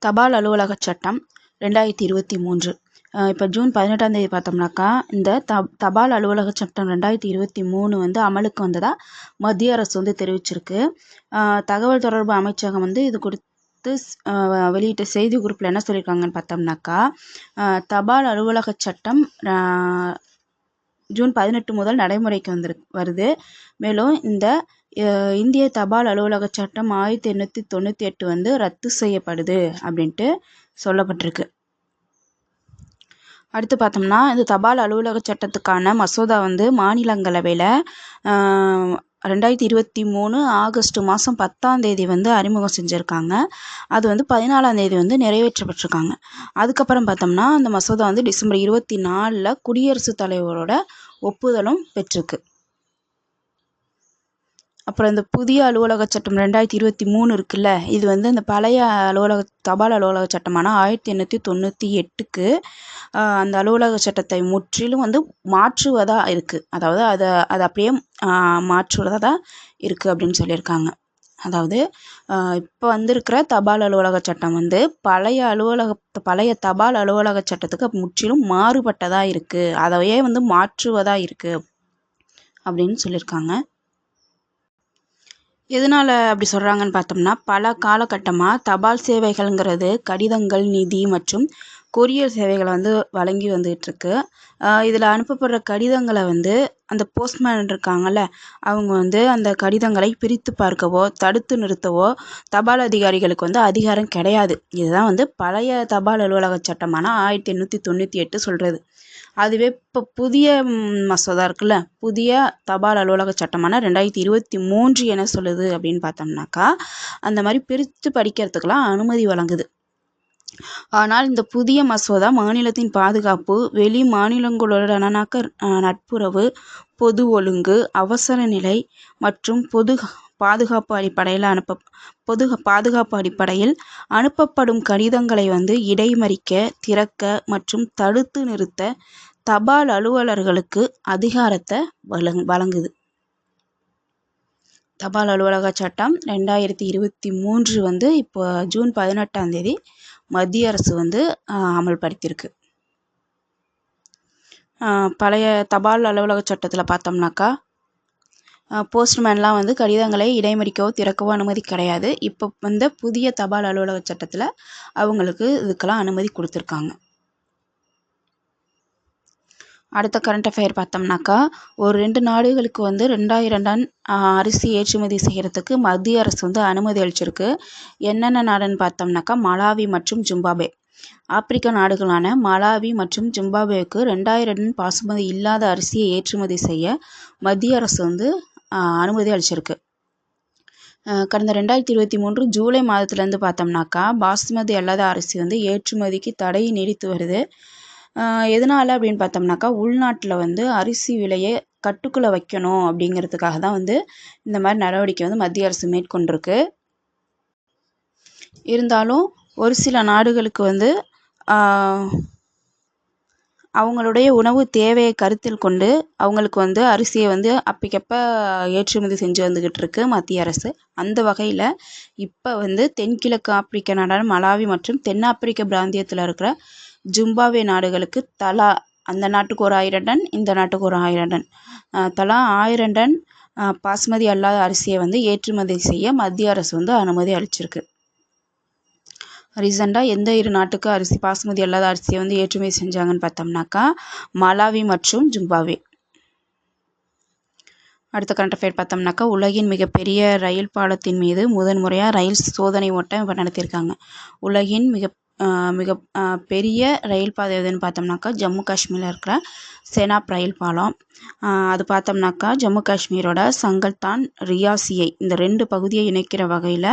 தபால் அலுவலக சட்டம் 2023. இப்போ ஜூன் 18ஆம் தேதி பார்த்தோம்னாக்கா இந்த தபால் அலுவலக சட்டம் 2023 வந்து அமலுக்கு வந்ததா மத்திய அரசு வந்து தெரிவிச்சிருக்கு. தகவல் தொடர்பு அமைச்சகம் வந்து இது குறித்து வெளியிட்ட செய்தி குறிப்பில் என்ன சொல்லியிருக்காங்கன்னு பார்த்தோம்னாக்கா, தபால் அலுவலக சட்டம் ஜூன் 18 முதல் நடைமுறைக்கு வருது. மேலும் இந்த இந்திய தபால் அலுவலக சட்டம் 1898 வந்து ரத்து செய்யப்படுது அப்படின்ட்டு சொல்லப்பட்டிருக்கு. அடுத்து பார்த்தோம்னா, இந்த தபால் அலுவலக சட்டத்துக்கான மசோதா வந்து மாநிலங்களவையில் 2023 ஆகஸ்ட் மாதம் 10ஆம் தேதி வந்து அறிமுகம் செஞ்சுருக்காங்க. அது வந்து 14ஆம் தேதி வந்து நிறைவேற்றப்பட்டிருக்காங்க. அதுக்கப்புறம் பார்த்தோம்னா அந்த மசோதா வந்து டிசம்பர் 24 குடியரசுத் தலைவரோட ஒப்புதலும் பெற்றிருக்கு. அப்புறம் இந்த புதிய அலுவலக சட்டம் 2023 இருக்குல்ல, இது வந்து இந்த பழைய தபால் அலுவலக சட்டமான 1898க்கு அந்த அலுவலக சட்டத்தை முற்றிலும் வந்து மாற்றுவதாக இருக்குது. அதாவது அதை அப்படியே மாற்றுவதாக இருக்குது அப்படின்னு சொல்லியிருக்காங்க. அதாவது இப்போ வந்திருக்கிற தபால் அலுவலக சட்டம் வந்து பழைய தபால் அலுவலக சட்டத்துக்கு முற்றிலும் மாறுபட்டதாக இருக்குது, அதையே வந்து மாற்றுவதாக இருக்குது அப்படின்னு சொல்லியிருக்காங்க. எதனால் அப்படி சொல்கிறாங்கன்னு பார்த்தோம்னா, பல காலகட்டமாக தபால் சேவைகள்ங்கிறது கடிதங்கள், நிதி மற்றும் கொரியர் சேவைகளை வந்து வழங்கி வந்துகிட்ருக்கு. இதில் அனுப்பப்படுற கடிதங்களை வந்து அந்த போஸ்ட்மேன் இருக்காங்கள்ல, அவங்க வந்து அந்த கடிதங்களை பிரித்து பார்க்கவோ தடுத்து நிறுத்தவோ தபால் அதிகாரிகளுக்கு வந்து அதிகாரம் கிடையாது. இதுதான் வந்து பழைய தபால் அலுவலக சட்டமான 1898 சொல்கிறது. அதுவே இப்போ புதிய மசோதா இருக்குல்ல, புதிய தபால் அலுவலக சட்டமான 2023 என்ன சொல்லுது அப்படின்னு பார்த்தோம்னாக்கா, அந்த மாதிரி பிரித்து படிக்கிறதுக்கெலாம் அனுமதி வழங்குது. ஆனால் இந்த புதிய மசோதா மாநிலத்தின் பாதுகாப்பு, வெளி மாநிலங்களுடனான நட்புறவு, பொது ஒழுங்கு, அவசர நிலை மற்றும் பொது பாதுகாப்பு அடிப்படையில் அனுப்பப்படும் கடிதங்களை வந்து இடைமறிக்க, திறக்க மற்றும் தடுத்து நிறுத்த தபால் அலுவலர்களுக்கு அதிகாரத்தை வழங்குது. தபால் அலுவலக சட்டம் 2023 வந்து இப்போ ஜூன் 18ஆம் தேதி மத்திய அரசு வந்து அமல்படுத்தியிருக்கு. பழைய தபால் அலுவலக சட்டத்தில் பார்த்தோம்னாக்கா, போஸ்ட்மேன்லாம் வந்து கடிதங்களை இடைமறிக்கவோ திறக்கவோ அனுமதி கிடையாது. இப்போ வந்து புதிய தபால் அலுவலக சட்டத்தில் அவங்களுக்கு இதுக்கெல்லாம் அனுமதி கொடுத்துருக்காங்க. அடுத்த கரண்ட் அஃபேர் பார்த்தோம்னாக்கா, ஒரு 2 நாடுகளுக்கு வந்து 2000 டன் அரிசி ஏற்றுமதி செய்கிறதுக்கு மத்திய அரசு வந்து அனுமதி அளிச்சிருக்கு. என்னென்ன நாடுன்னு பார்த்தோம்னாக்கா, மலாவி மற்றும் ஜிம்பாப்வே. ஆப்பிரிக்க நாடுகளான மலாவி மற்றும் ஜிம்பாப்வேக்கு 2000 டன் பாசுமதி இல்லாத அரிசியை ஏற்றுமதி செய்ய மத்திய அரசு வந்து அனுமதி அளிச்சிருக்கு. கடந்த 2023 ஜூலை மாதத்துலேருந்து பார்த்தோம்னாக்கா, பாசுமதி அல்லாத அரிசி வந்து ஏற்றுமதிக்கு தடை நீடித்து வருது. எதனால் அப்படின்னு பார்த்தோம்னாக்கா, உள்நாட்டில் வந்து அரிசி விலையை கட்டுக்குள்ளே வைக்கணும் அப்படிங்கிறதுக்காக தான் வந்து இந்த மாதிரி நடவடிக்கை வந்து மத்திய அரசு மேற்கொண்டிருக்கு. இருந்தாலும் ஒரு சில நாடுகளுக்கு வந்து அவங்களுடைய உணவு தேவையை கருத்தில் கொண்டு அவங்களுக்கு வந்து அரிசியை வந்து அப்பக்கப்போ ஏற்றுமதி செஞ்சு வந்துக்கிட்டு இருக்கு மத்திய அரசு. அந்த வகையில் இப்போ வந்து தென்கிழக்கு ஆப்பிரிக்க நாடான மலாவி மற்றும் தென்னாப்பிரிக்க பிராந்தியத்தில் இருக்கிற ஜிம்பாப்வே நாடுகளுக்கு தலா, அந்த நாட்டுக்கு ஒரு 1000 டன், இந்த நாட்டுக்கு ஒரு 1000 டன், தலா 1000 டன் பாசுமதி அல்லாத அரிசியை வந்து ஏற்றுமதி செய்ய மத்திய அரசு வந்து அனுமதி அளிச்சிருக்கு. ரீசெண்டாக எந்த 2 நாட்டுக்கு பாசுமதி அல்லாத அரிசியை வந்து ஏற்றுமதி செஞ்சாங்கன்னு பார்த்தோம்னாக்கா, மலாவி மற்றும் ஜிம்பாப்வே. அடுத்த கரண்ட் அஃபேர் பார்த்தோம்னாக்கா, உலகின் மிகப்பெரிய ரயில் பாலத்தின் மீது முதன்முறையாக ரயில் சோதனை ஓட்டம் இப்போ நடத்தியிருக்காங்க. உலகின் மிக பெரிய ரயில் பாதை எதுன்னு பார்த்தோம்னாக்கா, ஜம்மு காஷ்மீரில் இருக்கிற செனாப் ரயில் பாலம். அது பார்த்தோம்னாக்கா, ஜம்மு காஷ்மீரோட சங்கல்தான், ரியாசியை இந்த 2 பகுதியை இணைக்கிற வகையில்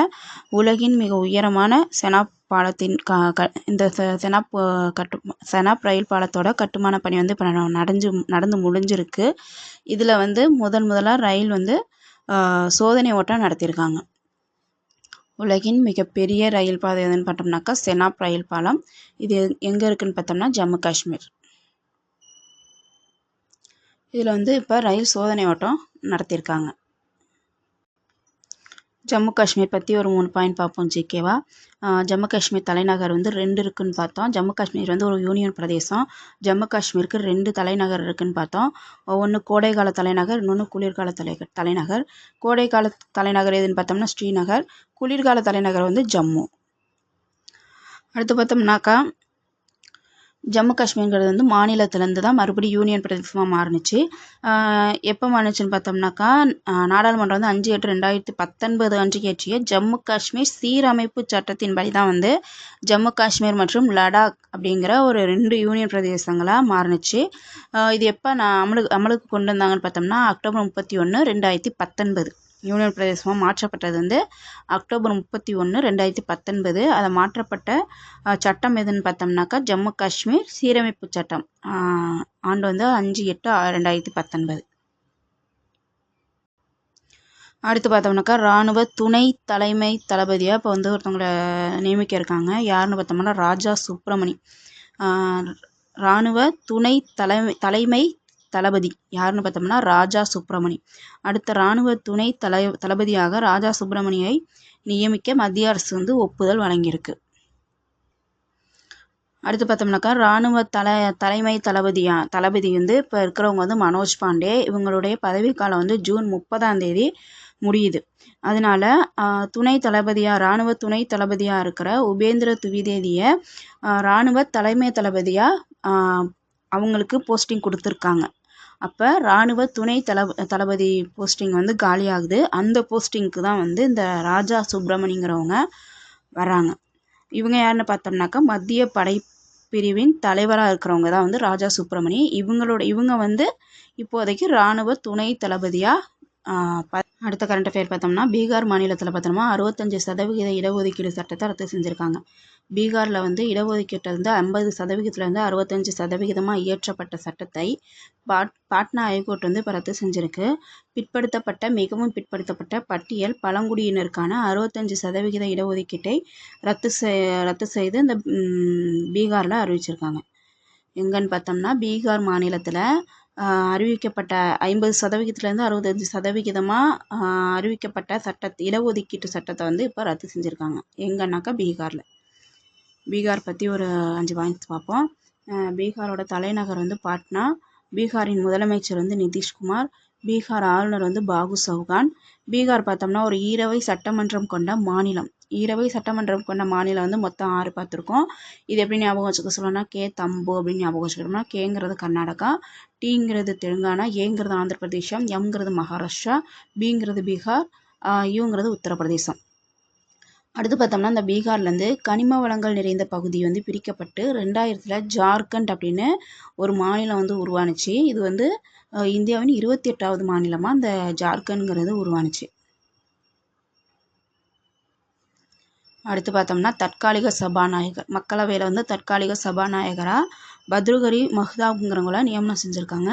உலகின் மிக உயரமான செனாப் பாலத்தின் இந்த செனாப் ரயில் பாலத்தோட கட்டுமான பணி வந்து இப்போ நடந்து முடிஞ்சிருக்கு. இதில் வந்து முதலாக ரயில் வந்து சோதனை ஓட்டம் நடத்தியிருக்காங்க. உலகின் மிகப்பெரிய ரயில் பாதை எதுன்னு பார்த்தோம்னாக்கா, செனாப் ரயில் பாலம். இது எங்கே இருக்குதுன்னு பார்த்தோம்னா ஜம்மு காஷ்மீர். இதில் வந்து இப்போ ரயில் சோதனை ஓட்டம் நடத்தியிருக்காங்க. ஜம்மு காஷ்மீர் பற்றி ஒரு 3 பாயிண்ட் பார்ப்போம் ஜிகேவா. ஜம்மு காஷ்மீர் தலைநகர் வந்து 2 இருக்குன்னு பார்த்தோம். ஜம்மு காஷ்மீர் வந்து ஒரு யூனியன் பிரதேசம். ஜம்மு காஷ்மீருக்கு 2 தலைநகர் இருக்குன்னு பார்த்தோம். ஒன்று கோடைக்கால தலைநகர், இன்னொன்று குளிர்கால தலைநகர். கோடைக்கால தலைநகர் எதுன்னு பார்த்தோம்னா ஸ்ரீநகர். குளிர்கால தலைநகர் வந்து ஜம்மு. அடுத்து பார்த்தோம்னாக்கா ஜம்மு காஷ்மீர்ங்கிறது வந்து மாநிலத்திலேருந்து தான் மறுபடியும் யூனியன் பிரதேசமாக மாறுனுச்சு. எப்போ மாறுனுச்சுன்னு பார்த்தோம்னாக்கா நாடாளுமன்றம் வந்து 5/8/2019 அன்று இயற்றிய ஜம்மு காஷ்மீர் சீரமைப்பு சட்டத்தின்படி தான் வந்து ஜம்மு காஷ்மீர் மற்றும் லடாக் அப்படிங்கிற ஒரு 2 யூனியன் பிரதேசங்களாக மாறுனுச்சு. இது எப்போ அமலுக்கு கொண்டு வந்தாங்கன்னு பார்த்தோம்னா அக்டோபர் 31, 2019 யூனியன் பிரதேசமாக மாற்றப்பட்டது வந்து அக்டோபர் 31, 2019. அதை மாற்றப்பட்ட சட்டம் எதுன்னு பார்த்தோம்னாக்கா ஜம்மு காஷ்மீர் சீரமைப்பு சட்டம். ஆண்டு வந்து 5/8/2019. அடுத்து பார்த்தோம்னாக்கா இராணுவ துணை தலைமை தளபதியாக இப்போ வந்து ஒருத்தவங்களை நியமிக்க இருக்காங்க. யாருன்னு பார்த்தோம்னா ராஜா சுப்ரமணி. இராணுவ துணை தலைமை தளபதி யாருன்னு பார்த்தோம்னா ராஜா சுப்ரமணி. அடுத்த இராணுவ துணை தளபதியாக ராஜா சுப்ரமணியை நியமிக்க மத்திய அரசு வந்து ஒப்புதல் வழங்கியிருக்கு. அடுத்து பார்த்தோம்னாக்கா இராணுவ தலைமை தளபதி வந்து இப்போ இருக்கிறவங்க வந்து மனோஜ் பாண்டே. இவங்களுடைய பதவிக்காலம் வந்து ஜூன் 30 முடியுது. அதனால இராணுவ துணை தளபதியாக இருக்கிற உபேந்திர துவிவேதியை இராணுவ தலைமை தளபதியாக அவங்களுக்கு போஸ்டிங் கொடுத்துருக்காங்க. அப்போ இராணுவ துணை தளபதி போஸ்டிங் வந்து காலியாகுது. அந்த போஸ்டிங்க்கு தான் வந்து இந்த ராஜா சுப்ரமணிங்கிறவங்க வராங்க. இவங்க யாருன்னு பார்த்தோம்னாக்கா மத்திய படைப்பிரிவின் தலைவராக இருக்கிறவங்க தான் வந்து ராஜா சுப்ரமணி. இவங்க வந்து இப்போதைக்கு இராணுவ துணை தளபதியாக. அடுத்த கரண்ட் அஃபேர் பார்த்தோம்னா பீகார் மாநிலத்தில் பார்த்தோம்னா 65% இடஒதுக்கீடு சட்டத்தை ரத்து செஞ்சுருக்காங்க. பீகாரில் வந்து இடஒதுக்கீட்டை வந்து 50%இருந்து 65% இயற்றப்பட்ட சட்டத்தை பாட்னா ஹைகோர்ட் வந்து இப்போ ரத்து செஞ்சுருக்கு. மிகவும் பிற்படுத்தப்பட்ட பட்டியல் பழங்குடியினருக்கான 65% இடஒதுக்கீட்டை ரத்து செய்து இந்த பீகாரில் அறிவிச்சிருக்காங்க. எங்கன்னு பார்த்தோம்னா பீகார் மாநிலத்தில் அறிவிக்கப்பட்ட 50%இருந்து 65% அறிவிக்கப்பட்ட இடஒதுக்கீட்டு சட்டத்தை வந்து இப்போ ரத்து செஞ்சுருக்காங்க. எங்கன்னாக்கா பீகார் பற்றி ஒரு 5 பாயிண்ட்ஸ் பார்ப்போம். பீகாரோட தலைநகர் வந்து பாட்னா. பீகாரின் முதலமைச்சர் வந்து நிதிஷ்குமார். பீகார் ஆளுநர் வந்து பாகு சௌகான். பீகார் பார்த்தோம்னா ஒரு ஈரவை சட்டமன்றம் கொண்ட மாநிலம். வந்து மொத்தம் 6 பார்த்துருக்கோம். இது எப்படி ஞாபகம் வச்சுக்க சொல்லணும்னா தம்பு அப்படின்னு ஞாபகம் வச்சுக்கணும்னா கேங்கிறது கர்நாடகா, டீங்கிறது தெலுங்கானா, ஏங்கிறது ஆந்திர பிரதேசம், எம்ங்கிறது மகாராஷ்டிரா, பிங்கிறது பீகார், யூங்கிறது உத்தரப்பிரதேசம். அடுத்து பார்த்தோம்னா இந்த பீகார்லேருந்து கனிம வளங்கள் நிறைந்த பகுதி வந்து பிரிக்கப்பட்டு 2000 ஜார்க்கண்ட் அப்படின்னு ஒரு மாநிலம் வந்து உருவானுச்சு. இது வந்து இந்தியாவின் 28வது மாநிலமாக இந்த ஜார்க்கண்ட்ங்கிறது உருவானுச்சு. அடுத்து பார்த்தோம்னா தற்காலிக சபாநாயகர். மக்களவையில் வந்து தற்காலிக சபாநாயகராக பத்ருகரி மஹ்தாப்ங்கிறவங்கள நியமனம் செஞ்சுருக்காங்க.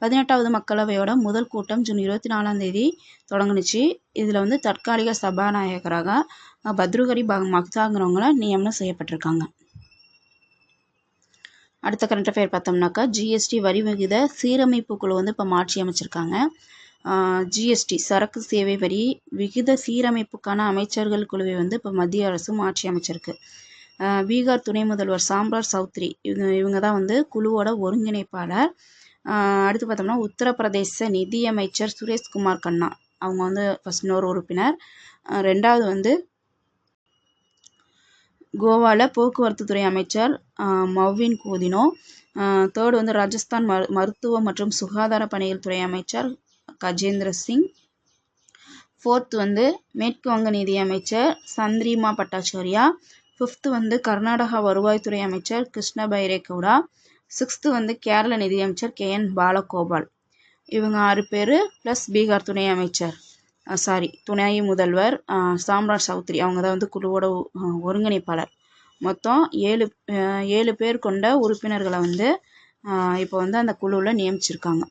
18வது மக்களவையோட முதல் கூட்டம் ஜூன் 24 தொடங்குனுச்சு. இதில் வந்து தற்காலிக சபாநாயகராக பத்ருகரி மஹ்தாங்கிறவங்கள நியமனம் செய்யப்பட்டிருக்காங்க. அடுத்த கரண்ட் அஃபேர் பார்த்தோம்னாக்கா ஜிஎஸ்டி வரி விகித சீரமைப்பு குழு வந்து இப்போ மாற்றி அமைச்சிருக்காங்க. ஜிஎஸ்டி சரக்கு சேவை வரி விகித சீரமைப்புக்கான அமைச்சர்கள் குழுவை வந்து இப்போ மத்திய அரசு மாற்றி அமைச்சிருக்கு. பீகார் துணை முதல்வர் சாம்ராஜ் சௌத்ரி இவங்க தான் வந்து குழுவோட ஒருங்கிணைப்பாளர். அடுத்து பார்த்தோம்னா உத்தரப்பிரதேச நிதியமைச்சர் சுரேஷ்குமார் கண்ணா அவங்க வந்து ஃபர்ஸ்ட் இன்னொரு உறுப்பினர். ரெண்டாவது வந்து கோவாவில் போக்குவரத்து துறை அமைச்சர் மவ்வின் கோதினோ. தேர்டு வந்து ராஜஸ்தான் மருத்துவ மற்றும் சுகாதார பணிகள் துறை அமைச்சர் கஜேந்திர சிங். ஃபோர்த்து வந்து மேற்கு வங்க நிதியமைச்சர் சந்திரிமா பட்டாச்சாரியா. ஃபிஃப்த்து வந்து கர்நாடகா வருவாய்த்துறை அமைச்சர் கிருஷ்ண பைரேகவுடா. சிக்ஸ்த்து வந்து கேரள நிதியமைச்சர் KN பாலகோபால். இவங்க 6 பேர் ப்ளஸ் பீகார் துணை முதல்வர் சாம்ராஜ் சௌத்ரி அவங்க தான் வந்து குழுவோட ஒருங்கிணைப்பாளர். மொத்தம் 7 பேர் கொண்ட உறுப்பினர்களை வந்து இப்போ வந்து அந்த குழுவில் நியமிச்சிருக்காங்க.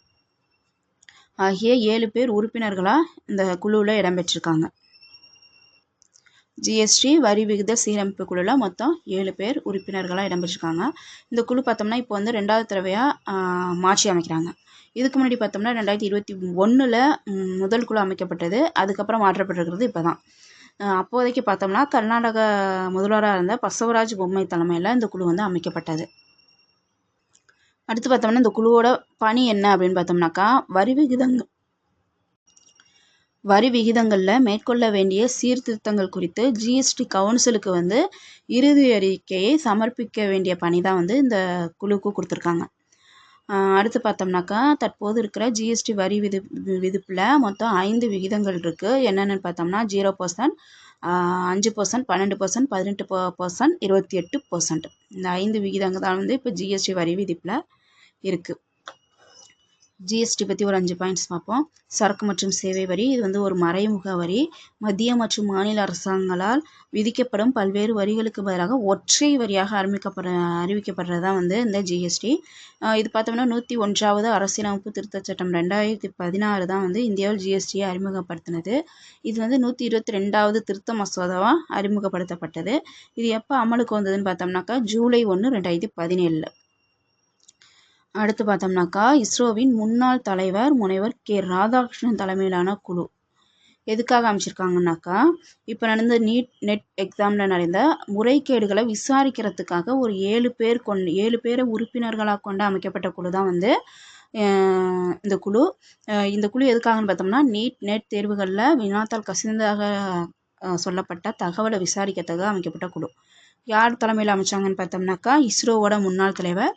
ஆகிய 7 பேர் உறுப்பினர்களாக இந்த குழுவில் இடம்பெற்றிருக்காங்க. ஜிஎஸ்டி வரி விகித சீரமைப்பு குழுவில் மொத்தம் 7 பேர் உறுப்பினர்களாக இடம்பெற்றிருக்காங்க. இந்த குழு பார்த்தோம்னா இப்போ வந்து 2வது தடவையாக மாற்றி அமைக்கிறாங்க. இதுக்கு முன்னாடி பார்த்தோம்னா 2021ல் முதல் குழு அமைக்கப்பட்டது. அதுக்கப்புறம் மாற்றப்பட்டிருக்கிறது இப்போ தான். அப்போதைக்கு பார்த்தோம்னா கர்நாடக முதல்வராக இருந்த பசவராஜ் பொம்மை தலைமையில் இந்த குழு வந்து அமைக்கப்பட்டது. அடுத்து பார்த்தோம்னா இந்த குழுவோட பணி என்ன அப்படின்னு பார்த்தோம்னாக்கா வரி விகிதங்களில் மேற்கொள்ள வேண்டிய சீர்திருத்தங்கள் குறித்து ஜிஎஸ்டி கவுன்சிலுக்கு வந்து இறுதி அறிக்கையை சமர்ப்பிக்க வேண்டிய பணி தான் வந்து இந்த குழுவுக்கு கொடுத்துருக்காங்க. அடுத்து பார்த்தோம்னாக்கா தற்போது இருக்கிற ஜிஎஸ்டி வரி விதிப்பில் மொத்தம் 5 விகிதங்கள் இருக்குது. என்னென்னு பார்த்தோம்னா 0%, 5%, 12%, 18%, 28%. இந்த 5 விகிதங்கள் தான் வந்து இப்போ ஜிஎஸ்டி வரி விதிப்பில் இருக்குது. ஜிஎஸ்டி பற்றி ஒரு 5 பாயிண்ட்ஸ் பார்ப்போம். சரக்கு மற்றும் சேவை வரி, இது வந்து ஒரு மறைமுக வரி. மத்திய மற்றும் மாநில அரசாங்கங்களால் விதிக்கப்படும் பல்வேறு வரிகளுக்கு பதிலாக ஒற்றை வரியாக அறிவிக்கப்படுறது தான் வந்து இந்த ஜிஎஸ்டி. இது பார்த்தோம்னா 101வது அரசியலமைப்பு திருத்தச் சட்டம் 2016 தான் வந்து இந்தியாவில் ஜிஎஸ்டியை அறிமுகப்படுத்தினது. இது வந்து 122வது திருத்த மசோதாவாக அறிமுகப்படுத்தப்பட்டது. இது எப்போ அமலுக்கு வந்ததுன்னு பார்த்தோம்னாக்கா ஜூலை 1, 2017. அடுத்து பார்த்தோம்னாக்கா இஸ்ரோவின் முன்னாள் தலைவர் முனைவர் கே ராதாகிருஷ்ணன் தலைமையிலான குழு எதுக்காக அமைச்சிருக்காங்கனாக்கா இப்போ நடந்த நெட் எக்ஸாமில் நடந்த முறைகேடுகளை விசாரிக்கிறதுக்காக ஒரு 7 பேரை உறுப்பினர்களாக கொண்டு அமைக்கப்பட்ட குழு தான் வந்து இந்த குழு. இந்த குழு எதுக்காகன்னு பார்த்தோம்னா நெட் தேர்வுகளில் வினாத்தால் கசிந்ததாக சொல்லப்பட்ட தகவலை விசாரிக்கிறதுக்காக அமைக்கப்பட்ட குழு. யார் தலைமையில் அமைச்சாங்கன்னு பார்த்தோம்னாக்கா இஸ்ரோவோட முன்னாள் தலைவர்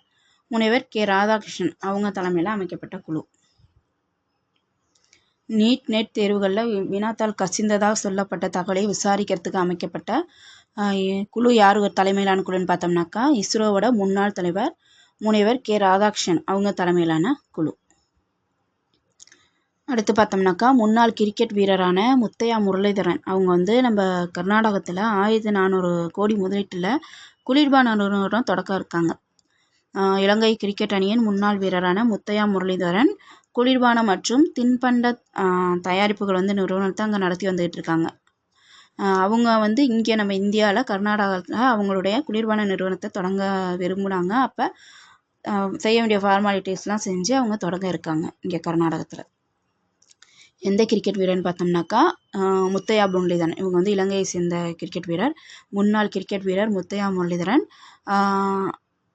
முனைவர் கே ராதாகிருஷ்ணன் அவங்க தலைமையில் அமைக்கப்பட்ட குழு. நெட் தேர்வுகளில் வினாத்தால் கசிந்ததாக சொல்லப்பட்ட தகவலை விசாரிக்கிறதுக்கு அமைக்கப்பட்ட குழு யார் தலைமையிலான குழுன்னு பார்த்தோம்னாக்கா இஸ்ரோவோட முன்னாள் தலைவர் முனைவர் கே ராதாகிருஷ்ணன் அவங்க தலைமையிலான குழு. அடுத்து பார்த்தோம்னாக்கா முன்னாள் கிரிக்கெட் வீரரான முத்தையா முரளிதரன் அவங்க வந்து நம்ம கர்நாடகத்தில் 1400 கோடி முதலீட்டில் குளிர்பான நிறுவனம் தொடக்க இருக்காங்க. இலங்கை கிரிக்கெட் அணியின் முன்னாள் வீரரான முத்தையா முரளிதரன் குளிர்பானம் மற்றும் தின்பண்ட தயாரிப்புகள் வந்து நிறுவனத்தை அங்கே நடத்தி வந்துகிட்டு இருக்காங்க. அவங்க வந்து இங்கே நம்ம இந்தியாவில் கர்நாடகாவில் அவங்களுடைய குளிர்பான நிறுவனத்தை தொடங்க விரும்புனாங்க. அப்போ செய்ய வேண்டிய ஃபார்மாலிட்டிஸ்லாம் செஞ்சு அவங்க தொடங்க இருக்காங்க இங்கே கர்நாடகத்தில். எந்த கிரிக்கெட் வீரர்னு பார்த்தோம்னாக்கா முத்தையா முரளிதரன். இவங்க வந்து இலங்கையை சேர்ந்த கிரிக்கெட் வீரர். முன்னாள் கிரிக்கெட் வீரர் முத்தையா முரளிதரன்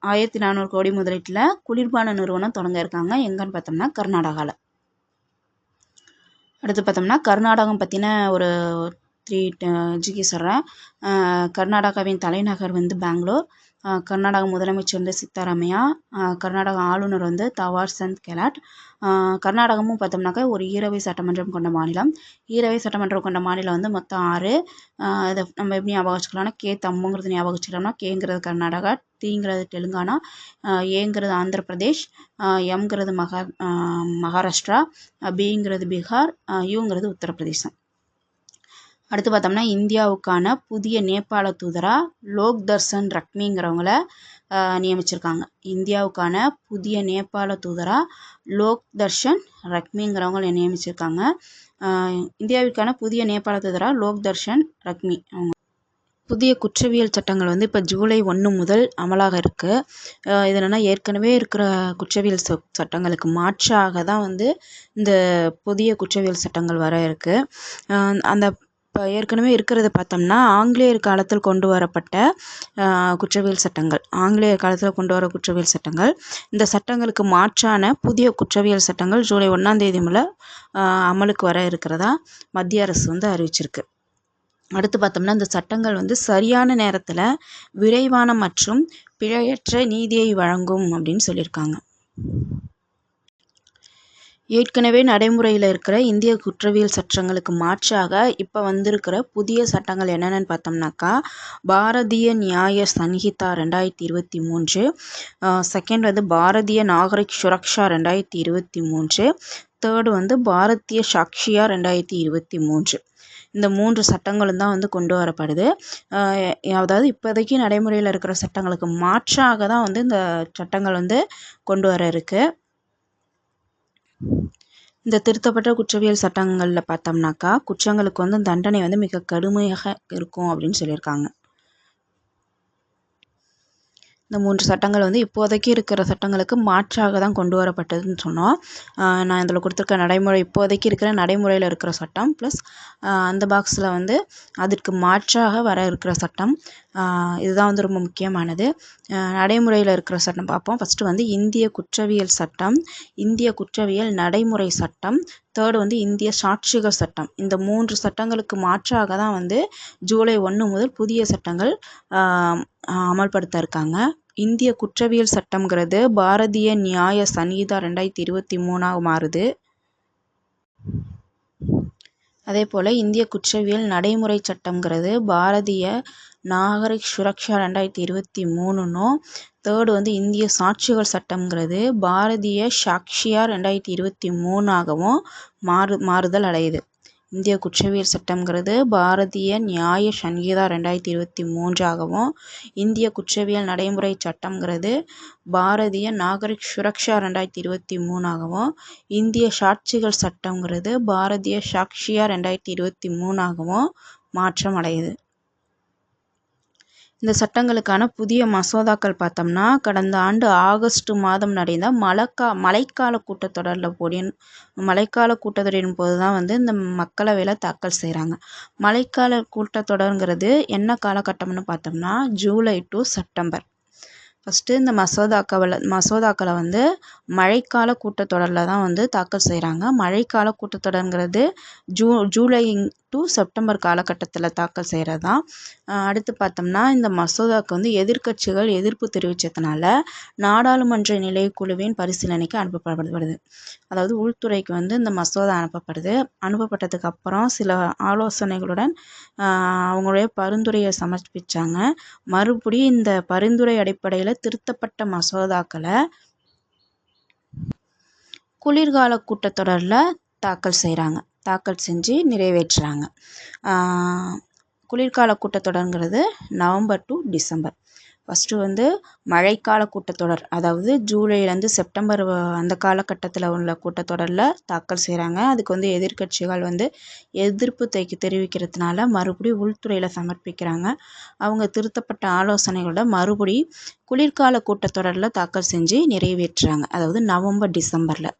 1400 கோடி முதலீட்டில் குளிர்பான நிறுவனம் தொடங்க இருக்காங்க. எங்கன்னு பார்த்தோம்னா கர்நாடகாவில். அடுத்து பார்த்தோம்னா கர்நாடகம் பற்றின ஒரு 3 ஜிகே சொல்கிறேன். கர்நாடகாவின் தலைநகர் வந்து பெங்களூர். கர்நாடக முதலமைச்சர் வந்து சித்தாராமையா. கர்நாடக ஆளுநர் வந்து தவார் சந்த் கெலாட். கர்நாடகமும் பார்த்தோம்னாக்கா ஒரு ஈரவை சட்டமன்றம் கொண்ட மாநிலம். ஈரவை சட்டமன்றம் கொண்ட மாநிலம் வந்து மொத்தம் 6. இதை நம்ம எப்படி ஞாபகம் வச்சுக்கலாம்னா கே தம்முங்கிறது ஞாபகம் வச்சுக்கலாம்னா கேங்கிறது கர்நாடகா, டிங்கிறது தெலுங்கானா, ஏங்கிறது ஆந்திர பிரதேஷ், எம்ங்கிறது மகாராஷ்டிரா, பிங்கிறது பீகார், யூங்கிறது உத்தரப்பிரதேசம். அடுத்து பார்த்தோம்னா இந்தியாவுக்கான புதிய நேபாள தூதராக லோக் தர்ஷன் ரக்மிங்கிறவங்கள நியமிச்சிருக்காங்க. இந்தியாவுக்கான புதிய நேபாள தூதராக லோக் தர்ஷன் ரக்மிங்கிறவங்கள நியமிச்சிருக்காங்க. இந்தியாவிற்கான புதிய நேபாள தூதராக லோக் தர்ஷன் ரக்மி அவங்க. புதிய குற்றவியல் சட்டங்கள் வந்து இப்போ ஜூலை 1 முதல் அமலாக இருக்குது. இது என்னென்னா ஏற்கனவே இருக்கிற குற்றவியல் சட்டங்களுக்கு மாற்றாக தான் வந்து இந்த புதிய குற்றவியல் சட்டங்கள் வர இருக்குது. அந்த இப்போ ஏற்கனவே இருக்கிறத பார்த்தோம்னா ஆங்கிலேயர் காலத்தில் கொண்டு வரப்பட்ட குற்றவியல் சட்டங்கள், ஆங்கிலேயர் காலத்தில் கொண்டு வர குற்றவியல் சட்டங்கள். இந்த சட்டங்களுக்கு மாற்றான புதிய குற்றவியல் சட்டங்கள் ஜூலை 1ஆம் தேதி முதல் அமலுக்கு வர இருக்கிறதா மத்திய அரசு வந்து அறிவிச்சிருக்கு. அடுத்து பார்த்தோம்னா இந்த சட்டங்கள் வந்து சரியான நேரத்தில் விரைவான மற்றும் பிழையற்ற நீதியை வழங்கும் அப்படின்னு சொல்லியிருக்காங்க. ஏற்கனவே நடைமுறையில் இருக்கிற இந்திய குற்றவியல் சட்டங்களுக்கு மாற்றாக இப்போ வந்திருக்கிற புதிய சட்டங்கள் என்னென்னு பார்த்தோம்னாக்கா பாரதிய நியாய சன்ஹிதா 2023, செகண்ட் வந்து பாரதிய நாகரிக் சுரக்ஷா 2023, தேர்டு வந்து பாரதிய சாக்ஷியா 2023. இந்த 3 சட்டங்களும் தான் வந்து கொண்டு வரப்படுது. அதாவது இப்போதைக்கு நடைமுறையில் இருக்கிற சட்டங்களுக்கு மாற்றாக தான் வந்து இந்த சட்டங்கள் வந்து கொண்டு வர இருக்குது. இந்த திருத்தப்பட்ட குற்றவியல் சட்டங்களில் பார்த்தோம்னாக்கா குற்றங்களுக்கு வந்து தண்டனை வந்து மிக கடுமையாக இருக்கும் அப்படின்னு சொல்லியிருக்காங்க. இந்த 3 சட்டங்கள் வந்து இப்போதைக்கு இருக்கிற சட்டங்களுக்கு மாற்றாக தான் கொண்டு வரப்பட்டதுன்னு சொன்னோம். நான் இதில் கொடுத்துருக்க நடைமுறை இப்போதைக்கு இருக்கிற நடைமுறையில் இருக்கிற சட்டம் ப்ளஸ் அந்த பாக்ஸில் வந்து அதற்கு மாற்றாக வர இருக்கிற சட்டம். இதுதான் வந்து ரொம்ப முக்கியமானது. நடைமுறையில் இருக்கிற சட்டம் பார்ப்போம். ஃபஸ்ட்டு வந்து இந்திய குற்றவியல் சட்டம், இந்திய குற்றவியல் நடைமுறை சட்டம், தேர்டு வந்து இந்திய சாட்சிகள் சட்டம். இந்த 3 சட்டங்களுக்கு மாற்றாக தான் வந்து ஜூலை 1 முதல் புதிய சட்டங்கள் அமல்படுத்த இருக்காங்க. இந்திய குற்றவியல் சட்டம்ங்கிறது பாரதிய நியாய சன்ஹிதா 2023 மாறுது. அதே போல் இந்திய குற்றவியல் நடைமுறை சட்டம்ங்கிறது பாரதிய நாகரிக் சுரக்ஷா 2023னும், தேர்டு வந்து இந்திய சாட்சிகள் சட்டம்ங்கிறது பாரதிய சாக்ஷியா 2023ஆகவும் மாறுதல் அடையுது. இந்திய குற்றவியல் சட்டம்ங்கிறது பாரதிய நியாய சன்ஹிதா 2023ஆகவும், இந்திய குற்றவியல் நடைமுறை சட்டம்ங்கிறது பாரதிய நாகரிக் சுரக்ஷா 2023ஆகவும், இந்திய சாட்சிகள் சட்டம்ங்கிறது பாரதிய சாக்ஷியா 2023ஆகவும் மாற்றம் அடையுது. இந்த சட்டங்களுக்கான புதிய மசோதாக்கள் பார்த்தோம்னா, கடந்த ஆண்டு ஆகஸ்ட் மாதம் நடந்த மழைக்கால கூட்டத்தொடரின் போது தான் வந்து இந்த மக்களவையில் தாக்கல் செய்கிறாங்க. மழைக்கால கூட்டத்தொடருங்கிறது என்ன காலகட்டம்னு பார்த்தோம்னா ஜூலை டு செப்டம்பர். ஃபஸ்ட்டு இந்த மசோதாக்களை வந்து மழைக்கால கூட்டத்தொடரில் தான் வந்து தாக்கல் செய்கிறாங்க. மழைக்கால கூட்டத்தொடருங்கிறது ஜூலை டு செப்டம்பர் காலகட்டத்தில் தாக்கல் செய்கிறது தான். அடுத்து பார்த்தோம்னா இந்த மசோதாவுக்கு வந்து எதிர்க்கட்சிகள் எதிர்ப்பு தெரிவித்ததுனால நாடாளுமன்ற நிலைக்குழுவின் பரிசீலனைக்கு அனுப்பப்படுது. அதாவது உள்துறைக்கு வந்து இந்த மசோதா அனுப்பப்பட்டதுக்கு அப்புறம் சில ஆலோசனைகளுடன் அவங்களுடைய பரிந்துரையை சமர்ப்பித்தாங்க. மறுபடியும் இந்த பரிந்துரை அடிப்படையில் திருத்தப்பட்ட மசோதாக்களை குளிர்கால கூட்டத்தொடரில் தாக்கல் செஞ்சு நிறைவேற்றுறாங்க. குளிர்கால கூட்டத்தொடருங்கிறது நவம்பர் டு டிசம்பர். ஃபஸ்ட்டு வந்து மழைக்கால கூட்டத்தொடர், அதாவது ஜூலைலேருந்து செப்டம்பர் அந்த காலகட்டத்தில் உள்ள கூட்டத்தொடரில் தாக்கல் செய்கிறாங்க. அதுக்கு வந்து எதிர்க்கட்சிகள் வந்து எதிர்ப்பு தெரிவிக்கிறதுனால மறுபடியும் உள்துறையில் சமர்ப்பிக்கிறாங்க. அவங்க திருத்தப்பட்ட ஆலோசனைகளோட மறுபடி குளிர்கால கூட்டத்தொடரில் தாக்கல் செஞ்சு நிறைவேற்றுறாங்க, அதாவது நவம்பர் டிசம்பரில்.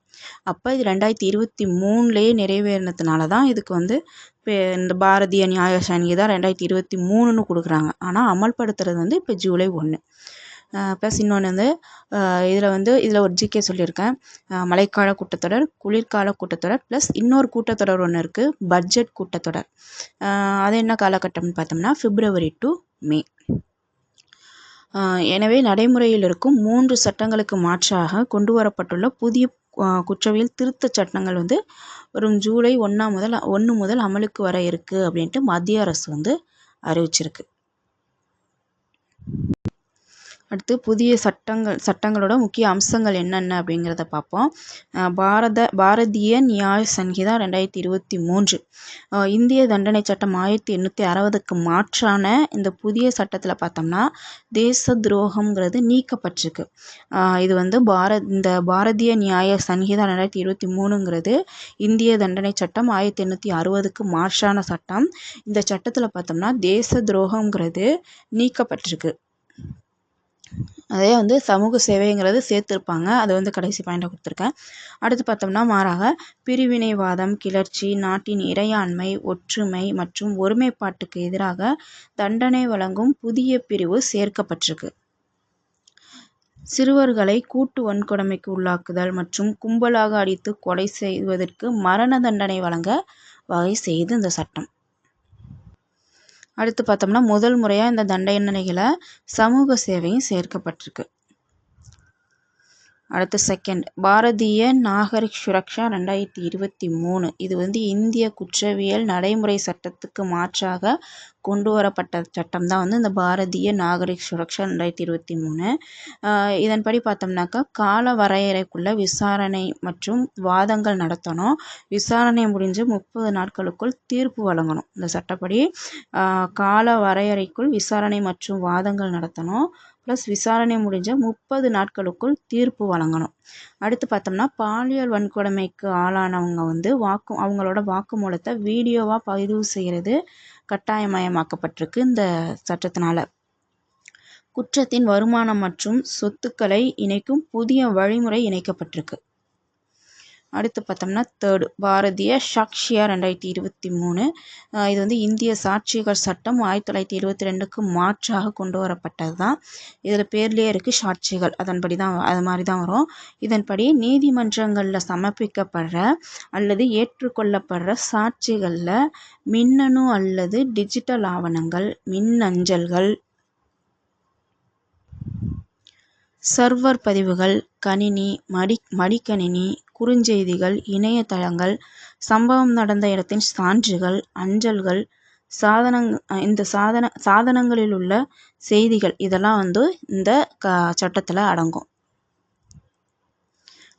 அப்போ இது 2023லேயே நிறைவேறினதுனால தான் இதுக்கு வந்து இப்போ இந்த பாரதிய நியாய சன்ஹிதா 2023ன்னு கொடுக்குறாங்க. ஆனால் அமல்படுத்துறது வந்து இப்போ ஜூலை 1. ப்ளஸ் இன்னொன்று வந்து இதில் ஒரு ஜிகே சொல்லியிருக்கேன். மழைக்கால கூட்டத்தொடர், குளிர்கால கூட்டத்தொடர் ப்ளஸ் இன்னொரு கூட்டத்தொடர் ஒன்று இருக்குது, பட்ஜெட் கூட்டத்தொடர். அது என்ன காலகட்டம்னு பார்த்தோம்னா பிப்ரவரி டு மே. எனவே நடைமுறையில் இருக்கும் 3 சட்டங்களுக்கு மாற்றாக கொண்டு வரப்பட்டுள்ள புதிய குற்றவியல் திருத்த சட்டங்கள் வந்து வரும் ஜூலை 1 முதல் அமலுக்கு வர இருக்குது அப்படின்ட்டு மத்திய அரசு வந்து அறிவிச்சிருக்கு. அடுத்து புதிய சட்டங்களோட முக்கிய அம்சங்கள் என்னென்ன அப்படிங்கிறத பார்ப்போம். பாரதிய நியாய சன்ஹிதா 2023, இந்திய தண்டனை சட்டம் 1860க்கு மாற்றான இந்த புதிய சட்டத்தில் பார்த்தோம்னா தேச துரோகம்ங்கிறது நீக்கப்பட்டிருக்கு. இது வந்து இந்த பாரதிய நியாய சன்ஹிதா 2023ங்கிறது இந்திய தண்டனை சட்டம் 1860க்கு மாற்றான சட்டம். இந்த சட்டத்தில் பார்த்தோம்னா தேச துரோகம்ங்கிறது நீக்கப்பட்டிருக்கு. அதே வந்து சமூக சேவைங்கிறது சேர்த்துருப்பாங்க, அது வந்து கடைசி பாயிண்டாக கொடுத்துருக்கேன். அடுத்து பார்த்தோம்னா மாறாக பிரிவினைவாதம், கிளர்ச்சி, நாட்டின் இறையாண்மை, ஒற்றுமை மற்றும் ஒருமைப்பாட்டுக்கு எதிராக தண்டனை வழங்கும் புதிய பிரிவு சேர்க்கப்பட்டிருக்கு. சிறுவர்களை கூட்டு வன்கொடுமைக்கு உள்ளாக்குதல் மற்றும் கும்பலாக அடித்து கொலை செய்வதற்கு மரண தண்டனை வழங்க வகை செய்து இந்த சட்டம். அடுத்து பார்த்தோம்னா முதல் முறையாக இந்த தண்டனைகளை சமூக சேவையும் சேர்க்கப்பட்டிருக்கு. அடுத்து செகண்ட், பாரதிய நாகரிக் சுரக்ஷா 2023. இது வந்து இந்திய குற்றவியல் நடைமுறை சட்டத்துக்கு மாற்றாக கொண்டு வரப்பட்ட சட்டம் தான் வந்து இந்த பாரதிய நாகரிக் சுரக்ஷா 2023. இதன்படி பார்த்தோம்னாக்கா கால வரையறைக்குள்ள விசாரணை மற்றும் வாதங்கள் நடத்தணும். விசாரணை முடிஞ்சு 30 நாட்களுக்குள் தீர்ப்பு வழங்கணும். இந்த சட்டப்படி கால வரையறைக்குள் விசாரணை மற்றும் வாதங்கள் நடத்தணும். ப்ளஸ் விசாரணை முடிஞ்ச 30 நாட்களுக்குள் தீர்ப்பு வழங்கணும். அடுத்து பார்த்தோம்னா பாலியல் வன்கொடுமைக்கு ஆளானவங்க வந்து அவங்களோட வாக்குமூலத்தை வீடியோவாக பதிவு செய்கிறது கட்டாயமயமாக்கப்பட்டிருக்கு இந்த சட்டத்தினால. குற்றத்தின் வருமானம் மற்றும் சொத்துக்களை இணைக்கும் புதிய வழிமுறை இணைக்கப்பட்டிருக்கு. அடுத்து பார்த்தோம்னா தேர்டு பாரதிய சாக்ஷியா 2023. இது வந்து இந்திய சாட்சிகள் சட்டம் 1972க்கு மாற்றாக கொண்டு வரப்பட்டது தான். இதில் பேர்லேயே இருக்குது சாட்சிகள், அதன்படி தான் அது மாதிரி தான் வரும். இதன்படி நீதிமன்றங்களில் சமர்ப்பிக்கப்படுற அல்லது ஏற்றுக்கொள்ளப்படுற சாட்சிகளில் மின்னணு அல்லது டிஜிட்டல் ஆவணங்கள், மின்னஞ்சல்கள், சர்வர் பதிவுகள், கணினி, மடிக்கணினி, குறுஞ்செய்திகள், இணையதளங்கள், சம்பவம் நடந்த இடத்தின் சான்றுகள், அஞ்சல்கள், இந்த சாதனங்களில் உள்ள செய்திகள் இதெல்லாம் வந்து இந்த சட்டத்தில் அடங்கும்.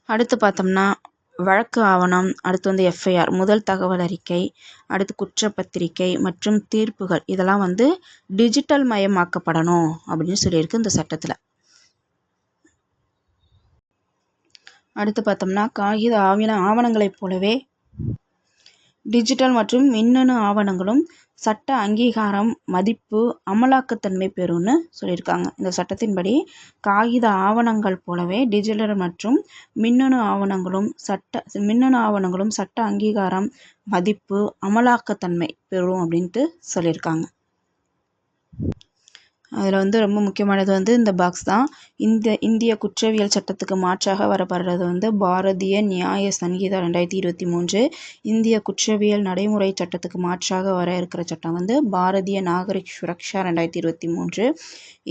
அடுத்து பார்த்தோம்னா வழக்கு ஆவணம், அடுத்து வந்து எஃப்ஐஆர் முதல் தகவல் அறிக்கை, அடுத்து குற்றப்பத்திரிக்கை மற்றும் தீர்ப்புகள் இதெல்லாம் வந்து டிஜிட்டல் மயமாக்கப்படணும் அப்படின்னு சொல்லியிருக்கு இந்த சட்டத்தில். அடுத்து பார்த்தோம்னா காகித ஆவணங்களைப் போலவே டிஜிட்டல் மற்றும் மின்னணு ஆவணங்களும் சட்ட அங்கீகாரம், மதிப்பு, அமலாக்கத்தன்மை பெறும்னு சொல்லியிருக்காங்க. இந்த சட்டத்தின்படி காகித ஆவணங்கள் போலவே டிஜிட்டல் மற்றும் மின்னணு ஆவணங்களும் சட்ட அங்கீகாரம், மதிப்பு, அமலாக்கத்தன்மை பெறும் அப்படின்ட்டு சொல்லியிருக்காங்க. அதில் வந்து ரொம்ப முக்கியமானது வந்து இந்த பாக்ஸ் தான். இந்திய குற்றவியல் சட்டத்துக்கு மாற்றாக வரப்படுறது வந்து பாரதிய நியாய சங்கீதா 2023. இந்திய குற்றவியல் நடைமுறை சட்டத்துக்கு மாற்றாக வர இருக்கிற சட்டம் வந்து பாரதிய நாகரிக் சுரக்ஷா 2023.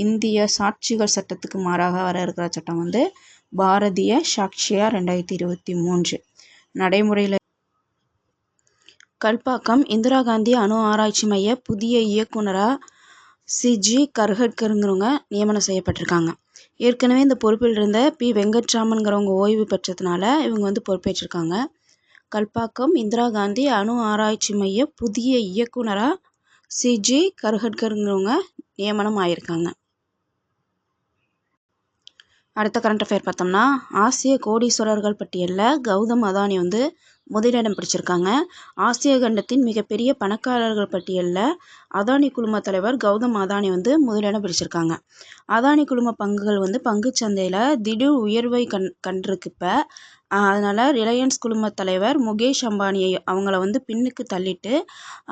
இந்திய சாட்சிகள் சட்டத்துக்கு மாறாக வர இருக்கிற சட்டம் வந்து பாரதிய சாக்ஷியா 2023. நடைமுறையில் கல்பாக்கம் இந்திரா காந்தி அணு ஆராய்ச்சி மைய புதிய இயக்குனராக சிஜி கர்ஹட்கருங்கிறவங்க நியமனம் செய்யப்பட்டிருக்காங்க. ஏற்கனவே இந்த பொறுப்பில் இருந்த பி வெங்கட்ராமன்கிறவங்க ஓய்வு பெற்றதுனால இவங்க வந்து பொறுப்பேற்றிருக்காங்க. கல்பாக்கம் இந்திரா காந்தி அணு ஆராய்ச்சி மைய புதிய இயக்குனராக சிஜி கர்ஹட்கருங்கிறவங்க நியமனம் ஆயிருக்காங்க. அடுத்த கரண்ட் அஃபேர் பார்த்தோம்னா ஆசிய கோடீஸ்வரர்கள் பட்டியலில் கௌதம் அதானி வந்து முதலிடம் பிடிச்சிருக்காங்க. ஆசிய கண்டத்தின் மிகப்பெரிய பணக்காரர்கள் பட்டியலில் அதானி குழும தலைவர் கௌதம் அதானி வந்து முதலிடம் பிடிச்சிருக்காங்க. அதானி குழும பங்குகள் வந்து பங்குச்சந்தையில் திடீர் உயர்வை கண்டிருக்கு இப்போ. அதனால் ரிலையன்ஸ் குழும தலைவர் முகேஷ் அம்பானியை அவங்கள வந்து பின்னுக்கு தள்ளிட்டு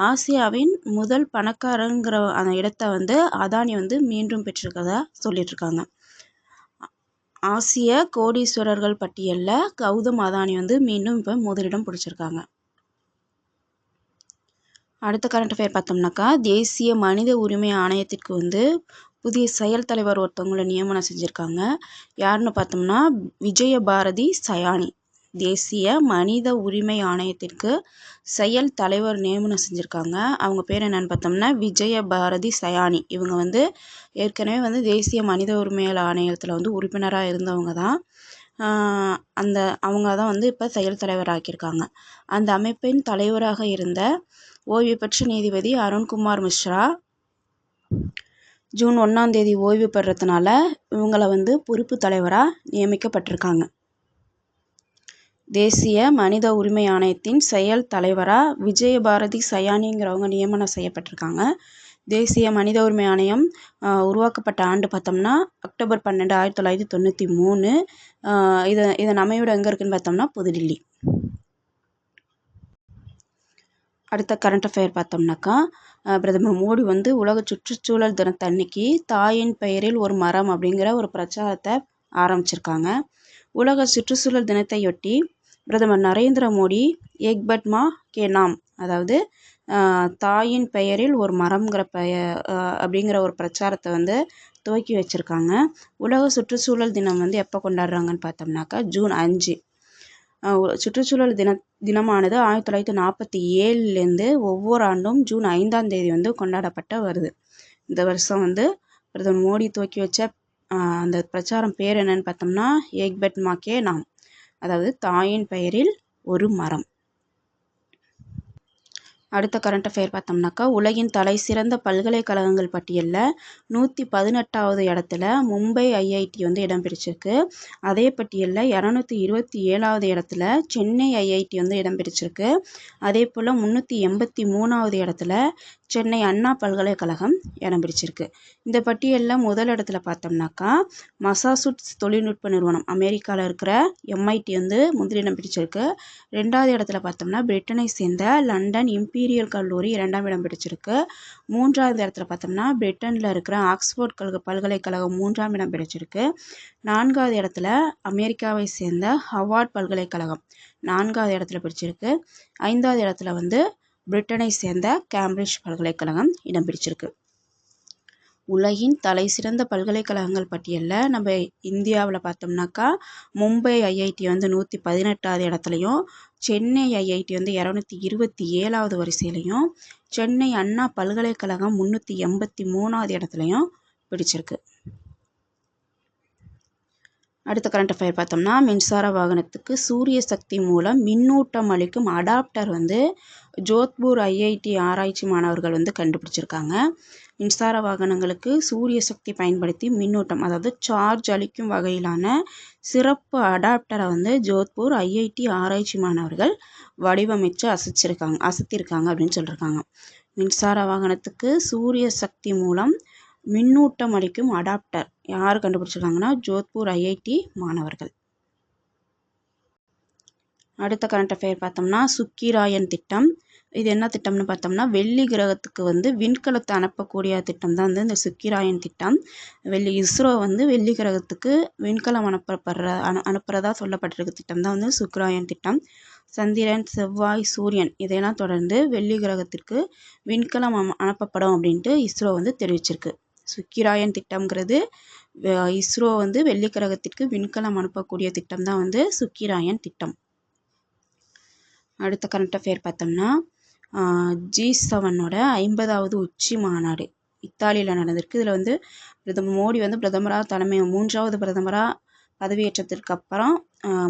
ஆசியாவின் முதல் பணக்காரங்கிற அந்த இடத்த வந்து அதானி வந்து மீண்டும் பெற்றிருக்கதா சொல்லிட்டுருக்காங்க. ஆசிய கோடீஸ்வரர்கள் பட்டியலில் கௌதம் அதானி வந்து மீண்டும் இப்போ முதலிடம் பிடிச்சிருக்காங்க. அடுத்த கரண்ட் அஃபேர் பார்த்தோம்னாக்கா தேசிய மனித உரிமை ஆணையத்திற்கு வந்து புதிய செயல் தலைவர் ஒருத்தவங்களை நியமனம் செஞ்சுருக்காங்க. யாருன்னு பார்த்தோம்னா விஜயபாரதி சயானி. தேசிய மனித உரிமை ஆணையத்திற்கு செயல் தலைவர் நியமனம் செஞ்சுருக்காங்க. அவங்க பேர் என்னன்னு பார்த்தோம்னா விஜயபாரதி சயானி. இவங்க வந்து ஏற்கனவே வந்து தேசிய மனித உரிமைகள் ஆணையத்தில் வந்து உறுப்பினராக இருந்தவங்க தான். அவங்க தான் வந்து இப்போ செயல் தலைவராக்கியிருக்காங்க. அந்த அமைப்பின் தலைவராக இருந்த ஓய்வு பெற்ற நீதிபதி அருண்குமார் மிஸ்ரா ஜூன் 1 ஓய்வு பெறதுனால இவங்களை வந்து பொறுப்பு தலைவராக நியமிக்கப்பட்டிருக்காங்க. தேசிய மனித உரிமை ஆணையத்தின் செயல் தலைவராக விஜயபாரதி சயானிங்கிறவங்க நியமனம் செய்யப்பட்டிருக்காங்க. தேசிய மனித உரிமை ஆணையம் உருவாக்கப்பட்ட ஆண்டு பார்த்தோம்னா அக்டோபர் 12, 1993. இதன் அமைவிடம் எங்கே இருக்குன்னு பார்த்தோம்னா புதுடில்லி. அடுத்த கரண்ட் அஃபேர் பார்த்தோம்னாக்கா பிரதமர் மோடி வந்து உலக சுற்றுச்சூழல் தினத்தன்னைக்கு தாயின் பெயரில் ஒரு மரம் அப்படிங்கிற ஒரு பிரச்சாரத்தை ஆரம்பிச்சிருக்காங்க. உலக சுற்றுச்சூழல் தினத்தையொட்டி பிரதமர் நரேந்திர மோடி ஏக் பட் மா கே நாம், அதாவது தாயின் பெயரில் ஒரு மரம்ங்கிற அப்படிங்கிற ஒரு பிரச்சாரத்தை வந்து துவக்கி வச்சுருக்காங்க. உலக சுற்றுச்சூழல் தினம் வந்து எப்போ கொண்டாடுறாங்கன்னு பார்த்தோம்னாக்கா ஜூன் 5. சுற்றுச்சூழல் தினமானது 1947லேருந்து ஒவ்வொரு ஆண்டும் ஜூன் 5 வந்து கொண்டாடப்பட்டு வருது. இந்த வருஷம் வந்து பிரதமர் மோடி துவக்கி வச்ச அந்த பிரச்சாரம் பேர் என்னன்னு பார்த்தோம்னா ஏக் பட் மா கே நாம், அதாவது தாயின் பெயரில் ஒரு மரம். அடுத்த கரண்ட் அஃபேர் பார்த்தோம்னாக்கா உலகின் தலை சிறந்த பல்கலைக்கழகங்கள் பட்டியலில் 118வது இடத்துல மும்பை ஐஐடி வந்து இடம் பிடிச்சிருக்கு. அதே பட்டியலில் 227வது இடத்துல சென்னை ஐஐடி வந்து இடம் பிடிச்சிருக்கு. அதே போல் 383வது இடத்துல சென்னை அண்ணா பல்கலைக்கழகம் இடம் பிடிச்சிருக்கு. இந்த பட்டியலில் முதல் இடத்துல பார்த்தோம்னாக்கா மசாசூட்ஸ் தொழில்நுட்ப நிறுவனம் அமெரிக்காவில் இருக்கிற MIT வந்து முதலிடம் பிடிச்சிருக்கு. 2வது இடத்துல பார்த்தோம்னா பிரிட்டனை சேர்ந்த லண்டன் இம்பீரியல் கல்லூரி 2ஆம் இடம் பிடிச்சிருக்கு. 3வது இடத்துல பார்த்தோம்னா பிரிட்டனில் இருக்கிற ஆக்ஸ்போர்ட் பல்கலைக்கழகம் 3ஆம் இடம் பிடிச்சிருக்கு. 4வது இடத்துல அமெரிக்காவை சேர்ந்த ஹவார்ட் பல்கலைக்கழகம் 4வது இடத்துல பிடிச்சிருக்கு. 5வது இடத்துல வந்து பிரிட்டனை சேர்ந்த கேம்பிரிட்ஜ் பல்கலைக்கழகம் இடம் பிடிச்சிருக்கு. உலகின் தலை சிறந்த பல்கலைக்கழகங்கள் பட்டியலில் நம்ம இந்தியாவில் பார்த்தோம்னாக்கா மும்பை IIT வந்து 118வது இடத்துலையும், சென்னை IIT வந்து 227வது வரிசையிலையும், சென்னை அண்ணா பல்கலைக்கழகம் 383வது இடத்துலையும் பிடிச்சிருக்கு. அடுத்த கரண்ட் அஃபேர் பார்த்தோம்னா மின்சார வாகனத்துக்கு சூரிய சக்தி மூலம் மின்னூட்டம் அளிக்கும் அடாப்டர் வந்து ஜோத்பூர் IIT ஆராய்ச்சி மாணவர்கள் வந்து கண்டுபிடிச்சிருக்காங்க. மின்சார வாகனங்களுக்கு சூரிய சக்தி பயன்படுத்தி மின்னூட்டம் அதாவது சார்ஜ் அளிக்கும் வகையிலான சிறப்பு அடாப்டரை வந்து ஜோத்பூர் IIT ஆராய்ச்சி மாணவர்கள் வடிவமைச்சு அசத்திருக்காங்க அப்படின்னு சொல்லியிருக்காங்க. மின்சார வாகனத்துக்கு சூரிய சக்தி மூலம் மின்னூட்டம் அளிக்கும் அடாப்டர் யார் கண்டுபிடிச்சிருக்காங்கன்னா ஜோத்பூர் IIT மாணவர்கள். அடுத்த கரண்ட் அஃபேர் பார்த்தோம்னா சுக்கிராயன் திட்டம். இது என்ன திட்டம்னு பார்த்தோம்னா வெள்ளி கிரகத்துக்கு வந்து விண்கலத்தை அனுப்பக்கூடிய திட்டம் தான் வந்து இந்த சுக்கிராயன் திட்டம். இஸ்ரோ வந்து வெள்ளி கிரகத்துக்கு விண்கலம் அனுப்புறதா சொல்லப்பட்டிருக்க திட்டம் தான் வந்து சுக்கிராயன் திட்டம். சந்திரன், செவ்வாய், சூரியன் இதையெல்லாம் தொடர்ந்து வெள்ளி கிரகத்திற்கு விண்கலம் அனுப்பப்படும் அப்படின்ட்டு இஸ்ரோ வந்து தெரிவிச்சிருக்கு. சுக்கிராயன் திட்டம்ங்கிறது இஸ்ரோ வந்து வெள்ளி கிரகத்திற்கு விண்கலம் அனுப்பக்கூடிய திட்டம் தான் வந்து சுக்கிராயன் திட்டம். அடுத்த கரண்ட் அஃபேர் பார்த்தோம்னா G7 50வது உச்சி மாநாடு இத்தாலியில் நடந்திருக்கு. இதில் வந்து மோடி வந்து பிரதமராக 3வது பிரதமராக பதவியேற்றத்திற்கு அப்புறம்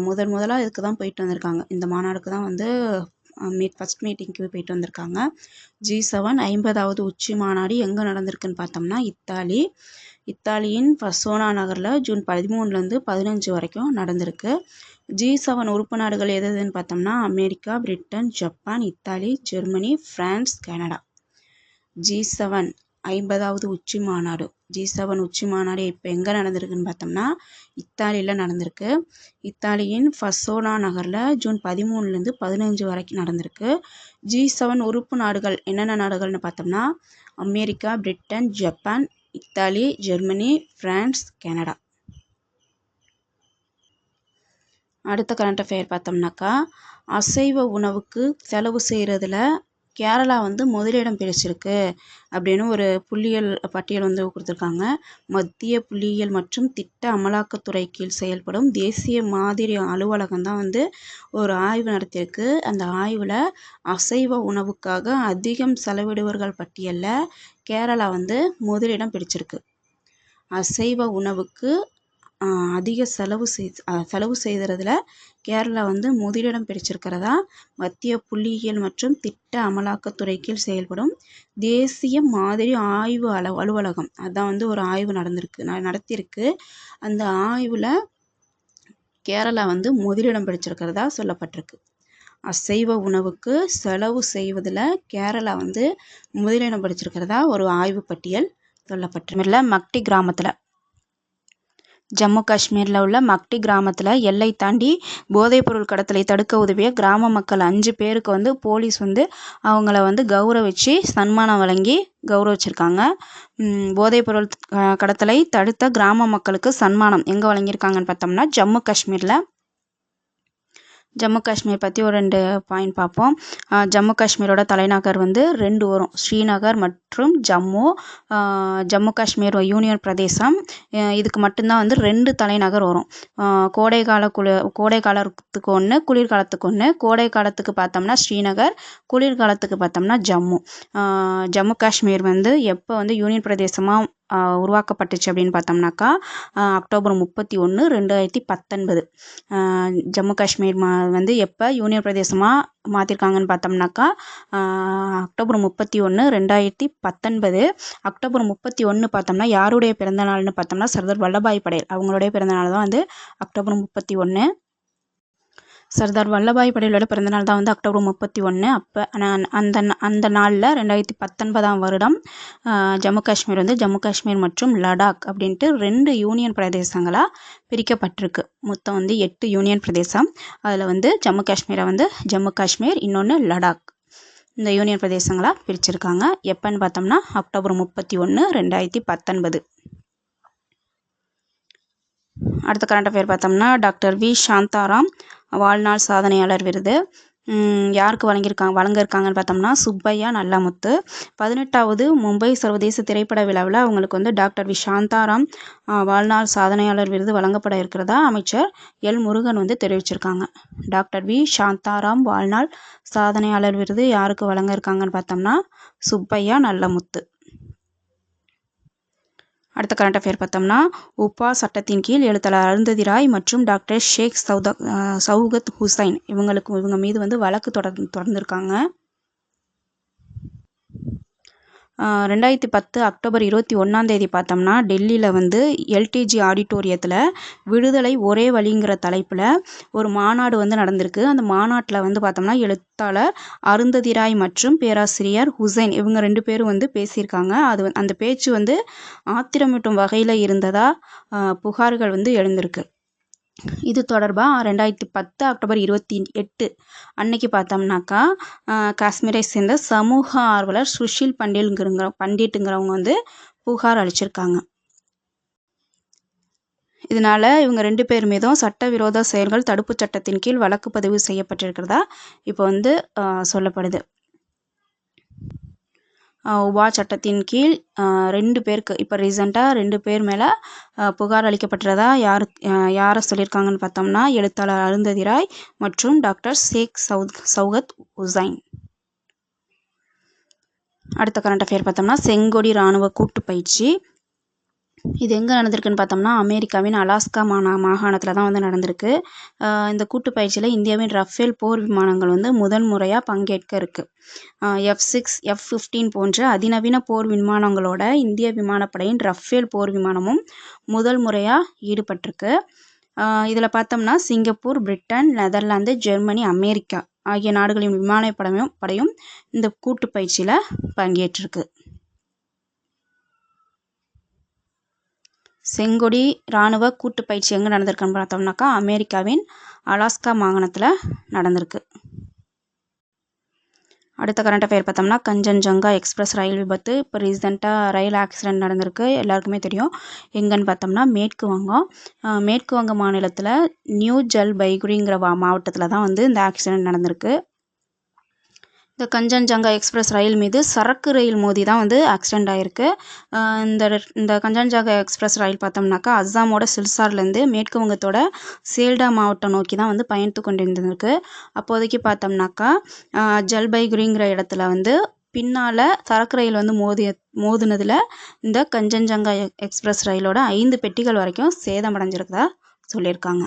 முதலாக இதுக்கு தான் போயிட்டு வந்திருக்காங்க. இந்த மாநாடுக்கு தான் வந்து ஃபஸ்ட் மீட்டிங்க்கு போயிட்டு வந்திருக்காங்க. G7 50வது உச்சி மாநாடு எங்கே நடந்திருக்குன்னு பார்த்தோம்னா இத்தாலியின் பசோனா நகரில் ஜூன் 13லேருந்து 15 வரைக்கும் நடந்திருக்கு. G7 உறுப்பு நாடுகள் எதுன்னு பார்த்தோம்னா America, Britain, Japan, Italy, Germany, France, Canada. G7 50வது உச்சி மாநாடு G7 உச்சி மாநாடு இப்போ எங்கே நடந்திருக்குன்னு பார்த்தோம்னா இத்தாலியில் நடந்திருக்கு. இத்தாலியின் பசோனா நகரில் ஜூன் 13லேருந்து 15 வரைக்கும் நடந்திருக்கு. G7 உறுப்பு நாடுகள் என்னென்ன நாடுகள்னு பார்த்தோம்னா America, Britain, Japan, Italy, Germany, France, Canada. அடுத்த கரண்ட் அஃபேர் பார்த்தோம்னாக்கா அசைவ உணவுக்கு செலவு செய்கிறதுல கேரளா வந்து முதலிடம் பிடிச்சிருக்கு அப்படின்னு ஒரு புள்ளியியல் பட்டியல் வந்து கொடுத்துருக்காங்க. மத்திய புள்ளியியல் மற்றும் திட்ட அமலாக்கத்துறை கீழ் செயல்படும் தேசிய மாதிரி அலுவலகம் தான் வந்து ஒரு ஆய்வு நடத்தியிருக்கு. அந்த ஆய்வில் அசைவ உணவுக்காக அதிகம் செலவிடுவர்கள் பட்டியலில் கேரளா வந்து முதலிடம் பிடிச்சிருக்கு. அசைவ உணவுக்கு அதிக செலவு செய்கிறதுல கேரளா வந்து முதலிடம் பிடிச்சிருக்கிறதா மத்திய புள்ளியியல் மற்றும் திட்ட அமலாக்கத்துறை கீழ் செயல்படும் தேசிய மாதிரி ஆய்வு அலுவலகம் அதான் வந்து ஒரு ஆய்வு நடத்தியிருக்கு. அந்த ஆய்வில் கேரளா வந்து முதலிடம் பிடிச்சிருக்கிறதா சொல்லப்பட்டிருக்கு. அசைவ உணவுக்கு செலவு செய்வதில் கேரளா வந்து முதலிடம் பிடிச்சிருக்கிறதா ஒரு ஆய்வு பட்டியல் சொல்லப்பட்டிருக்கு. மக்டி கிராமத்தில் ஜம்மு காஷ்மீரில் உள்ள மக்டி கிராமத்தில் எல்லை தாண்டி போதைப்பொருள் கடத்தலை தடுக்க உதவிய கிராம மக்கள் 5 பேருக்கு வந்து போலீஸ் வந்து அவங்கள வந்து கௌரவிச்சு சன்மானம் வழங்கி கௌரவிச்சிருக்காங்க. போதைப்பொருள் கடத்தலை தடுத்த கிராம மக்களுக்கு சன்மானம் எங்கே வழங்கியிருக்காங்கன்னு பார்த்தோம்னா ஜம்மு காஷ்மீரில். ஜம்மு காஷ்மீர் பற்றி ஒரு 2 பாயிண்ட் பார்ப்போம். ஜம்மு காஷ்மீரோட தலைநகர் வந்து 2 வரும், ஸ்ரீநகர் மற்றும் ஜம்மு. ஜம்மு காஷ்மீர் யூனியன் பிரதேசம் இதுக்கு மட்டும்தான் வந்து 2 தலைநகர் வரும். கோடை காலத்துக்கு ஒன்று, குளிர்காலத்துக்கு ஒன்று. கோடை காலத்துக்கு பார்த்தோம்னா ஸ்ரீநகர், குளிர்காலத்துக்கு பார்த்தோம்னா ஜம்மு. ஜம்மு காஷ்மீர் வந்து எப்போ வந்து யூனியன் பிரதேசமாக உருவாக்கப்பட்டுச்சு அப்படின்னு பார்த்தோம்னாக்கா அக்டோபர் 31, 2019. ஜம்மு காஷ்மீர் வந்து எப்போ யூனியன் பிரதேசமாக மாற்றிருக்காங்கன்னு பார்த்தோம்னாக்கா அக்டோபர் 31, 2019. அக்டோபர் 31 பார்த்தோம்னா யாருடைய பிறந்தநாள்னு பார்த்தோம்னா சர்தார் வல்லபாய் படேல் அவங்களுடைய பிறந்தநாள் தான் வந்து அக்டோபர் 31. சர்தார் வல்லபாய் படேலோட பிறந்தநாள் தான் வந்து அக்டோபர் 31. அப்போ அந்த நாளில் 2019ஆம் வருடம் ஜம்மு காஷ்மீர் வந்து ஜம்மு காஷ்மீர் மற்றும் லடாக் அப்படின்ட்டு 2 யூனியன் பிரதேசங்களாக பிரிக்கப்பட்டிருக்கு. மொத்தம் வந்து 8 யூனியன் பிரதேசம். அதில் வந்து ஜம்மு காஷ்மீரை வந்து ஜம்மு காஷ்மீர், இன்னொன்று லடாக், இந்த யூனியன் பிரதேசங்களாக பிரிச்சிருக்காங்க. எப்போன்னு பார்த்தோம்னா அக்டோபர் 31, 2019. அடுத்த கரண்ட் அஃபேர் பார்த்தோம்னா டாக்டர் வி சாந்தாராம் வாழ்நாள் சாதனையாளர் விருது யாருக்கு வழங்க இருக்காங்கன்னு பார்த்தோம்னா சுப்பையா நல்லமுத்து. 18வது மும்பை சர்வதேச திரைப்பட விழாவில் அவங்களுக்கு வந்து டாக்டர் வி சாந்தாராம் வாழ்நாள் சாதனையாளர் விருது வழங்கப்பட இருக்கிறதா அமைச்சர் எல் முருகன் வந்து தெரிவிச்சிருக்காங்க. டாக்டர் வி சாந்தாராம் வாழ்நாள் சாதனையாளர் விருது யாருக்கு வழங்க இருக்காங்கன்னு பார்த்தோம்னா சுப்பையா நல்லமுத்து. அடுத்த கரண்ட் அஃபேர் பார்த்தோம்னா உப்பா சட்டத்தின் கீழ் எழுத்தாளர் அருந்ததி ராய் மற்றும் டாக்டர் ஷேக் சௌகத் ஹுசைன் இவங்க மீது வந்து வழக்கு தொடர்ந்துருக்காங்க. 2010 அக்டோபர் 21 பார்த்தோம்னா டெல்லியில் வந்து எல்டிஜி ஆடிட்டோரியத்தில் விடுதலை ஒரே வழிங்கிற தலைப்பில் ஒரு மாநாடு வந்து நடந்திருக்கு. அந்த மாநாட்டில் வந்து பார்த்தோம்னா எழுத்தாளர் அருந்ததி ராய் மற்றும் பேராசிரியர் ஹுசைன் இவங்க 2 பேரும் வந்து பேசியிருக்காங்க. அந்த பேச்சு வந்து ஆத்திரமூட்டும் வகையில் இருந்ததா புகார்கள் வந்து எழுந்திருக்கு. இது தொடர்பாக 2010 அக்டோபர் 28 அன்னைக்கு பார்த்தோம்னாக்கா காஷ்மீரை சேர்ந்த சமூக ஆர்வலர் சுஷில் பண்டிட்டுங்கிறவங்க வந்து புகார் அளிச்சிருக்காங்க. இதனால இவங்க 2 பேர் மீதும் சட்டவிரோத செயல்கள் தடுப்பு சட்டத்தின் கீழ் வழக்கு பதிவு செய்யப்பட்டிருக்கிறதா இப்போ வந்து சொல்லப்படுது. உபா சட்டத்தின் கீழ் 2 பேருக்கு இப்போ ரீசெண்டாக 2 பேர் மேலே புகார் அளிக்கப்பட்டதா யாரை சொல்லியிருக்காங்கன்னு பார்த்தோம்னா எழுத்தாளர் அருந்ததி ராய் மற்றும் டாக்டர் ஷேக் சௌகத் ஹுசைன். அடுத்த கரண்ட் அஃபேர் பார்த்தோம்னா செங்கொடி இராணுவ கூட்டு பயிற்சி இது எங்கே நடந்திருக்குன்னு பார்த்தோம்னா அமெரிக்காவின் அலாஸ்கா மாகாணத்தில் தான் வந்து நடந்திருக்கு. இந்த கூட்டு பயிற்சியில் இந்தியாவின் ரஃபேல் போர் விமானங்கள் வந்து முதல் முறையாக பங்கேற்க இருக்குது. F-6, F-15 போன்ற அதிநவீன போர் விமானங்களோட இந்திய விமானப்படையின் ரஃபேல் போர் விமானமும் முதல் முறையாக ஈடுபட்டிருக்கு. இதில் பார்த்தோம்னா Singapore, Britain, Netherlands, Germany, America ஆகிய நாடுகளின் விமானப்படையும் இந்த கூட்டு பயிற்சியில் பங்கேற்றிருக்கு. செங்கொடி இராணுவ கூட்டு பயிற்சி எங்கே நடந்திருக்குன்னு பார்த்தோம்னாக்கா அமெரிக்காவின் அலாஸ்கா மாகாணத்தில் நடந்திருக்கு. அடுத்த கரண்ட் அஃபேர் பார்த்தோம்னா கஞ்சன்ஜங்கா எக்ஸ்பிரஸ் ரயில் விபத்து. இப்போ ரீசெண்டாக ரயில் ஆக்சிடெண்ட் நடந்திருக்கு, எல்லாருக்குமே தெரியும். எங்கன்னு பார்த்தோம்னா மேற்கு வங்க மாநிலத்தில் நியூ ஜல்பைகுரிங்கிற மாவட்டத்தில் தான் வந்து இந்த ஆக்சிடெண்ட் நடந்திருக்கு. இந்த கஞ்சன்ஜங்கா எக்ஸ்பிரஸ் ரயில் மீது சரக்கு ரயில் மோதி தான் வந்து ஆக்சிடெண்ட் ஆகிருக்கு. இந்த கஞ்சன்ஜங்கா எக்ஸ்பிரஸ் ரயில் பார்த்தோம்னாக்கா அஸ்ஸாமோட சில்சார்லேருந்து மேற்கு வங்கத்தோட சேல்டா மாவட்டம் நோக்கி தான் வந்து பயணித்து கொண்டிருந்திருக்கு. அப்போதைக்கு பார்த்தோம்னாக்கா ஜல்பைகுரிங்கிற இடத்துல வந்து பின்னால் சரக்கு ரயில் வந்து மோதினதில் இந்த கஞ்சன்ஜங்கா எக்ஸ்பிரஸ் ரயிலோட 5 பெட்டிகள் வரைக்கும் சேதமடைஞ்சிருக்கதா சொல்லியிருக்காங்க.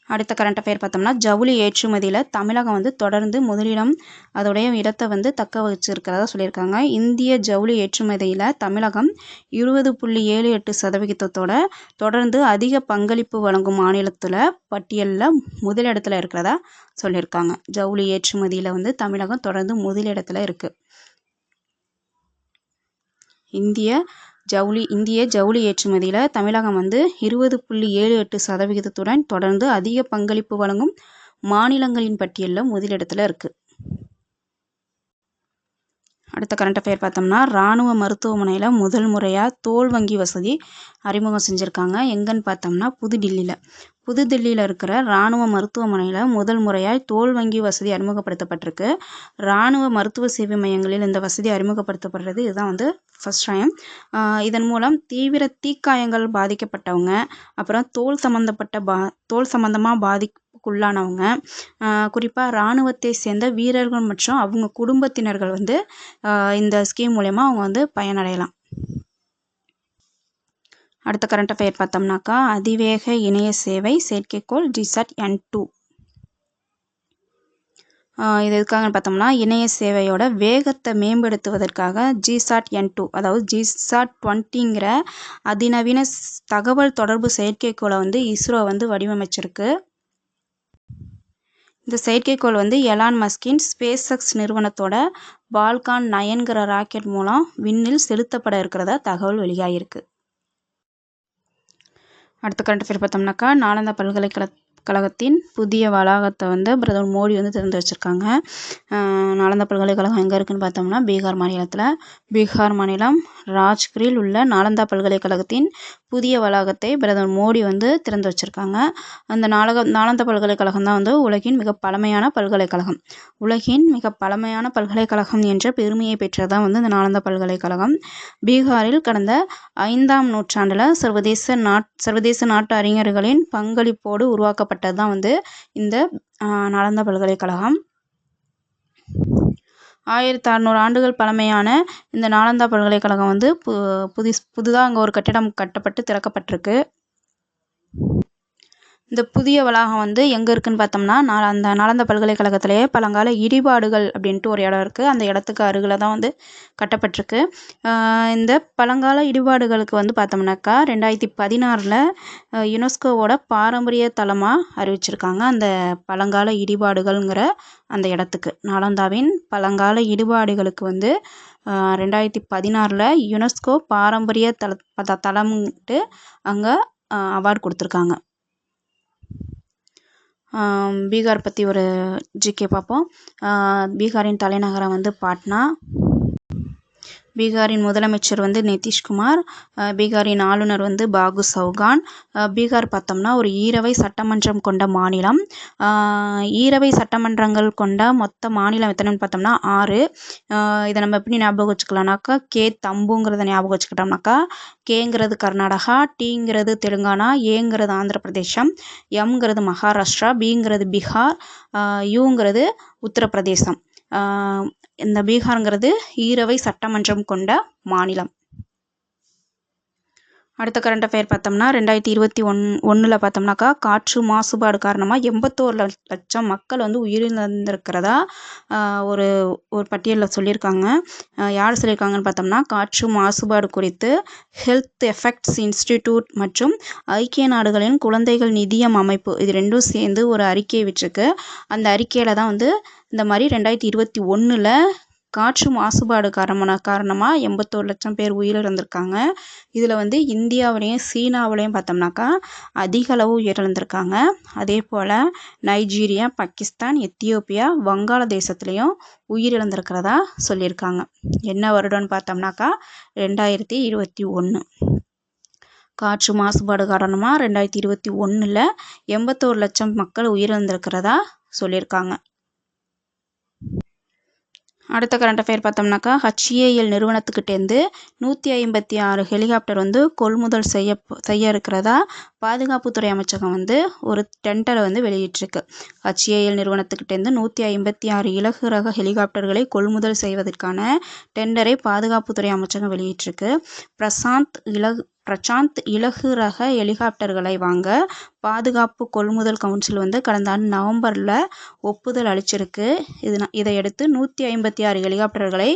அடுத்த கரண்ட் அஃபேர் பார்த்தோம்னா ஜவுளி ஏற்றுமதியில் தமிழகம் வந்து தொடர்ந்து முதலிடம் அதோடைய இடத்தை வந்து தக்க வச்சிருக்கிறதா சொல்லியிருக்காங்க. இந்திய ஜவுளி ஏற்றுமதியில் தமிழகம் 20.78% தொடர்ந்து அதிக பங்களிப்பு வழங்கும் மாநிலத்தில் பட்டியலில் முதலிடத்தில் இருக்கிறதா சொல்லியிருக்காங்க. ஜவுளி ஏற்றுமதியில் வந்து தமிழகம் தொடர்ந்து முதலிடத்தில் இருக்குது. இந்திய ஜவுளி ஏற்றுமதியில் தமிழகம் வந்து 20.78% தொடர்ந்து அதிக பங்களிப்பு வழங்கும் மாநிலங்களின் பட்டியலில் முதலிடத்தில் இருக்குது. அடுத்த கரண்ட் அஃபேர் பார்த்தோம்னா இராணுவ மருத்துவமனையில் முதல் முறையாக தோல் வங்கி வசதி அறிமுகம் செஞ்சுருக்காங்க. எங்கன்னு பார்த்தோம்னா புதுதில்லியில் இருக்கிற இராணுவ மருத்துவமனையில் முதல் முறையாக தோல் வங்கி வசதி அறிமுகப்படுத்தப்பட்டிருக்கு. இராணுவ மருத்துவ சேவை மையங்களில் இந்த வசதி அறிமுகப்படுத்தப்படுறது இதுதான் வந்து ஃபர்ஸ்ட் டைம். இதன் மூலம் தீவிர தீக்காயங்கள் பாதிக்கப்பட்டவங்க, அப்புறம் தோல் சம்மந்தமாக பாதிப்புக்குள்ளானவங்க, குறிப்பாக இராணுவத்தை சேர்ந்த வீரர்கள் மற்றும் அவங்க குடும்பத்தினர்கள் வந்து இந்த ஸ்கீம் மூலயமா அவங்க வந்து பயனடையலாம். அடுத்த கரண்ட் அஃபேர் பார்த்தோம்னாக்கா அதிவேக இணைய சேவை செயற்கைக்கோள் GSAT-N2 இது எதுக்காகன்னு பார்த்தோம்னா இணைய சேவையோட வேகத்தை மேம்படுத்துவதற்காக GSAT-N2 அதாவது GSAT-20ங்கிற அதிநவீன தகவல் தொடர்பு செயற்கைக்கோளை வந்து இஸ்ரோ வந்து வடிவமைச்சிருக்கு. இந்த செயற்கைக்கோள் வந்து எலான் மஸ்கின் SpaceX நிறுவனத்தோட பால்கான் 9ங்கிற ராக்கெட் மூலம் விண்ணில் செலுத்தப்பட இருக்கிறதா தகவல் வெளியாகிருக்கு. அடுத்த கரண்ட் அஃபேர் பார்த்தோம்னாக்கா, நாலந்தா பல்கலைக்கழகத்தின் புதிய வளாகத்தை வந்து பிரதமர் மோடி வந்து திறந்து வச்சுருக்காங்க. நாலந்தா பல்கலைக்கழகம் எங்கே இருக்குதுன்னு பார்த்தோம்னா பீகார் மாநிலத்தில். பீகார் மாநிலம் ராஜ்கிரில் உள்ள நாலந்தா பல்கலைக்கழகத்தின் புதிய வளாகத்தை பிரதமர் மோடி வந்து திறந்து வச்சுருக்காங்க. அந்த நாலந்தா பல்கலைக்கழகம் தான் வந்து உலகின் மிக பழமையான பல்கலைக்கழகம். உலகின் மிக பழமையான பல்கலைக்கழகம் என்ற பெருமையை பெற்றதான் வந்து இந்த நாலந்தா பல்கலைக்கழகம். பீகாரில் கடந்த 5ஆம் நூற்றாண்டில் சர்வதேச நாட்டு அறிஞர்களின் பங்களிப்போடு உருவாக்கப்பட்டது தான் வந்து இந்த நாலந்தா பல்கலைக்கழகம். 1600 ஆண்டுகள் பழமையான இந்த நாலந்தா பல்கலைக்கழகம் வந்து புதிதாக அங்கே ஒரு கட்டிடம் கட்டப்பட்டு திறக்கப்பட்டிருக்கு. இந்த புதிய வளாகம் வந்து எங்கே இருக்குதுன்னு பார்த்தோம்னா அந்த நாலந்தா பல்கலைக்கழகத்திலேயே பழங்கால இடிபாடுகள் அப்படின்ட்டு ஒரு இடம் இருக்குது. அந்த இடத்துக்கு அருகில் தான் வந்து கட்டப்பட்டிருக்கு. இந்த பழங்கால இடிபாடுகளுக்கு வந்து பார்த்தோம்னாக்கா 2016 யுனெஸ்கோவோட பாரம்பரிய தலமாக அறிவிச்சிருக்காங்க. அந்த பழங்கால இடிபாடுகள்ங்கிற அந்த இடத்துக்கு நாலந்தாவின் பழங்கால இடிபாடுகளுக்கு வந்து 2016 யுனெஸ்கோ பாரம்பரிய தலம்ட்டு அங்கே அவார்டு கொடுத்துருக்காங்க. பீகார் பற்றி ஒரு ஜிகே பார்ப்போம். பீகாரின் தலைநகரம் வந்து பாட்னா. பீகாரின் முதலமைச்சர் வந்து நிதிஷ்குமார். பீகாரின் ஆளுநர் வந்து பாகு சௌகான். பீகார் பார்த்தோம்னா ஒரு ஈரவை சட்டமன்றம் கொண்ட மாநிலம். ஈரவை சட்டமன்றங்கள் கொண்ட மொத்த மாநிலம் எத்தனைன்னு பார்த்தோம்னா 6. இதை நம்ம எப்படி ஞாபகம் வச்சுக்கலாம்னாக்கா, தம்புங்கிறத ஞாபகம் வச்சுக்கிட்டோம்னாக்கா, கேங்கிறது கர்நாடகா, டீங்கிறது தெலுங்கானா, ஏங்கிறது ஆந்திர பிரதேசம், எம்ங்கிறது மகாராஷ்டிரா, பிங்கிறது பீகார், யூங்கிறது உத்தரப்பிரதேசம். இந்த பீகாருங்கிறது ஈரவை சட்டமன்றம் கொண்ட மாநிலம். அடுத்த கரண்ட் அஃபேர் பார்த்தோம்னா 2021 பார்த்தோம்னாக்கா காற்று மாசுபாடு காரணமாக 81 லட்சம் மக்கள் வந்து உயிரிழந்திருக்கிறதா ஒரு பட்டியலில் சொல்லியிருக்காங்க. யார் சொல்லியிருக்காங்கன்னு பார்த்தோம்னா காற்று மாசுபாடு குறித்து ஹெல்த் எஃபெக்ட்ஸ் இன்ஸ்டிடியூட் மற்றும் ஐக்கிய நாடுகளின் குழந்தைகள் நிதியம் அமைப்பு இது ரெண்டும் சேர்ந்து ஒரு அறிக்கையை விட்டிருக்கு. அந்த அறிக்கையில் தான் வந்து இந்த மாதிரி 2021 காற்று மாசுபாடு காரணமாக 81 லட்சம் பேர் உயிரிழந்திருக்காங்க. இதில் வந்து இந்தியாவிலையும் சீனாவிலையும் பார்த்தோம்னாக்கா அதிக அளவு உயிரிழந்திருக்காங்க. அதே போல் நைஜீரியா, பாகிஸ்தான், எத்தியோப்பியா, வங்காளதேசத்துலேயும் உயிரிழந்திருக்கிறதா சொல்லியிருக்காங்க. என்ன வருடம்னு பார்த்தோம்னாக்கா 2021. காற்று மாசுபாடு காரணமாக 2021 81 லட்சம் மக்கள் உயிரிழந்திருக்கிறதா சொல்லியிருக்காங்க. அடுத்த கரண்ட் அஃபேர் பார்த்தோம்னாக்கா HAL நிறுவனத்துக்கிட்டேருந்து 156 ஹெலிகாப்டர் வந்து கொள்முதல் செய்ய இருக்கிறதா பாதுகாப்புத்துறை அமைச்சகம் வந்து ஒரு டெண்டரை வந்து வெளியிட்டிருக்கு. HAL நிறுவனத்துக்கிட்டேருந்து 156 இலகு ரக ஹெலிகாப்டர்களை கொள்முதல் செய்வதற்கான டெண்டரை பாதுகாப்புத்துறை அமைச்சகம் வெளியிட்டிருக்கு. பிரசாந்த் இலகு ரக ஹெலிகாப்டர்களை வாங்க பாதுகாப்பு கொள்முதல் கவுன்சில் வந்து கடந்த ஆண்டு நவம்பரில் ஒப்புதல் அளிச்சிருக்கு. இதையடுத்து 156 ஹெலிகாப்டர்களை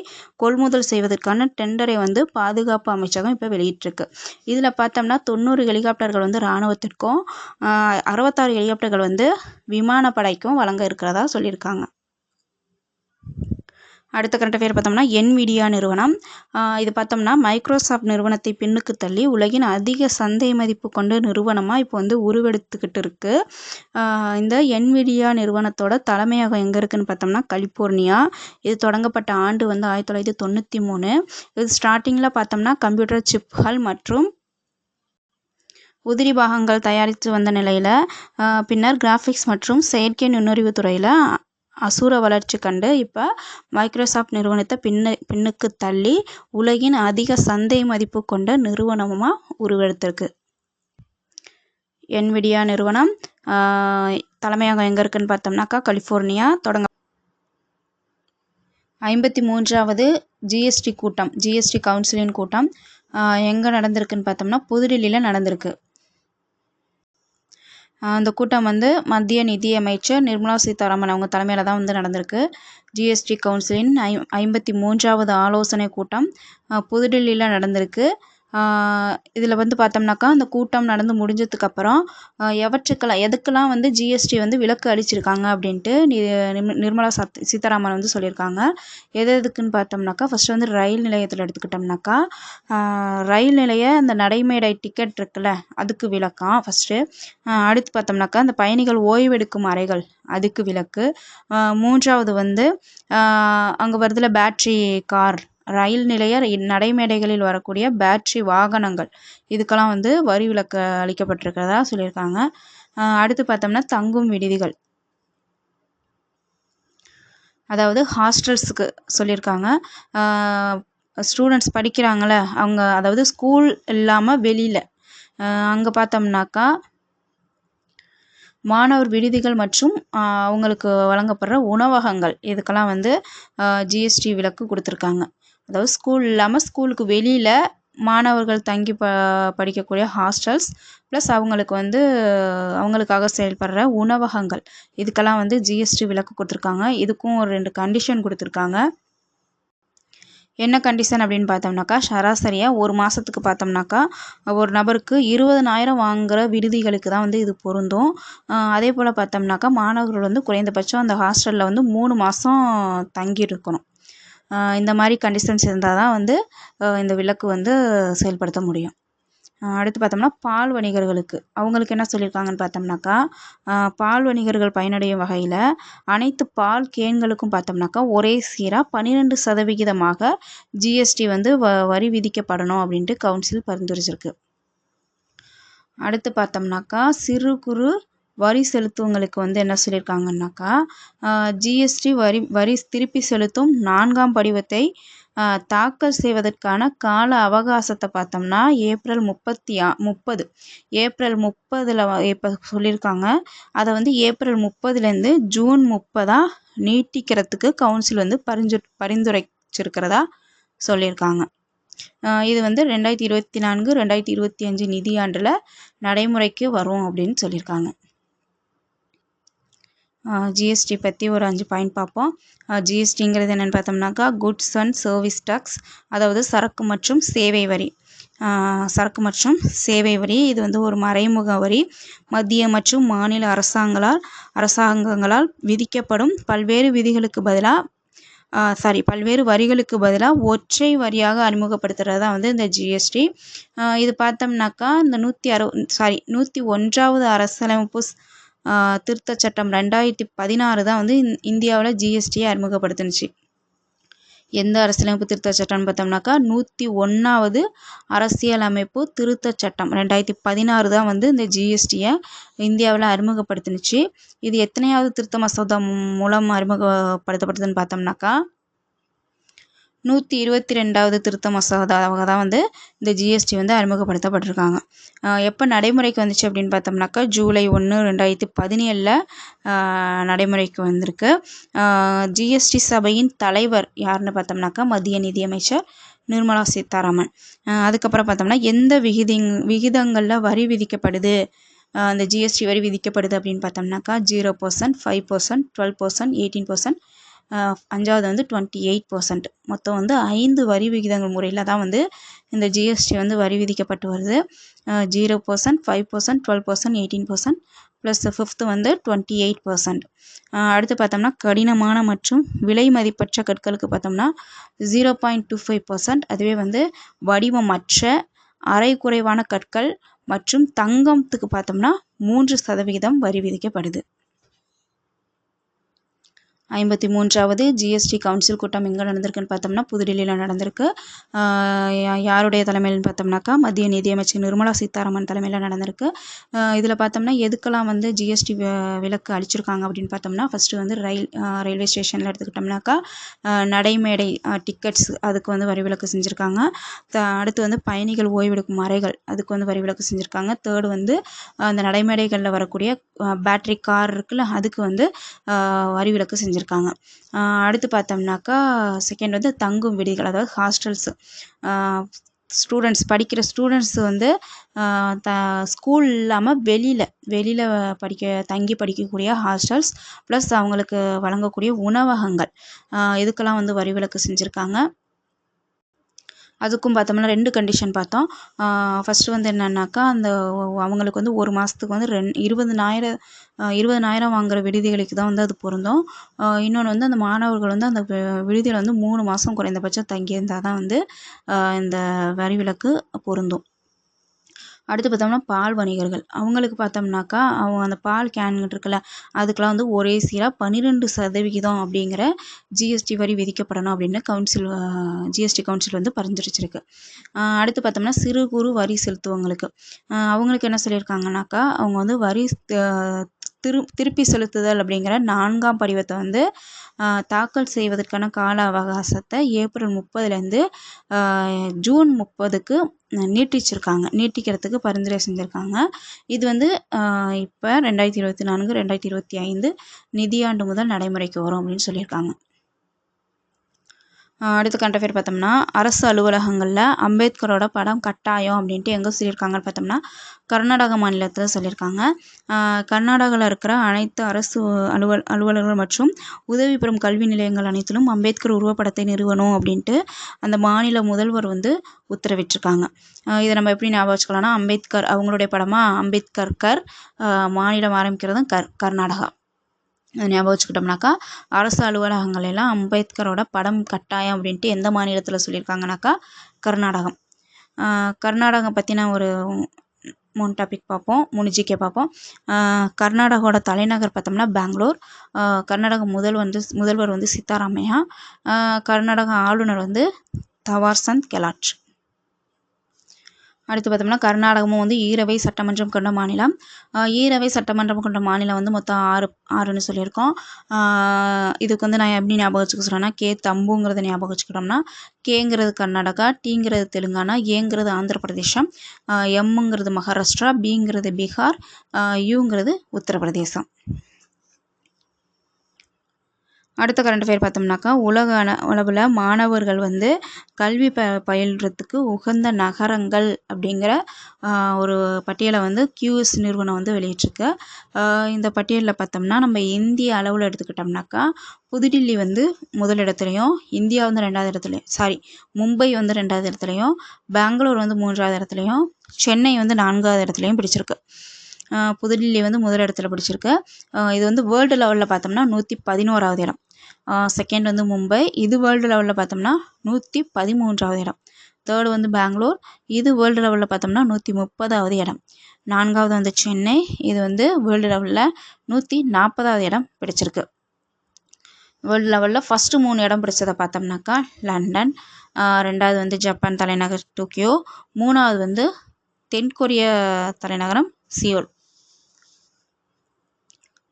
கொள்முதல் செய்வதற்கான டெண்டரை வந்து பாதுகாப்பு அமைச்சகம் இப்போ வெளியிட்டிருக்கு. இதில் பார்த்தோம்னா 90 ஹெலிகாப்டர்கள் வந்து இராணுவத்திற்கும் 66 ஹெலிகாப்டர்கள் வந்து விமானப்படைக்கும் வழங்க இருக்கிறதா சொல்லியிருக்காங்க. அடுத்த கரண்ட் அஃபேர் பார்த்தோம்னா NVIDIA நிறுவனம். இது பார்த்தோம்னா மைக்ரோசாஃப்ட் நிறுவனத்தை பின்னுக்கு தள்ளி உலகின் அதிக சந்தை மதிப்பு கொண்ட நிறுவனமாக இப்போ வந்து உருவெடுத்துக்கிட்டு இருக்கு. இந்த NVIDIA நிறுவனத்தோட தலைமையகம் எங்கே இருக்குதுன்னு பார்த்தோம்னா கலிஃபோர்னியா. இது தொடங்கப்பட்ட ஆண்டு வந்து 1993. இது ஸ்டார்டிங்கில் பார்த்தோம்னா கம்ப்யூட்டர் சிப்கள் மற்றும் உதிரி பாகங்கள் தயாரித்து வந்த நிலையில் பின்னர் கிராஃபிக்ஸ் மற்றும் செயற்கை நுண்ணறிவு துறையில் அசுர வளர்ச்சி கண்டு இப்போ மைக்ரோசாஃப்ட் நிறுவனத்தை பின்னுக்கு தள்ளி உலகின் அதிக சந்தை மதிப்பு கொண்ட நிறுவனமாக உருவெடுத்திருக்கு. NVIDIA நிறுவனம் தலைமையகம் எங்கே இருக்குதுன்னு பார்த்தோம்னாக்கா கலிஃபோர்னியா. 53வது GST கவுன்சிலின் கூட்டம் எங்கே நடந்திருக்குன்னு பார்த்தோம்னா புதுடில்லியில் நடந்திருக்கு. அந்த கூட்டம் வந்து மத்திய நிதியமைச்சர் நிர்மலா சீதாராமன் அவங்க தலைமையில் தான் வந்து நடந்திருக்கு. GST கவுன்சிலின் 53வது ஆலோசனை கூட்டம் புதுடில்லியில் நடந்திருக்கு. இதில் வந்து பார்த்தோம்னாக்கா அந்த கூட்டம் நடந்து முடிஞ்சதுக்கப்புறம் எதுக்கெல்லாம் வந்து ஜிஎஸ்டி வந்து விலக்கு அளிச்சிருக்காங்க அப்படின்ட்டு நிர்மலா சீதாராமன் வந்து சொல்லியிருக்காங்க. எதுக்குன்னு பார்த்தோம்னாக்கா ஃபஸ்ட்டு வந்து ரயில் நிலையத்தில் எடுத்துக்கிட்டோம்னாக்கா ரயில் நிலைய அந்த நடைமேடை டிக்கெட் இருக்குல்ல அதுக்கு விலக்காம் ஃபஸ்ட்டு. அடுத்து பார்த்தோம்னாக்கா அந்த பயணிகள் ஓய்வெடுக்கும் அறைகள் அதுக்கு விலக்கு. மூன்றாவது வந்து அங்கே வருதுல பேட்ரி கார் ரயில் நிலைய நடைமேடைகளில் வரக்கூடிய பேட்ரி வாகனங்கள் இதுக்கெல்லாம் வந்து வரி விலக்கு அளிக்கப்பட்டிருக்கிறதா சொல்லியிருக்காங்க. அடுத்து பார்த்தோம்னா தங்கும் விடுதிகள் அதாவது ஹாஸ்டல்ஸுக்கு சொல்லியிருக்காங்க. ஸ்டூடெண்ட்ஸ் படிக்கிறாங்கள அவங்க அதாவது ஸ்கூல் இல்லாமல் வெளியில் அங்கே பார்த்தோம்னாக்கா மாணவர் விடுதிகள் மற்றும் அவங்களுக்கு வழங்கப்படுற உணவகங்கள் இதுக்கெல்லாம் வந்து ஜிஎஸ்டி விலக்கு கொடுத்துருக்காங்க. அதாவது ஸ்கூல் இல்லாமல் ஸ்கூலுக்கு வெளியில் மாணவர்கள் தங்கி படிக்கக்கூடிய ஹாஸ்டல்ஸ் ப்ளஸ் அவங்களுக்கு வந்து அவங்களுக்காக செயல்படுற உணவகங்கள் இதுக்கெல்லாம் வந்து ஜிஎஸ்டி விலக்கு கொடுத்துருக்காங்க. இதுக்கும் ஒரு 2 கண்டிஷன் கொடுத்துருக்காங்க. என்ன கண்டிஷன் அப்படின்னு பார்த்தோம்னாக்கா சராசரியாக ஒரு மாதத்துக்கு பார்த்தோம்னாக்கா ஒரு நபருக்கு 20,000 வாங்குகிற விடுதிகளுக்கு தான் வந்து இது பொருந்தும். அதே போல் பார்த்தோம்னாக்கா மாணவர்கள் வந்து குறைந்தபட்சம் அந்த ஹாஸ்டலில் வந்து 3 மாதம் தங்கி இருக்கணும். இந்த மாதிரி கண்டிஷன்ஸ் இருந்தால் தான் வந்து இந்த விலக்கு வந்து செயல்படுத்த முடியும். அடுத்து பார்த்தோம்னா பால் வணிகர்களுக்கு அவங்களுக்கு என்ன சொல்லியிருக்காங்கன்னு பார்த்தோம்னாக்கா பால் வணிகர்கள் பயனடையும் வகையில் அனைத்து பால் கேன்களுக்கும் பார்த்தோம்னாக்கா ஒரே சீராக 12% ஜிஎஸ்டி வந்து வரி விதிக்கப்படணும் அப்படின்ட்டு கவுன்சில் பரிந்துரைச்சிருக்கு. அடுத்து பார்த்தோம்னாக்கா சிறு குறு வரி செலுத்துவங்களுக்கு வந்து என்ன சொல்லியிருக்காங்கன்னாக்கா ஜிஎஸ்டி வரி திருப்பி செலுத்தும் 4ஆம் படிவத்தை தாக்கல் செய்வதற்கான கால அவகாசத்தை பார்த்தோம்னா ஏப்ரல் 30 இப்போ சொல்லியிருக்காங்க. அதை வந்து ஏப்ரல் 30லேருந்து ஜூன் 30 நீட்டிக்கிறதுக்கு கவுன்சில் வந்து பரிந்துரைச்சிருக்கிறதா சொல்லியிருக்காங்க. இது வந்து 2024-2025 நிதியாண்டில் நடைமுறைக்கு வரும் அப்படின்னு சொல்லியிருக்காங்க. ஜிஎஸ்டி பற்றி ஒரு 5 பாயிண்ட் பார்ப்போம். ஜிஎஸ்டிங்கிறது என்னென்னு பார்த்தோம்னாக்கா குட்ஸ் அண்ட் சர்வீஸ் டேக்ஸ் அதாவது சரக்கு மற்றும் சேவை வரி. இது வந்து ஒரு மறைமுக வரி. மத்திய மற்றும் மாநில அரசாங்கங்களால் விதிக்கப்படும் பல்வேறு வரிகளுக்கு பதிலாக ஒற்றை வரியாக அறிமுகப்படுத்துகிறது தான் வந்து இந்த ஜிஎஸ்டி. இது பார்த்தோம்னாக்கா இந்த 101வது அரசியலமைப்பு திருத்தச் சட்டம் 2016 தான் வந்து இந்தியாவில் ஜிஎஸ்டியை அறிமுகப்படுத்துனுச்சு. எந்த அரசியலமைப்பு திருத்தச் சட்டம்னு பார்த்தோம்னாக்கா 101வது அரசியலமைப்பு திருத்தச் சட்டம் 2016 தான் வந்து இந்த ஜிஎஸ்டியை இந்தியாவில் அறிமுகப்படுத்துனுச்சு. இது எத்தனையாவது திருத்த மசோதா மூலம் அறிமுகப்படுத்தப்பட்டதுன்னு பார்த்தோம்னாக்கா 122வது திருத்த மசோதாவாக தான் வந்து இந்த ஜிஎஸ்டி வந்து அறிமுகப்படுத்தப்பட்டிருக்காங்க. எப்போ நடைமுறைக்கு வந்துச்சு அப்படின்னு பார்த்தோம்னாக்கா ஜூலை 1, 2017 நடைமுறைக்கு வந்திருக்கு. ஜிஎஸ்டி சபையின் தலைவர் யாருன்னு பார்த்தோம்னாக்கா மத்திய நிதியமைச்சர் நிர்மலா சீதாராமன். அதுக்கப்புறம் பார்த்தோம்னா எந்த விகிதங்களில் வரி விதிக்கப்படுது அந்த ஜிஎஸ்டி வரி விதிக்கப்படுது அப்படின்னு பார்த்தோம்னாக்கா 0%, 5%, 12%, 18%, 5வது வந்து 28%. மொத்தம் வந்து 5 வரி விகிதங்கள் முறையில் தான் வந்து இந்த ஜிஎஸ்டி வந்து வரி விதிக்கப்பட்டு வருது. 0%, 5%, 12%, 18% ப்ளஸ் 5th வந்து 28%. அடுத்து பார்த்தோம்னா கடினமான மற்றும் விலை மதிப்பற்ற கற்களுக்கு பார்த்தோம்னா 0.25%. அதுவே வந்து வடிவமற்ற அரை குறைவான கற்கள் மற்றும் தங்கத்துக்கு பார்த்தோம்னா 3% வரி விதிக்கப்படுது. 53வது ஜிஎஸ்டி கவுன்சில் கூட்டம் எங்கே நடந்திருக்குன்னு பார்த்தோம்னா புதுடில்லியில் நடந்திருக்கு. யாருடைய தலைமையில்னு பார்த்தோம்னாக்கா மத்திய நிதியமைச்சர் நிர்மலா சீதாராமன் தலைமையில் நடந்திருக்கு. இதில் பார்த்தோம்னா எதுக்கெல்லாம் வந்து ஜிஎஸ்டி விலக்கு அளிச்சிருக்காங்க அப்படின்னு பார்த்தோம்னா ஃபஸ்ட்டு வந்து ரயில்வே ஸ்டேஷனில் எடுத்துக்கிட்டோம்னாக்கா நடைமேடை டிக்கெட்ஸ் அதுக்கு வந்து வரி விலக்கு செஞ்சுருக்காங்க. அடுத்து வந்து பயணிகள் ஓய்வெடுக்கும் அறைகள் அதுக்கு வந்து வரி விலக்கு செஞ்சுருக்காங்க. தேர்டு வந்து அந்த நடைமேடைகளில் வரக்கூடிய பேட்ரி கார் இருக்குல்ல அதுக்கு வந்து வரி விலக்கு செஞ்சுருக்காங்க. அடுத்து பார்த்தோம்னாக்கா செகண்ட் வந்து தங்கும் விடுதிகள் அதாவது ஹாஸ்டல்ஸு படிக்கிற ஸ்டூடெண்ட்ஸ் வந்து ஸ்கூல் இல்லாமல் வெளியில் தங்கி படிக்கக்கூடிய ஹாஸ்டல்ஸ் ப்ளஸ் அவங்களுக்கு வழங்கக்கூடிய உணவகங்கள் இதுக்கெல்லாம் வந்து வரி விலக்கு செஞ்சுருக்காங்க. அதுக்கும் பார்த்தோம்னா 2 கண்டிஷன் பார்த்தோம். ஃபஸ்ட்டு வந்து என்னன்னாக்கா, அந்த அவங்களுக்கு வந்து 1 மாதத்துக்கு வந்து 20,000 வாங்குற விடுதிகளுக்கு தான் வந்து அது பொருந்தும். இன்னொன்று வந்து அந்த மாணவர்கள் வந்து அந்த விடுதியில் வந்து 3 மாதம் குறைந்தபட்சம் தங்கியிருந்தா தான் வந்து இந்த வரி விலக்கு பொருந்தும். அடுத்து பார்த்தோம்னா பால் வணிகர்கள் அவங்களுக்கு பார்த்தோம்னாக்கா அவங்க அந்த பால் கேன் இருக்குல்ல அதுக்கெலாம் வந்து ஒரே சீராக 12% அப்படிங்கிற ஜிஎஸ்டி வரி விதிக்கப்படணும் அப்படின்னு ஜிஎஸ்டி கவுன்சில் வந்து பரிந்துரைச்சிருக்கு. அடுத்து பார்த்தோம்னா சிறு குறு வரி செலுத்துவங்களுக்கு அவங்களுக்கு என்ன சொல்லியிருக்காங்கனாக்கா அவங்க வந்து வரி திருப்பி செலுத்துதல் அப்படிங்கிற 4ஆம் படிவத்தை வந்து தாக்கல் செய்வதற்கான கால அவகாசத்தை ஏப்ரல் 30லேருந்து ஜூன் 30க்கு நீட்டிக்கிறதுக்கு பரிந்துரை செஞ்சுருக்காங்க. இது வந்து இப்போ 2024 2025 நிதியாண்டு முதல் நடைமுறைக்கு வரும் அப்படின்னு சொல்லியிருக்காங்க. அடுத்த கரண்ட் அஃபேர் பார்த்தோம்னா அரசு அலுவலகங்களில் அம்பேத்கரோட படம் கட்டாயம் அப்படின்ட்டு எங்கே சொல்லியிருக்காங்கன்னு பார்த்தோம்னா கர்நாடக மாநிலத்தில் சொல்லியிருக்காங்க. கர்நாடகாவில் இருக்கிற அனைத்து அரசு அலுவலர்கள் மற்றும் உதவி பெறும் கல்வி நிலையங்கள் அனைத்திலும் அம்பேத்கர் உருவப்படத்தை நிறுவணும் அப்படின்ட்டு அந்த மாநில முதல்வர் வந்து உத்தரவிட்டிருக்காங்க. இதை நம்ம எப்படி ஞாபகம் வச்சுக்கலாம்னா அம்பேத்கர் அவங்களுடைய படமாக அம்பேத்கர் மாநிலம் ஆரம்பிக்கிறதும் கர்நாடகா. ஞாபகம் வச்சுக்கிட்டோம்னாக்கா அரசு அலுவலகங்கள் எல்லாம் அம்பேத்கரோட படம் கட்டாயம் அப்படின்ட்டு எந்த மாநிலத்தில் சொல்லியிருக்காங்கனாக்கா கர்நாடகம். கர்நாடகம் பற்றின ஒரு 3 டாபிக் பார்ப்போம், 3 ஜிகே பார்ப்போம். கர்நாடகாவோட தலைநகர் பார்த்தோம்னா பெங்களூர். கர்நாடக முதல்வர் வந்து சித்தாராமையா. கர்நாடக ஆளுநர் வந்து தவார்சந்த் கெலாட். அடுத்து பார்த்தோம்னா கர்நாடகமும் வந்து ஈரவை சட்டமன்றம் கொண்ட மாநிலம். ஈரவை சட்டமன்றம் கொண்ட மாநிலம் வந்து மொத்தம் 6ன்னு சொல்லியிருக்கோம். இதுக்கு வந்து நான் எப்படி ஞாபகம் வச்சுக்க சொல்கிறேன்னா தம்புங்கிறத ஞாபகம் வச்சுக்கிட்டோம்னா கேங்கிறது கர்நாடகா, டீங்கிறது தெலுங்கானா, ஏங்கிறது ஆந்திர பிரதேசம், எம்ங்கிறது மகாராஷ்டிரா, பிங்கிறது பீகார், யூங்கிறது உத்தரப்பிரதேசம். அடுத்த கரண்ட் அஃபேர் பார்த்தோம்னாக்கா உலக அளவில் மாணவர்கள் வந்து கல்வி பயில்றதுக்கு உகந்த நகரங்கள் அப்படிங்கிற ஒரு பட்டியலை வந்து QS நிறுவனம் வந்து வெளியிட்டிருக்கு. இந்த பட்டியலில் பார்த்தோம்னா நம்ம இந்திய அளவில் எடுத்துக்கிட்டோம்னாக்கா புதுடில்லி வந்து முதலிடத்துலையும், இந்தியா வந்து 2வது இடத்துலையும், மும்பை வந்து 2வது இடத்துலையும், பெங்களூர் வந்து 3வது இடத்துலையும், சென்னை வந்து 4வது இடத்துலையும் பிடிச்சிருக்கு. புதுடில்லி வந்து முதலிடத்தில் பிடிச்சிருக்கு. இது வந்து வேர்ல்டு லெவலில் பார்த்தோம்னா 111வது இடம். செகண்ட் வந்து மும்பை, இது வேர்ல்டு லெவலில் பார்த்தோம்னா 113வது இடம். தேர்டு வந்து பெங்களூர், இது வேர்ல்டு லெவலில் பார்த்தோம்னா 130வது இடம். 4வது வந்து சென்னை, இது வந்து வேர்ல்டு லெவலில் 140வது இடம் பிடிச்சிருக்கு. வேர்ல்டு லெவலில் ஃபஸ்ட்டு 3 இடம் பிடிச்சதை பார்த்தோம்னாக்கா லண்டன், 2வது வந்து ஜப்பான் தலைநகர் டோக்கியோ, 3வது வந்து தென்கொரிய தலைநகரம் சியோல்.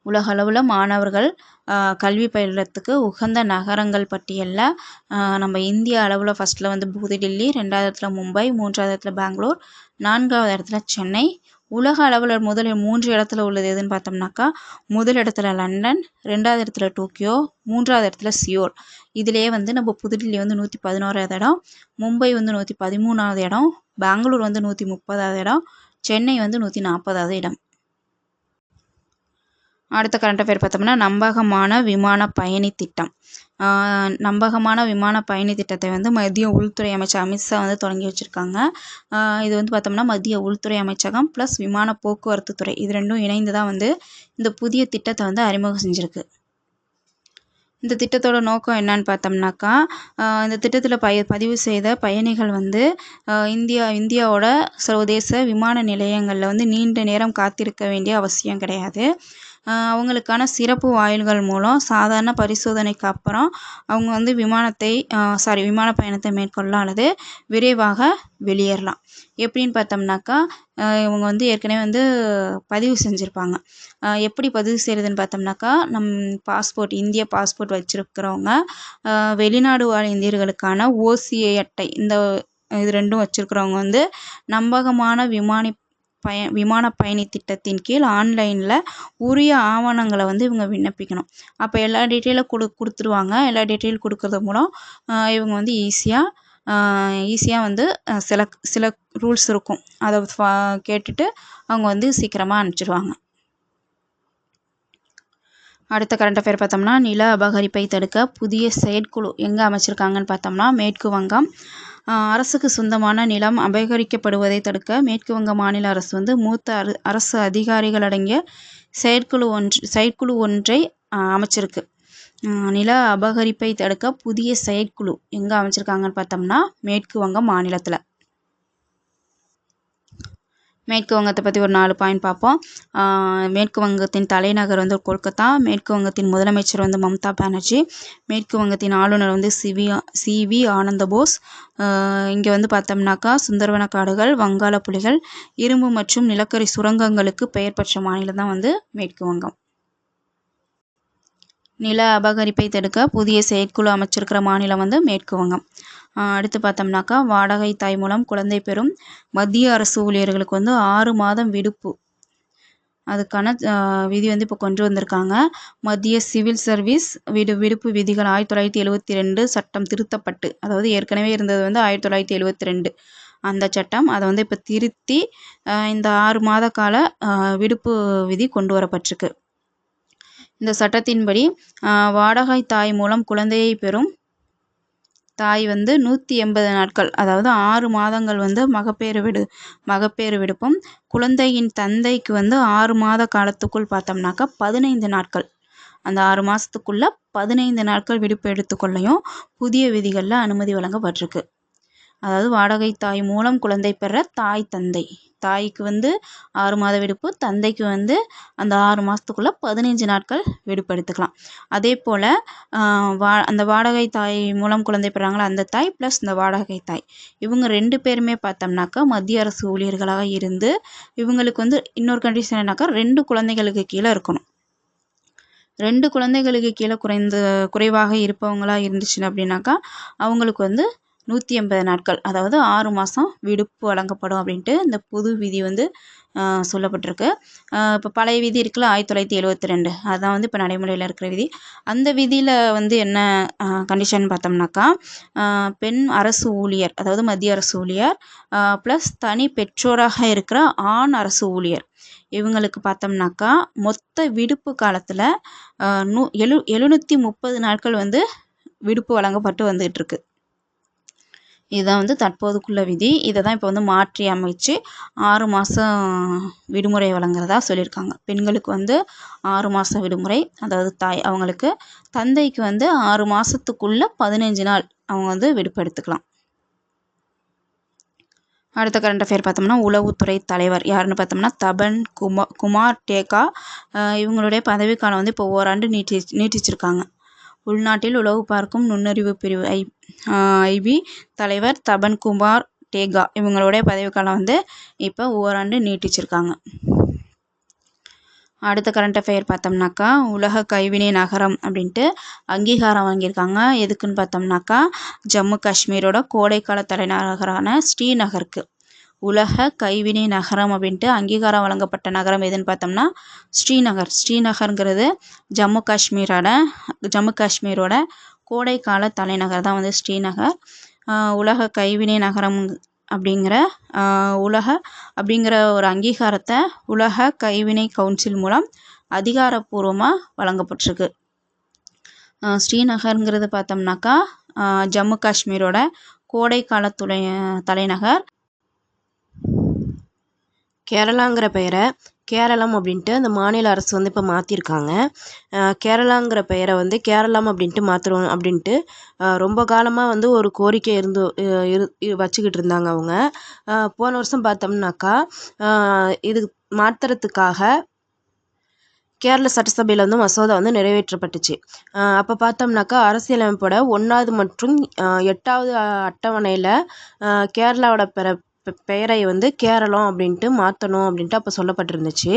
உலக அளவில் மாணவர்கள் கல்வி பயில்றதுக்கு உகந்த நகரங்கள் பட்டியலில் நம்ம இந்திய அளவில் ஃபஸ்ட்டில் வந்து புதுடில்லி, 2வது இடத்துல மும்பை, 3வது இடத்துல பெங்களூர், 4வது இடத்துல சென்னை. உலக அளவில் முதல் 3 இடத்துல உள்ளது எதுன்னு பார்த்தோம்னாக்கா முதல் இடத்துல லண்டன், 2வது இடத்துல டோக்கியோ, 3வது இடத்துல சியோல். இதிலே வந்து நம்ம புதுடில்லி வந்து 111வது இடம், மும்பை வந்து 113வது இடம், பெங்களூர் வந்து 130வது இடம், சென்னை வந்து 140வது இடம். அடுத்த கரண்ட் அஃபேர் பார்த்தோம்னா நம்பகமான விமான பயணி திட்டம். நம்பகமான விமான பயணி திட்டத்தை வந்து மத்திய உள்துறை அமைச்சர் அமித்ஷா வந்து தொடங்கி வச்சுருக்காங்க. இது வந்து பார்த்தோம்னா மத்திய உள்துறை அமைச்சகம் ப்ளஸ் விமான போக்குவரத்து துறை இது ரெண்டும் இணைந்து தான் வந்து இந்த புதிய திட்டத்தை வந்து அறிமுகம் செஞ்சுருக்கு. இந்த திட்டத்தோட நோக்கம் என்னன்னு பார்த்தோம்னாக்கா இந்த திட்டத்தில் பதிவு செய்த பயணிகள் வந்து இந்தியாவோட சர்வதேச விமான நிலையங்களில் வந்து நீண்ட நேரம் காத்திருக்க வேண்டிய அவசியம் கிடையாது. அவங்களுக்கான சிறப்பு வாயில்கள் மூலம் சாதாரண பரிசோதனைக்கு அப்புறம் அவங்க வந்து விமான பயணத்தை மேற்கொள்ளலாம் அல்லது விரைவாக வெளியேறலாம். எப்படின்னு பார்த்தோம்னாக்கா இவங்க வந்து ஏற்கனவே வந்து பதிவு செஞ்சுருப்பாங்க. எப்படி பதிவு செய்கிறதுன்னு பார்த்தோம்னாக்கா இந்திய பாஸ்போர்ட் வச்சுருக்கிறவங்க, வெளிநாடு வாழ் இந்தியர்களுக்கான OCA அட்டை இது ரெண்டும் வச்சுருக்கிறவங்க வந்து நம்பகமான விமான பயணி திட்டத்தின் கீழ் ஆன்லைனில் உரிய ஆவணங்களை வந்து இவங்க விண்ணப்பிக்கணும். அப்போ எல்லா டீட்டெயிலும் கொடுத்துருவாங்க. எல்லா டீட்டெயில் கொடுக்கறது மூலம் இவங்க வந்து ஈஸியாக வந்து சில ரூல்ஸ் இருக்கும், அதை கேட்டுட்டு அவங்க வந்து சீக்கிரமாக அனுப்பிச்சிடுவாங்க. அடுத்த கரண்ட் அஃபேர் பார்த்தோம்னா நில அபகரிப்பை தடுக்க புதிய செயற்குழு எங்கே அமைச்சிருக்காங்கன்னு பார்த்தோம்னா மேற்கு வங்கம். அரசுக்கு சொந்தமான நிலம் அபகரிக்கப்படுவதை தடுக்க மேற்கு வங்க மாநில அரசு வந்து மூத்த அரசு அதிகாரிகள் அடங்கிய செயற்குழு ஒன்றை அமைச்சிருக்கு. நில அபகரிப்பை தடுக்க புதிய செயற்குழு எங்கே அமைச்சிருக்காங்கன்னு பார்த்தோம்னா மேற்கு வங்க மாநிலத்தில். மேற்கு வங்கத்தை பற்றி ஒரு 4 பாயிண்ட் பார்ப்போம். மேற்கு வங்கத்தின் தலைநகர் வந்து கொல்கத்தா. மேற்கு வங்கத்தின் முதலமைச்சர் வந்து மம்தா பானர்ஜி. மேற்கு வங்கத்தின் ஆளுநர் வந்து சி.வி. ஆனந்த போஸ். இங்கே வந்து பார்த்தோம்னாக்கா சுந்தரவன காடுகள், வங்காள புலிகள், இரும்பு மற்றும் நிலக்கரி சுரங்கங்களுக்கு பெயர் பெற்ற மாநிலம் தான் வந்து மேற்கு வங்கம். நில அபகரிப்பை தடுக்க புதிய செயற்குழு அமைச்சிருக்கிற மாநிலம் வந்து மேற்கு வங்கம். அடுத்து பார்த்தோம்னாக்கா வாடகை தாய் மூலம் குழந்தை பெறும் மத்திய அரசு ஊழியர்களுக்கு வந்து 6 மாதம் விடுப்பு, அதுக்கான விதி வந்து இப்போ கொண்டு வந்திருக்காங்க. மத்திய சிவில் சர்வீஸ் விடுப்பு விதிகள் 1972 சட்டம் திருத்தப்பட்டு, அதாவது ஏற்கனவே இருந்தது வந்து 1972 அந்த சட்டம், அதை வந்து இப்போ திருத்தி இந்த 6 மாத கால விடுப்பு விதி கொண்டு வரப்பட்டிருக்கு. இந்த சட்டத்தின்படி வாடகை தாய் மூலம் குழந்தையை பெறும் தாய் வந்து 180 நாட்கள், அதாவது 6 மாதங்கள் வந்து மகப்பேறு விடுப்பும், குழந்தையின் தந்தைக்கு வந்து 6 மாத காலத்துக்குள் பார்த்தோம்னாக்கா 15 நாட்கள், அந்த 6 மாதத்துக்குள்ள 15 நாட்கள் விடுப்பு எடுத்துக்கொள்ளையும் புதிய விதிகளில் அனுமதி வழங்கப்பட்டிருக்கு. அதாவது வாடகை தாய் மூலம் குழந்தை பெற தாய்க்கு வந்து 6 மாத விடுப்பு, தந்தைக்கு வந்து அந்த 6 மாதத்துக்குள்ளே 15 நாட்கள் விடுப்பு எடுத்துக்கலாம். அதே போல் அந்த வாடகை தாய் மூலம் குழந்தை பெறாங்களா அந்த தாய் ப்ளஸ் இந்த வாடகை தாய், இவங்க 2 பேருமே பார்த்தோம்னாக்கா மத்திய அரசு ஊழியர்களாக இருந்து இவங்களுக்கு வந்து இன்னொரு கண்டிஷன் என்னன்னாக்கா 2 குழந்தைகளுக்கு கீழே இருக்கணும். 2 குழந்தைகளுக்கு கீழே குறைவாக இருப்பவங்களாக இருந்துச்சுன்னு அப்படின்னாக்கா அவங்களுக்கு வந்து 180 நாட்கள், அதாவது 6 மாதம் விடுப்பு வழங்கப்படும் அப்படின்ட்டு இந்த புது விதி வந்து சொல்லப்பட்டிருக்கு. இப்போ பழைய விதி இருக்குல்ல 1972, அதுதான் வந்து இப்போ நடைமுறையில் இருக்கிற விதி. அந்த விதியில் வந்து என்ன கண்டிஷன் பார்த்தோம்னாக்கா பெண் அரசு ஊழியர், அதாவது மத்திய அரசு ஊழியர் ப்ளஸ் தனி பெற்றோராக இருக்கிற ஆண் அரசு ஊழியர், இவங்களுக்கு பார்த்தோம்னாக்கா மொத்த விடுப்பு காலத்தில் 730 நாட்கள் வந்து விடுப்பு வழங்கப்பட்டு வந்துகிட்டு இருக்கு. இதுதான் வந்து தற்போதுக்குள்ள விதி. இதை தான் இப்போ வந்து மாற்றி அமைச்சு 6 மாதம் விடுமுறை வழங்குறதா சொல்லியிருக்காங்க. பெண்களுக்கு வந்து 6 மாதம் விடுமுறை, அதாவது தாய் அவங்களுக்கு, தந்தைக்கு வந்து 6 மாதத்துக்குள்ள 15 நாள் அவங்க வந்து விடுப்பு எடுத்துக்கலாம். அடுத்த கரண்ட் அஃபேர் பார்த்தோம்னா உளவுத்துறை தலைவர் யாருன்னு பார்த்தோம்னா தபன் குமார் டேகா. இவங்களுடைய பதவிக்காலம் வந்து இப்போ ஓராண்டு நீட்டிச்சிருக்காங்க. உள்நாட்டில் உளவு பார்க்கும் நுண்ணறிவு பிரிவு ஐபி தலைவர் தபன் குமார் டேகா, இவங்களுடைய பதவிக்காலம் வந்து இப்போ ஓராண்டு நீட்டிச்சிருக்காங்க. அடுத்த கரண்ட் அஃபேர் பார்த்தோம்னாக்கா உலக கைவினை நகரம் அப்படின்ட்டு அங்கீகாரம் வாங்கியிருக்காங்க. எதுக்குன்னு பார்த்தோம்னாக்கா ஜம்மு காஷ்மீரோட கோடைக்கால தலைநகரான ஸ்ரீநகருக்கு உலக கைவினை நகரம் அப்படின்ட்டு அங்கீகாரம் வழங்கப்பட்ட நகரம் எதுன்னு பார்த்தோம்னா ஸ்ரீநகருங்கிறது ஜம்மு காஷ்மீரோட கோடைக்கால தலைநகர் தான் வந்து ஸ்ரீநகர். உலக கைவினை நகரம் அப்படிங்கிற ஒரு அங்கீகாரத்தை உலக கைவினை கவுன்சில் மூலம் அதிகாரப்பூர்வமாக வழங்கப்பட்டிருக்கு. ஸ்ரீநகருங்கிறது பார்த்தோம்னாக்கா ஜம்மு காஷ்மீரோட கோடைக்கால தலைநகர். கேரளாங்கிற பெயரை கேரளம் அப்படின்ட்டு அந்த மாநில அரசு வந்து இப்போ மாற்றிருக்காங்க. கேரளாங்கிற பெயரை வந்து கேரளம் அப்படின்ட்டு மாற்றுறோம் அப்படின்ட்டு ரொம்ப காலமாக வந்து ஒரு கோரிக்கை வச்சுக்கிட்டு இருந்தாங்க அவங்க. போன வருஷம் பார்த்தோம்னாக்கா இது மாற்றுறதுக்காக கேரள சட்டசபையில் வந்து மசோதா வந்து நிறைவேற்றப்பட்டுச்சு. அப்போ பார்த்தோம்னாக்கா அரசியலமைப்போட 1வது மற்றும் 8வது அட்டவணையில் கேரளாவோட பெயரை வந்து கேரளம் அப்படின்ட்டு மாற்றணும் அப்படின்ட்டு அப்போ சொல்லப்பட்டிருந்துச்சு.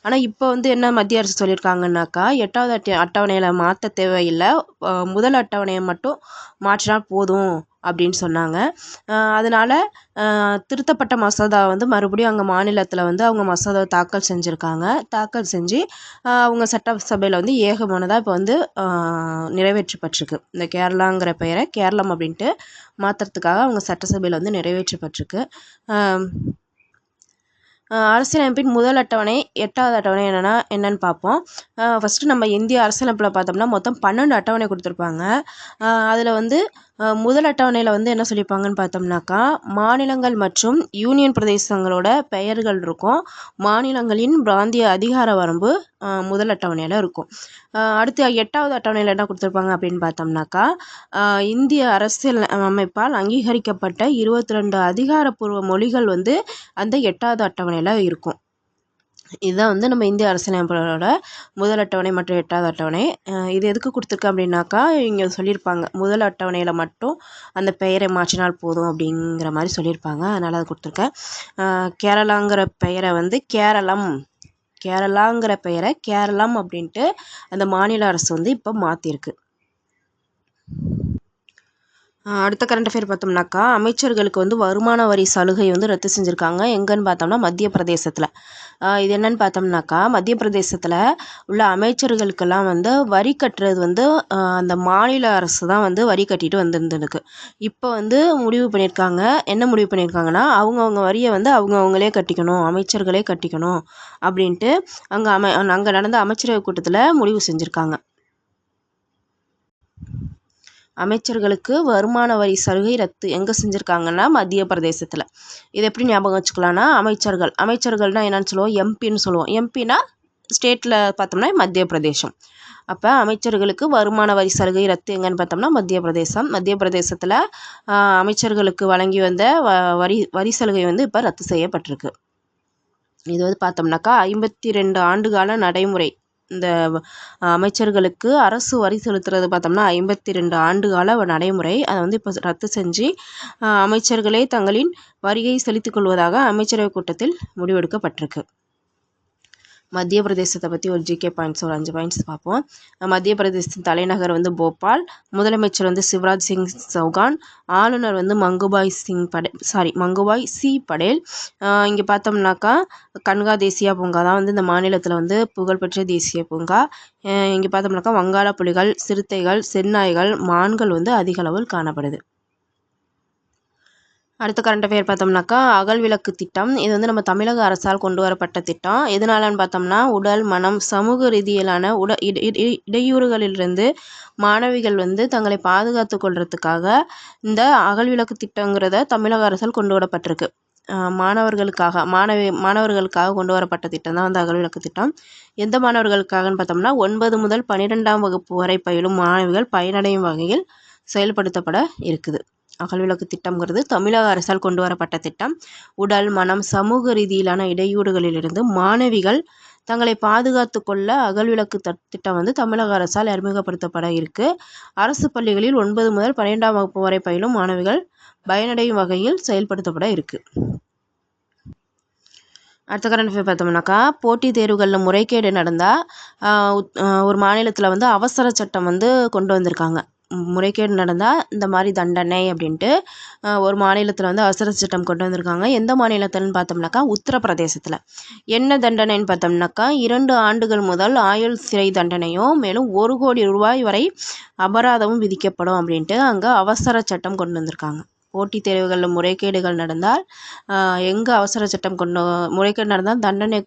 ஆனால் இப்போ வந்து என்ன மத்திய அரசு சொல்லியிருக்காங்கன்னாக்கா 8வது அட்டவணையில் மாற்ற தேவையில்லை, முதல் அட்டவணையை மட்டும் மாற்றினா போதும் அப்படின்னு சொன்னாங்க. அதனால் திருத்தப்பட்ட மசோதா வந்து மறுபடியும் அங்கே மாநிலத்தில் வந்து அவங்க மசோதாவை தாக்கல் செஞ்சு அவங்க சட்டசபையில் வந்து ஏகமனதாக இப்போ வந்து நிறைவேற்றப்பட்டிருக்கு. இந்த கேரளாங்கிற பெயரை கேரளம் அப்படின்ட்டு மாற்றுறதுக்காக அவங்க சட்டசபையில் வந்து நிறைவேற்றப்பட்டிருக்கு. அரசியலமைப்பின் முதல் அட்டவணை 8வது அட்டவணை என்னன்னு பார்ப்போம். ஃபஸ்ட்டு நம்ம இந்திய அரசியலமைப்பில் பார்த்தோம்னா மொத்தம் 12 அட்டவணை கொடுத்துருப்பாங்க. அதில் வந்து முதல் அட்டவணையில் வந்து என்ன சொல்லியிருப்பாங்கன்னு பார்த்தோம்னாக்கா மாநிலங்கள் மற்றும் யூனியன் பிரதேசங்களோட பெயர்கள் இருக்கும். மாநிலங்களின் பிராந்திய அதிகார வரம்பு முதல் அட்டவணையில் இருக்கும். அடுத்து 8வது அட்டவணையில் என்ன கொடுத்துருப்பாங்க அப்படின்னு பார்த்தோம்னாக்கா இந்திய அரசியல் அமைப்பால் அங்கீகரிக்கப்பட்ட 22 அதிகாரப்பூர்வ மொழிகள் வந்து அந்த 8வது அட்டவணையில் இருக்கும். இதுதான் வந்து நம்ம இந்திய அரசியலமைப்போட முதல் அட்டவணை மற்றும் 8வது அட்டவணை. இது எதுக்கு கொடுத்துருக்கேன் அப்படின்னாக்கா இங்கே சொல்லியிருப்பாங்க முதல் அட்டவணையில் மட்டும் அந்த பெயரை மாற்றினால் போதும் அப்படிங்கிற மாதிரி சொல்லியிருப்பாங்க. அதனால் அதை கொடுத்துருக்கேன். கேரளாங்கிற பெயரை வந்து கேரளாங்கிற பெயரை கேரளம் அப்படின்ட்டு அந்த மாநில அரசு வந்து இப்போ மாற்றிருக்கு. அடுத்த கரண்ட் அஃபேர் பார்த்தோம்னாக்கா அமைச்சர்களுக்கு வந்து வருமான வரி சலுகை வந்து ரத்து செஞ்சுருக்காங்க. எங்கன்னு பார்த்தோம்னா மத்திய பிரதேசத்தில். இது என்னன்னு பார்த்தோம்னாக்கா மத்திய பிரதேசத்தில் உள்ள அமைச்சர்களுக்கெல்லாம் வந்து வரி கட்டுறது வந்து அந்த மாநில அரசு தான் வந்து வரி கட்டிட்டு வந்துருந்துருக்கு. இப்போ வந்து முடிவு பண்ணியிருக்காங்க. என்ன முடிவு பண்ணியிருக்காங்கன்னா அவங்கவுங்க வரியை வந்து அவங்களே கட்டிக்கணும், அமைச்சர்களே கட்டிக்கணும் அப்படின்ட்டு அங்கே நடந்த அமைச்சரவை கூட்டத்தில் முடிவு செஞ்சுருக்காங்க. அமைச்சர்களுக்கு வருமான வரி சலுகை ரத்து எங்கே செஞ்சுருக்காங்கன்னா மத்திய பிரதேசத்தில். இதை எப்படி ஞாபகம் வச்சுக்கலான்னா அமைச்சர்கள்னால் என்னென்னு சொல்லுவோம், எம்பின்னு சொல்லுவோம். எம்பினா ஸ்டேட்டில் பார்த்தோம்னா மத்திய பிரதேசம். அப்போ அமைச்சர்களுக்கு வருமான வரி சலுகை ரத்து எங்கன்னு பார்த்தோம்னா மத்திய பிரதேசத்தில் அமைச்சர்களுக்கு வழங்கி வந்த வரி சலுகை வந்து இப்போ ரத்து செய்யப்பட்டிருக்கு. இது வந்து பார்த்தோம்னாக்கா 52 ஆண்டுகால நடைமுறை. இந்த அமைச்சர்களுக்கு அரசு வரி செலுத்துறது பார்த்தோம்னா 52 ஆண்டுகால நடைமுறை. அதை வந்து இப்போ ரத்து செஞ்சு அமைச்சர்களே தங்களின் வரியை செலுத்திக் கொள்வதாக அமைச்சரவை கூட்டத்தில் முடிவெடுக்கப்பட்டிருக்கு. மத்திய பிரதேசத்தை பற்றி ஒரு ஜிகே பாயிண்ட்ஸ் ஒரு 5 பாயிண்ட்ஸ் பார்ப்போம். மத்திய பிரதேசத்தின் தலைநகர் வந்து போபால். முதலமைச்சர் வந்து சிவராஜ் சிங் சௌகான். ஆளுநர் வந்து மங்குபாய் சி படேல். இங்கே பார்த்தோம்னாக்கா கன்கா தேசிய பூங்கா தான் வந்து இந்த மாநிலத்தில் வந்து புகழ்பெற்ற தேசிய பூங்கா. இங்கே பார்த்தோம்னாக்கா வங்காள புலிகள், சிறுத்தைகள், செந்நாய்கள், மான்கள் வந்து அதிக அளவில் காணப்படுது. அடுத்த கரண்ட் அஃபேர் பார்த்தோம்னாக்கா அகல் விளக்கு திட்டம். இது வந்து நம்ம தமிழக அரசால் கொண்டு வரப்பட்ட திட்டம். எதனாலன்னு பார்த்தோம்னா உடல் மனம் சமூக ரீதியிலான இடையூறுகளிலிருந்து மாணவிகள் வந்து தங்களை பாதுகாத்து கொள்றதுக்காக இந்த அகல் விளக்கு திட்டங்கிறத தமிழக அரசால் கொண்டு வரப்பட்டிருக்கு. மாணவர்களுக்காக கொண்டு வரப்பட்ட திட்டம் தான் வந்து அகல் விளக்கு திட்டம். எந்த மாணவர்களுக்காகன்னு பார்த்தோம்னா 9 முதல் 12ஆம் வகுப்பு வரை பயிலும் மாணவிகள் பயனடையும் வகையில் செயல்படுத்தப்பட இருக்குது. அகல் விளக்கு திட்டம்ங்கிறது தமிழக அரசால் கொண்டு வரப்பட்ட திட்டம். உடல் மனம் சமூக ரீதியிலான இடையூறுகளிலிருந்து மாணவிகள் தங்களை பாதுகாத்து கொள்ள அகல் விளக்கு திட்டம் வந்து தமிழக அரசால் அறிமுகப்படுத்தப்பட இருக்கு. அரசு பள்ளிகளில் 9 முதல் 12ஆம் வகுப்பு வரை பயிலும் மாணவிகள் பயனடையும் வகையில் செயல்படுத்தப்பட இருக்கு. அடுத்த கரண்ட் அஃபேர் பார்த்தோம்னாக்கா போட்டித் தேர்வுகளில் முறைகேடு நடந்தால் ஒரு மாநிலத்தில் வந்து அவசர சட்டம் வந்து கொண்டு வந்திருக்காங்க. முறைகேடு நடந்தால் இந்த மாதிரி தண்டனை அப்படின்ட்டு ஒரு மாநிலத்தில் வந்து அவசர சட்டம் கொண்டு வந்திருக்காங்க. எந்த மாநிலத்தில்னு பார்த்தோம்னாக்கா உத்தரப்பிரதேசத்தில். என்ன தண்டனைன்னு பார்த்தோம்னாக்கா 2 ஆண்டுகள் முதல் ஆயுள் சிறை தண்டனையும் மேலும் 1 கோடி ரூபாய் வரை அபராதமும் விதிக்கப்படும் அப்படின்ட்டு அங்கே அவசர சட்டம் கொண்டு வந்திருக்காங்க. போட்டித் தேர்வுகளில் முறைகேடுகள் நடந்தால் எங்கே அவசர சட்டம் முறைகேடு நடந்தால்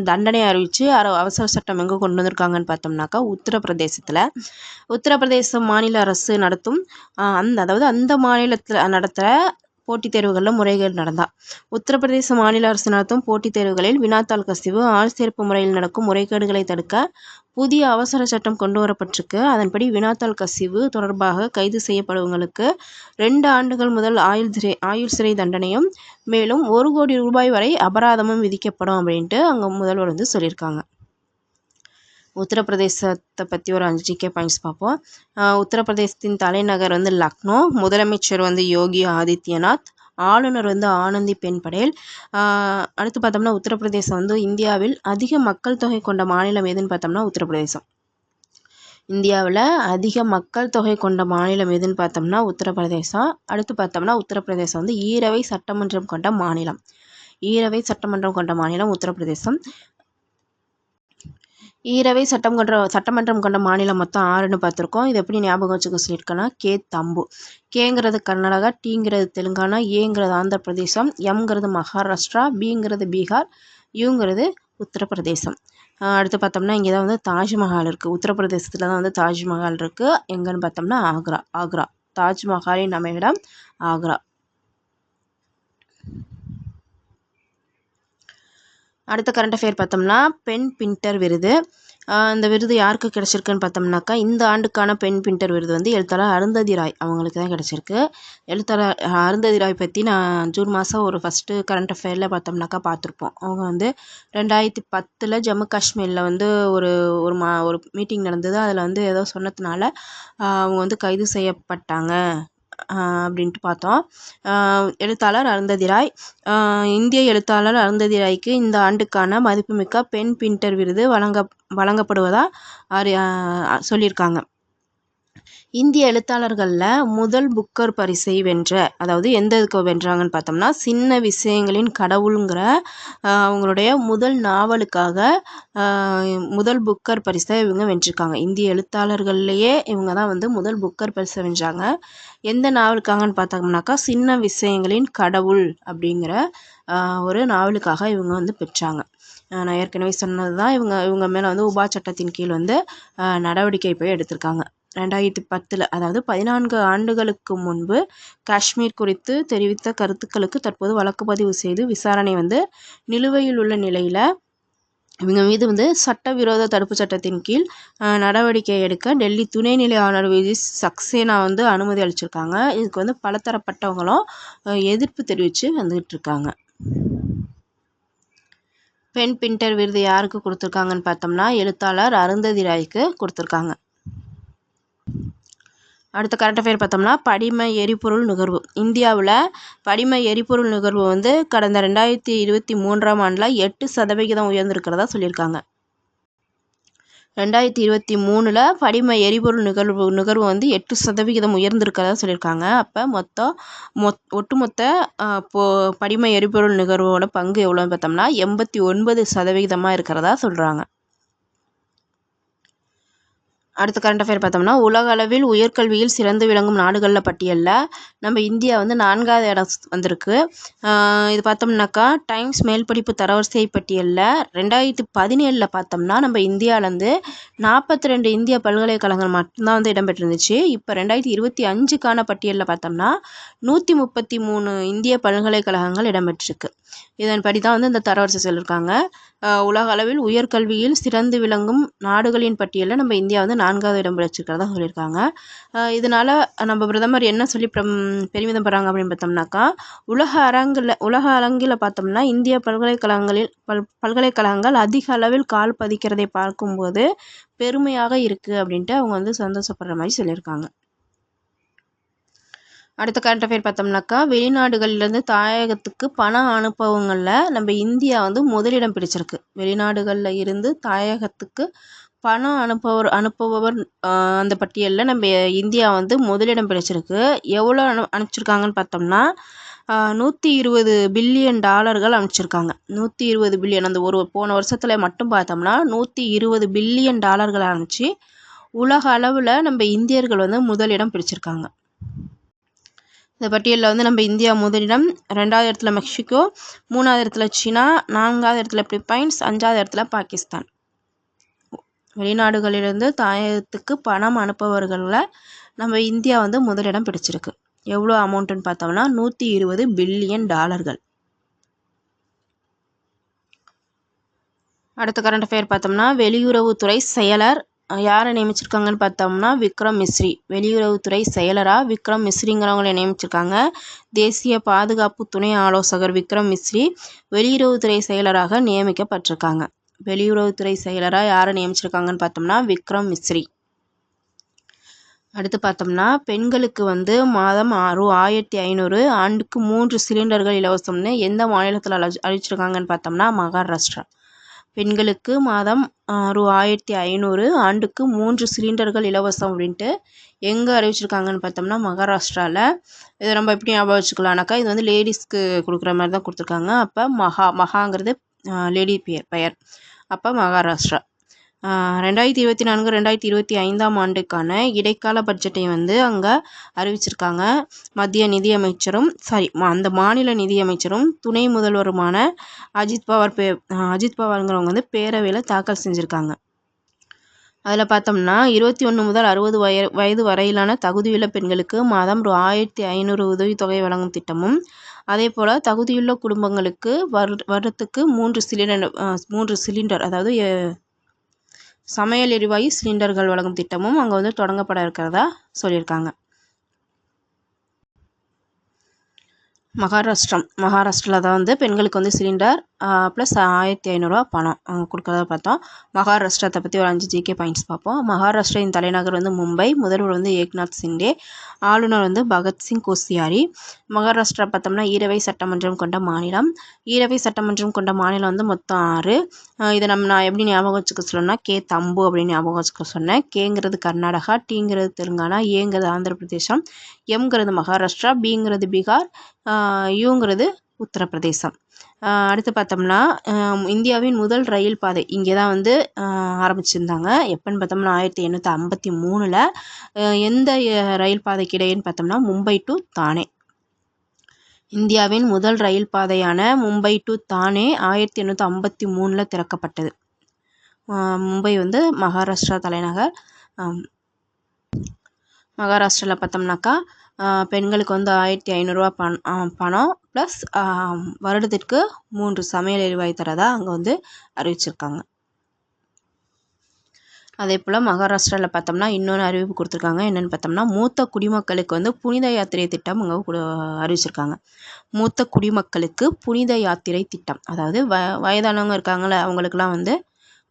தண்டனை அறிவித்து அவசர சட்டம் எங்கே கொண்டு வந்திருக்காங்கன்னு பார்த்தோம்னாக்கா உத்தரப்பிரதேச மாநில அரசு நடத்தும் அந்த மாநிலத்தில் நடத்துகிற போட்டித் தேர்வுகளில் முறைகேடு நடந்தால் உத்தரப்பிரதேச மாநில அரசு நடத்தும் போட்டித் தேர்வுகளில் வினாத்தாள் கசிவு ஆள் சேர்ப்பு முறையில் நடக்கும் முறைகேடுகளை தடுக்க புதிய அவசர சட்டம் கொண்டு வரப்பட்டிருக்கு. அதன்படி வினாத்தாள் கசிவு தொடர்பாக கைது செய்யப்படுவங்களுக்கு 2 ஆண்டுகள் முதல் ஆயுள் சிறை தண்டனையும் மேலும் 1 கோடி ரூபாய் வரை அபராதமும் விதிக்கப்படும் அப்படின்ட்டு அங்கே முதல்வர் வந்து சொல்லியிருக்காங்க. உத்தரப்பிரதேசத்தை பற்றி ஒரு 5 ஜிகே பாயிண்ட்ஸ் பார்ப்போம். உத்தரப்பிரதேசத்தின் தலைநகர் வந்து லக்னோ. முதலமைச்சர் வந்து யோகி ஆதித்யநாத். ஆளுநர் வந்து ஆனந்திபென் படேல். அடுத்து பார்த்தோம்னா உத்தரப்பிரதேசம் வந்து இந்தியாவில் அதிக மக்கள் தொகை கொண்ட மாநிலம் எதுன்னு பார்த்தோம்னா உத்தரப்பிரதேசம். இந்தியாவில் அதிக மக்கள் தொகை கொண்ட மாநிலம் எதுன்னு பார்த்தோம்னா உத்தரப்பிரதேசம். அடுத்து பார்த்தோம்னா உத்தரப்பிரதேசம் வந்து ஈரவை சட்டமன்றம் கொண்ட மாநிலம் உத்தரப்பிரதேசம். ஈரவை சட்டமன்றம் கொண்ட மாநிலம் மொத்தம் 6ன்னு பார்த்துருக்கோம். இது எப்படி ஞாபகம் வச்சுக்க சொல்லியிருக்கேன்னா தம்பு. கேங்கிறது கர்நாடகா, டீங்கிறது தெலுங்கானா, ஏங்கிறது ஆந்திர பிரதேசம், எம்ங்கிறது மகாராஷ்டிரா, பிங்கிறது பீகார், யூங்கிறது உத்தரப்பிரதேசம். அடுத்து பார்த்தோம்னா இங்கே தான் வந்து தாஜ்மஹால் இருக்குது. உத்தரப்பிரதேசத்தில் தான் வந்து தாஜ்மஹால் இருக்குது. எங்கன்னு பார்த்தோம்னா ஆக்ரா. தாஜ்மஹாலின் அமைவிடம் ஆக்ரா. அடுத்த கரண்ட் அஃபேர் பார்த்தோம்னா பென் பின்டர் விருது. இந்த விருது யாருக்கு கிடச்சிருக்குன்னு பார்த்தோம்னாக்கா இந்த ஆண்டுக்கான பென் பின்டர் விருது வந்து எழுத்தாளர் அருந்ததி ராய் அவங்களுக்கு தான் கிடச்சிருக்கு. எழுத்தாளர் அருந்ததி ராய் பற்றி நான் ஜூன் மாதம் ஒரு ஃபஸ்ட்டு கரண்ட் அஃபேரில் பார்த்தோம்னாக்கா பார்த்துருப்போம். அவங்க வந்து 2010 ஜம்மு காஷ்மீரில் வந்து ஒரு மீட்டிங் நடந்தது. அதில் வந்து ஏதோ சொன்னதுனால அவங்க வந்து கைது செய்யப்பட்டாங்க அப்படின்ட்டு பார்த்தோம். எழுத்தாளர் அருந்ததி ராய். இந்திய எழுத்தாளர் அருந்ததி ராய்க்கு இந்த ஆண்டுக்கான மதிப்புமிக்க பென் பின்டர் விருது வழங்கப்படுவதாக சொல்லியிருக்காங்க. இந்திய எழுத்தாளர்களில் முதல் புக்கர் பரிசை வென்ற, அதாவது எந்த இதுக்கு வென்றாங்கன்னு பார்த்தோம்னா சின்ன விஷயங்களின் கடவுளுங்கிற அவங்களுடைய முதல் நாவலுக்காக முதல் புக்கர் பரிசை இவங்க வென்றிருக்காங்க. இந்திய எழுத்தாளர்கள்லேயே இவங்க தான் வந்து முதல் புக்கர் பரிசை வென்றாங்க. எந்த நாவலுக்காகன்னு பார்த்தோம்னாக்கா சின்ன விஷயங்களின் கடவுள் அப்படிங்கிற ஒரு நாவலுக்காக இவங்க வந்து பெற்றாங்க. நான் ஏற்கனவே சொன்னது தான். இவங்க மேலே வந்து உபா சட்டத்தின் கீழ் வந்து நடவடிக்கை போய் எடுத்திருக்காங்க. 2010 அதாவது 14 ஆண்டுகளுக்கு முன்பு காஷ்மீர் குறித்து தெரிவித்த கருத்துக்களுக்கு தற்போது வழக்கு பதிவு செய்து விசாரணை வந்து நிலுவையில் உள்ள நிலையில் இவங்க மீது வந்து சட்டவிரோத தடுப்பு சட்டத்தின் கீழ் நடவடிக்கை எடுக்க டெல்லி துணைநிலை ஆளுநர் விஜி சக்சேனா வந்து அனுமதி அளிச்சிருக்காங்க. இதுக்கு வந்து பலதரப்பட்டவங்களும் எதிர்ப்பு தெரிவித்து வந்துகிட்டு இருக்காங்க. பென் பின்டர் விருது யாருக்கு கொடுத்துருக்காங்கன்னு பார்த்தோம்னா எழுத்தாளர் அருந்ததி ராய்க்கு கொடுத்துருக்காங்க. அடுத்த கரண்ட் அஃபேர் பார்த்தோம்னா படிம எரிபொருள் நுகர்வு. இந்தியாவில் படிம எரிபொருள் நுகர்வு வந்து கடந்த 2023ஆம் ஆண்டில் 8% உயர்ந்திருக்கிறதா சொல்லியிருக்காங்க. 2023 படிம எரிபொருள் நுகர்வு வந்து 8% உயர்ந்திருக்கிறதா சொல்லியிருக்காங்க. அப்போ ஒட்டுமொத்த படிம எரிபொருள் நுகர்வோட பங்கு எவ்வளோன்னு பார்த்தோம்னா 89% இருக்கிறதா சொல்கிறாங்க. அடுத்த கரண்ட் அஃபேர் பார்த்தோம்னா உலக அளவில் உயர்கல்வியில் சிறந்து விளங்கும் நாடுகளில் பட்டியலில் நம்ம இந்தியா வந்து 4வது இடம் வந்திருக்கு. இது பார்த்தோம்னாக்கா டைம்ஸ் மேல் படிப்பு தரவரிசை பட்டியலில் 2017 பார்த்தோம்னா நம்ம இந்தியாவிலேருந்து 42 இந்திய பல்கலைக்கழகங்கள் மட்டும்தான் வந்து இடம்பெற்றிருந்துச்சு. இப்போ 2025க்கான பட்டியலில் பார்த்தோம்னா 133 இந்திய பல்கலைக்கழகங்கள் இடம்பெற்றிருக்கு. இதன்படி தான் வந்து இந்த தரவரிசை சொல்லியிருக்காங்க. உலக அளவில் உயர்கல்வியில் சிறந்து விளங்கும் நாடுகளின் பட்டியலில் நம்ம இந்தியா வந்து 4வது இடம் பிடிச்சிருக்கிறதா சொல்லியிருக்காங்க. இதனால் நம்ம பிரதமர் என்ன சொல்லி பெருமிதம் பெறாங்க அப்படின்னு பார்த்தோம்னாக்கா உலக அரங்கில் பார்த்தோம்னா இந்திய பல்கலைக்கழகங்கள் அதிக அளவில் கால் பதிக்கிறதை பார்க்கும்போது பெருமையாக இருக்குது அப்படின்ட்டு அவங்க வந்து சந்தோஷப்படுற மாதிரி சொல்லியிருக்காங்க. அடுத்த கரண்ட் அஃபேர் பார்த்தோம்னாக்கா வெளிநாடுகளிலேருந்து தாயகத்துக்கு பணம் அனுப்பவங்களில் நம்ம இந்தியா வந்து முதலிடம் பிடிச்சிருக்கு. வெளிநாடுகளில் இருந்து தாயகத்துக்கு பணம் அனுப்புபவர் அந்த பட்டியலில் நம்ம இந்தியா வந்து முதலிடம் பிடிச்சிருக்கு. எவ்வளோ அனுப்பிச்சிருக்காங்கன்னு பார்த்தோம்னா 120 பில்லியன் டாலர்கள் அனுப்பிச்சிருக்காங்க. 120 பில்லியன் அந்த போன வருஷத்தில் மட்டும் பார்த்தோம்னா 120 பில்லியன் டாலர்கள் அனுப்பிச்சு உலக அளவில் நம்ம இந்தியர்கள் வந்து முதலிடம் பிடிச்சிருக்காங்க. இந்த பட்டியலில் வந்து நம்ம இந்தியா முதலிடம், 2வது இடத்துல மெக்சிகோ, 3வது இடத்துல சீனா, 4வது இடத்துல பிலிப்பைன்ஸ், 5வது இடத்துல பாகிஸ்தான். வெளிநாடுகளிலிருந்து தாயகத்துக்கு பணம் அனுப்புபவர்களில் நம்ம இந்தியா வந்து முதலிடம் பிடிச்சிருக்கு. எவ்வளோ அமௌண்ட்டுன்னு பார்த்தோம்னா 120 பில்லியன் டாலர்கள். அடுத்த கரண்ட் அஃபேர் பார்த்தோம்னா வெளியுறவுத்துறை செயலர் யாரை நியமிச்சிருக்காங்கன்னு பார்த்தோம்னா விக்ரம் மிஸ்ரி. வெளியுறவுத்துறை செயலராக விக்ரம் மிஸ்ரிங்கிறவங்களை நியமிச்சிருக்காங்க. தேசிய பாதுகாப்பு துணை ஆலோசகர் விக்ரம் மிஸ்ரி வெளியுறவுத்துறை செயலராக நியமிக்கப்பட்டிருக்காங்க. வெளியுறவுத்துறை செயலராக யாரை நியமிச்சிருக்காங்கன்னு பார்த்தோம்னா விக்ரம் மிஸ்ரி. அடுத்து பார்த்தோம்னா பெண்களுக்கு வந்து மாதம் 1500 ஆண்டுக்கு 3 சிலிண்டர்கள் இலவசம்னு எந்த மாநிலத்தில் அறிவிச்சிருக்காங்கன்னு பார்த்தோம்னா மகாராஷ்டிரா. பெண்களுக்கு மாதம் 1500 ஆண்டுக்கு 3 சிலிண்டர்கள் இலவசம் அப்படின்ட்டு எங்கே அறிவிச்சிருக்காங்கன்னு பார்த்தோம்னா மகாராஷ்டிராவில். இதை நம்ம எப்படி ஞாபகம் வச்சுக்கலாம்னாக்கா இது வந்து லேடிஸ்க்கு கொடுக்குற மாதிரி தான் கொடுத்துருக்காங்க. அப்போ மகாங்கிறது லேடி பெயர். அப்போ மகாராஷ்டிரா. 2024-2025ஆம் ஆண்டுக்கான இடைக்கால பட்ஜெட்டை வந்து அங்கே அறிவிச்சிருக்காங்க. மத்திய நிதியமைச்சரும் அந்த மாநில நிதியமைச்சரும் துணை முதல்வருமான அஜித் பவாருங்கிறவங்க வந்து பேரவையில் தாக்கல் செஞ்சுருக்காங்க. அதில் பார்த்தோம்னா 21 முதல் 60 வயது வரையிலான தகுதியுள்ள பெண்களுக்கு மாதம் ரூ. 1500 உதவித்தொகை வழங்கும் திட்டமும், அதே போல் தகுதியுள்ள குடும்பங்களுக்கு வருடத்துக்கு 3 சிலிண்டர் அதாவது சமையல் எரிவாயு சிலிண்டர்கள் வழங்கும் திட்டமும் அங்கே வந்து தொடங்கப்பட இருக்கிறதா சொல்லியிருக்காங்க. மகாராஷ்டிராவில் தான் வந்து பெண்களுக்கு வந்து சிலிண்டர் ப்ளஸ் 1500 பணம் கொடுக்குறத பார்த்தோம். மகாராஷ்டிரத்தை பற்றி ஒரு 5 ஜிகே பாயிண்ட்ஸ் பார்ப்போம். மகாராஷ்டிராவின் தலைநகர் வந்து மும்பை. முதல்வர் வந்து ஏக்நாத் சிண்டே. ஆளுநர் வந்து பகத்சிங் கோசியாரி. மகாராஷ்டிரா பார்த்தோம்னா ஈரவை சட்டமன்றம் கொண்ட மாநிலம். ஈரவை சட்டமன்றம் கொண்ட மாநிலம் வந்து மொத்தம் 6. இதை நான் எப்படி ஞாபகம் வச்சுக்க சொல்லணும்னா கே தம்பு அப்படின்னு ஞாபகம் வச்சுக்க சொன்னேன். கேங்கிறது கர்நாடகா, டிங்கிறது தெலுங்கானா, ஏங்கிறது ஆந்திர பிரதேசம், எம்ங்கிறது மகாராஷ்டிரா, பிங்கிறது பீகார், யூங்கிறது உத்தரப்பிரதேசம். அடுத்து பார்த்தோம்னா இந்தியாவின் முதல் ரயில் பாதை இங்கே தான் வந்து ஆரம்பிச்சிருந்தாங்க. எப்போன்னு பார்த்தோம்னா 1853. எந்த ரயில் பாதைக்கு இடையேன்னு பார்த்தோம்னா மும்பை டு தானே. இந்தியாவின் முதல் ரயில் பாதையான மும்பை டு தானே 1853 திறக்கப்பட்டது. மும்பை வந்து மகாராஷ்டிரா தலைநகர். மகாராஷ்டிராவில் பார்த்தோம்னாக்கா பெண்களுக்கு வந்து 1500 பணம் ப்ளஸ் வருடத்திற்கு 3 சமையல் எரிவாயு தரதா அங்கே வந்து அறிவிச்சிருக்காங்க. அதே போல் மகாராஷ்டிராவில் பார்த்தோம்னா இன்னொன்று அறிவிப்பு கொடுத்துருக்காங்க. என்னென்னு பார்த்தோம்னா மூத்த குடிமக்களுக்கு வந்து புனித யாத்திரை திட்டம் அங்கே அறிவிச்சிருக்காங்க. மூத்த குடிமக்களுக்கு புனித யாத்திரை திட்டம், அதாவது வயதானவங்க இருக்காங்களே அவங்களுக்கெல்லாம் வந்து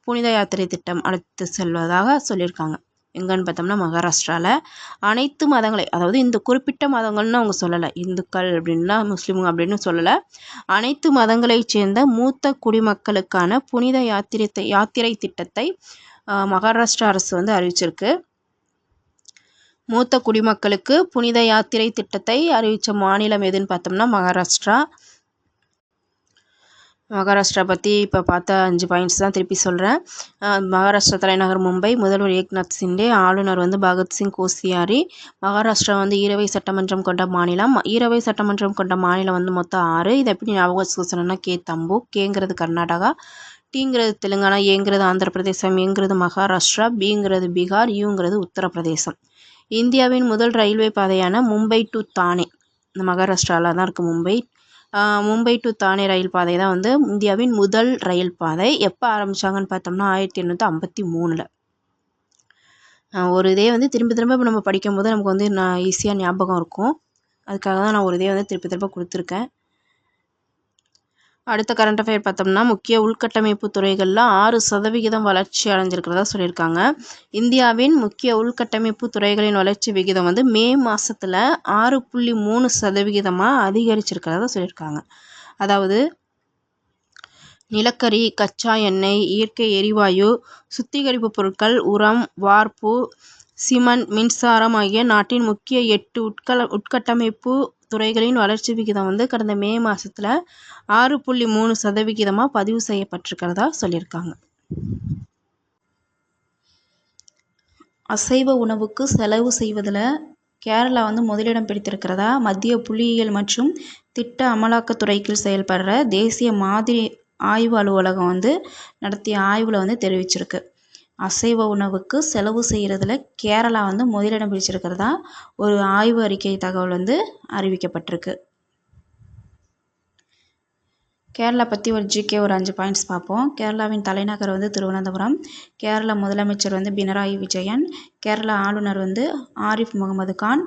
புனித யாத்திரை திட்டம் அழைத்து செல்வதாக சொல்லியிருக்காங்க. எங்கன்னு பார்த்தோம்னா மகாராஷ்டிராவில் அனைத்து மதங்களை, அதாவது இந்த குறிப்பிட்ட மதங்கள்னு அவங்க சொல்லலை, இந்துக்கள் அப்படின்னா முஸ்லீம்கள் அப்படின்னு சொல்லலை, அனைத்து மதங்களை சேர்ந்த மூத்த குடிமக்களுக்கான புனித யாத்திரை திட்டத்தை மகாராஷ்டிரா அரசு வந்து அறிவிச்சிருக்கு. மூத்த குடிமக்களுக்கு புனித யாத்திரை திட்டத்தை அறிவித்த மாநிலம் எதுன்னு பார்த்தோம்னா மகாராஷ்டிரா. மகாராஷ்டிரா பற்றி இப்போ பார்த்த 5 பாயிண்ட்ஸ் தான் திருப்பி சொல்கிறேன். மகாராஷ்டிரா தலைநகர் மும்பை. முதல்வர் ஏக்நாத் சிண்டே. ஆளுநர் வந்து பகத்சிங் கோசியாரி. மகாராஷ்டிரா வந்து ஈரவை சட்டமன்றம் கொண்ட மாநிலம். ஈரவை சட்டமன்றம் கொண்ட மாநிலம் வந்து மொத்தம் 6. இதை எப்படி ஞாபகம் வச்சுக்க சொன்னோன்னா கே தம்பு. கேங்கிறது கர்நாடகா, டிங்கிறது தெலுங்கானா, ஏங்கிறது ஆந்திர பிரதேசம், எங்கிறது மகாராஷ்டிரா, பிங்கிறது பீகார், யூங்கிறது உத்தரப்பிரதேசம். இந்தியாவின் முதல் ரயில்வே பாதையான மும்பை டு தானே, இந்த மகாராஷ்டிராவில் தான் இருக்குது மும்பை. மும்பை டு தானே ரயில் பாதை தான் வந்து இந்தியாவின் முதல் ரயில் பாதை. எப்போ ஆரம்பித்தாங்கன்னு பார்த்தோம்னா 1853. ஒரு இதே வந்து திரும்ப இப்போ நம்ம படிக்கும்போது நமக்கு வந்து ஈஸியாக ஞாபகம் இருக்கும். அதுக்காக தான் நான் ஒரு இதே வந்து திரும்ப கொடுத்துருக்கேன். அடுத்த கரண்ட் அஃபேர் பார்த்தோம்னா முக்கிய உள்கட்டமைப்பு துறைகளில் 6% வளர்ச்சி அடைஞ்சிருக்கிறதா சொல்லியிருக்காங்க. இந்தியாவின் முக்கிய உள்கட்டமைப்பு துறைகளின் வளர்ச்சி விகிதம் வந்து மே மாதத்தில் 6.3% அதிகரிச்சிருக்கிறதா சொல்லியிருக்காங்க. அதாவது நிலக்கரி, கச்சா எண்ணெய், இயற்கை எரிவாயு, சுத்திகரிப்பு பொருட்கள், உரம், வார்ப்பு, சிமெண்ட், மின்சாரம் ஆகிய நாட்டின் முக்கிய 8 உட்கட்டமைப்பு துறைகளின் வளர்ச்சி விகிதம் வந்து கடந்த மே மாதத்தில் 6.3% பதிவு செய்யப்பட்டிருக்கிறதா சொல்லியிருக்காங்க. அசைவ உணவுக்கு செலவு செய்வதில் கேரளா வந்து முதலிடம் பிடித்திருக்கிறதா மத்திய புள்ளியியல் மற்றும் திட்ட அமலாக்கத்துறை கீழ் செயல்படுற தேசிய மாதிரி ஆய்வு அலுவலகம் வந்து நடத்திய ஆய்வில் வந்து தெரிவிச்சிருக்கு. அசைவ உணவுக்கு செலவு செய்கிறதுல கேரளா வந்து முதலிடம் பிடிச்சிருக்கிறதா ஒரு ஆய்வு அறிக்கை தகவல் வந்து அறிவிக்கப்பட்டிருக்கு. கேரளா பற்றி ஒரு ஜிகே ஒரு 5 பாயிண்ட்ஸ் பார்ப்போம். கேரளாவின் தலைநகர் வந்து திருவனந்தபுரம். கேரளா முதலமைச்சர் வந்து பினராயி விஜயன். கேரளா ஆளுநர் வந்து ஆரிஃப் முகமது கான்.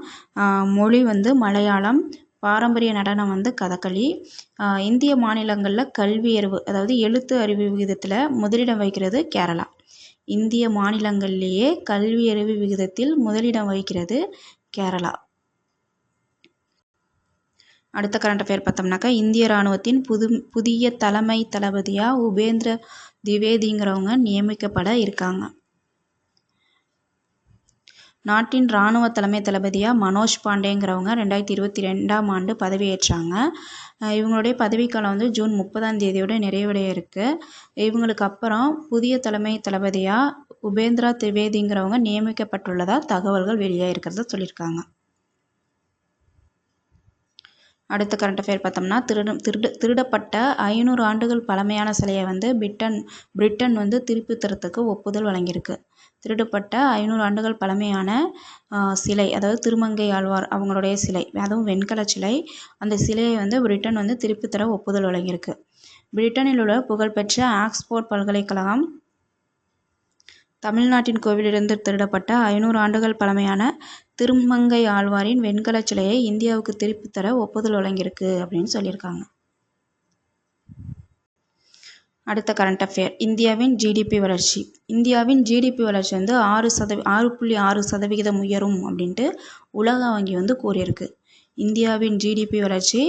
மொழி வந்து மலையாளம். பாரம்பரிய நடனம் வந்து கதகளி. இந்திய மாநிலங்களில் கல்வியறிவு அதாவது எழுத்து அறிவு விகிதத்தில் முதலிடம் வகிக்கிறது கேரளா. இந்திய மாநிலங்களிலேயே கல்வியறிவு விகிதத்தில் முதலிடம் வகிக்கிறது கேரளா. அடுத்த கரண்ட் அஃபேர் பார்த்தோம்னாக்கா இந்திய இராணுவத்தின் புதிய தலைமை தளபதியாக உபேந்திர திவேதிங்கிறவங்க நியமிக்கப்பட இருக்காங்க. நாட்டின் இராணுவ தலைமை தளபதியாக மனோஜ் பாண்டேங்கிறவங்க 2022ஆம் ஆண்டு பதவியேற்றாங்க. இவங்களுடைய பதவிக்காலம் வந்து ஜூன் 30ஆம் தேதியோட நிறைவடைய இருக்குது. இவங்களுக்கு அப்புறம் புதிய தலைமை தளபதியாக உபேந்திரா திவேதிங்கிறவங்க நியமிக்கப்பட்டுள்ளதாக தகவல்கள் வெளியாக இருக்கிறத சொல்லியிருக்காங்க. அடுத்த கரண்ட் அஃபேர் பார்த்தோம்னா திருடப்பட்ட 500 ஆண்டுகள் பழமையான சிலையை வந்து பிரிட்டன் வந்து திருப்பி தரத்துக்கு ஒப்புதல் வழங்கியிருக்கு. திருடப்பட்ட 500 ஆண்டுகள் பழமையான சிலை, அதாவது திருமங்கை ஆழ்வார் அவங்களுடைய சிலை, அதுவும் வெண்கல சிலை. அந்த சிலையை வந்து பிரிட்டன் வந்து திருப்பி தர ஒப்புதல் வழங்கியிருக்கு. பிரிட்டனில் உள்ள புகழ்பெற்ற ஆக்ஸ்போர்ட் பல்கலைக்கழகம் தமிழ்நாட்டின் கோவிலிருந்து திருடப்பட்ட 500 ஆண்டுகள் பழமையான திருமங்கை ஆழ்வாரின் வெண்கல சிலையை இந்தியாவுக்கு திருப்பி தர ஒப்புதல் வழங்கியிருக்கு அப்படின்னு சொல்லியிருக்காங்க. அடுத்த கரண்ட் அஃபேர், இந்தியாவின் ஜிடிபி வளர்ச்சி. இந்தியாவின் ஜிடிபி வளர்ச்சி வந்து 6.6% உயரும் அப்படின்ட்டு உலக வங்கி வந்து கூறியிருக்கு. இந்தியாவின் ஜிடிபி வளர்ச்சி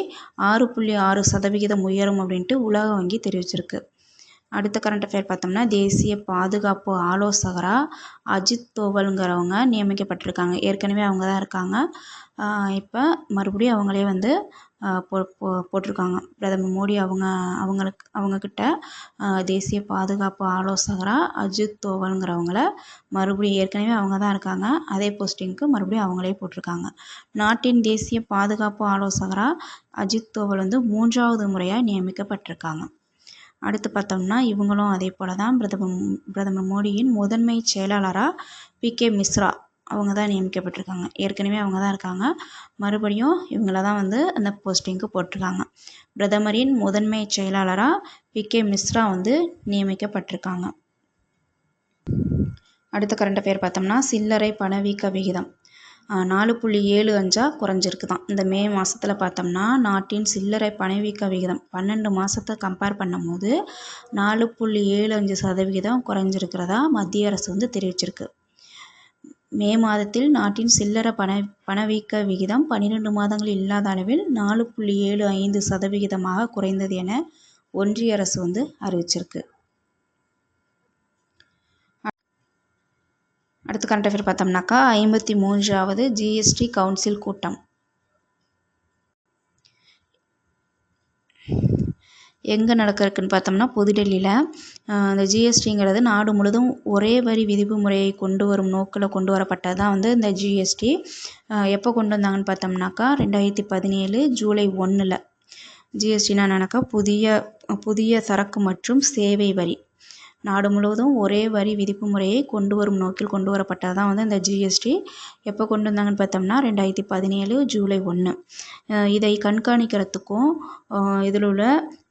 6.6% உயரும் அப்படின்ட்டு உலக வங்கி தெரிவிச்சிருக்கு. அடுத்த கரண்ட் அஃபேர் பார்த்தோம்னா, தேசிய பாதுகாப்பு ஆலோசகராக அஜித் தோவல்ங்கிறவங்க நியமிக்கப்பட்டிருக்காங்க. ஏற்கனவே அவங்க தான் இருக்காங்க. இப்போ மறுபடியும் அவங்களே வந்து போட்டிருக்காங்க. பிரதமர் மோடி அவங்கக்கிட்ட தேசிய பாதுகாப்பு ஆலோசகராக அஜித் தோவல்ங்கிறவங்கள மறுபடியும், ஏற்கனவே அவங்க தான் இருக்காங்க, அதே போஸ்டிங்க்கு மறுபடியும் அவங்களே போட்டிருக்காங்க. நாட்டின் தேசிய பாதுகாப்பு ஆலோசகராக அஜித் தோவல் வந்து 3வது முறையாக நியமிக்கப்பட்டிருக்காங்க. அடுத்து பார்த்தோம்னா, இவங்களும் அதே போல தான் பிரதமர் மோடியின் முதன்மை செயலாளராக PK மிஸ்ரா அவங்க தான் நியமிக்கப்பட்டிருக்காங்க. ஏற்கனவே அவங்க தான் இருக்காங்க, மறுபடியும் இவங்கள தான் வந்து அந்த போஸ்டிங்க்கு போட்டிருக்காங்க. பிரதமரின் முதன்மை செயலாளராக PK மிஸ்ரா வந்து நியமிக்கப்பட்டிருக்காங்க. அடுத்த கரண்ட் அஃபேர் பார்த்தோம்னா, சில்லறை பணவீக்க விகிதம் 4.75 குறைஞ்சிருக்கு தான். இந்த மே மாதத்தில் பார்த்தோம்னா நாட்டின் சில்லறை பணவீக்க விகிதம் 12 மாதத்தை கம்பேர் பண்ணும்போது 4.75% குறைஞ்சிருக்கிறதா மத்திய அரசு வந்து தெரிவிச்சிருக்கு. மே மாதத்தில் நாட்டின் சில்லறை பணவீக்க விகிதம் 12 மாதங்கள் இல்லாத அளவில் 4.75% குறைந்தது என ஒன்றிய அரசு வந்து அறிவிச்சிருக்கு. அடுத்த கரண்ட் அஃபேர் பார்த்தோம்னாக்கா, 53வது ஜிஎஸ்டி கவுன்சில் கூட்டம் எங்கே நடக்கிறதுக்குன்னு பார்த்தோம்னா, புதுடெல்லியில். இந்த ஜிஎஸ்டிங்கிறது நாடு முழுதும் ஒரே வரி விதிப்பு முறையை கொண்டு வரும் நோக்கில் கொண்டு வரப்பட்டது தான் வந்து இந்த ஜிஎஸ்டி. எப்போ கொண்டு வந்தாங்கன்னு பார்த்தோம்னாக்கா, 2017 ஜூலை 1. ஜிஎஸ்டினா என்னன்னாக்கா, புதிய சரக்கு மற்றும் சேவை வரி. நாடு முழுவதும் ஒரே வரி விதிப்பு முறையை கொண்டு வரும் நோக்கில் கொண்டு வரப்பட்டது தான் வந்து இந்த ஜிஎஸ்டி. எப்போ கொண்டு வந்தாங்கன்னு பார்த்தோம்னா 2017 ஜூலை 1. இதை கண்காணிக்கிறதுக்கும் இதில் உள்ள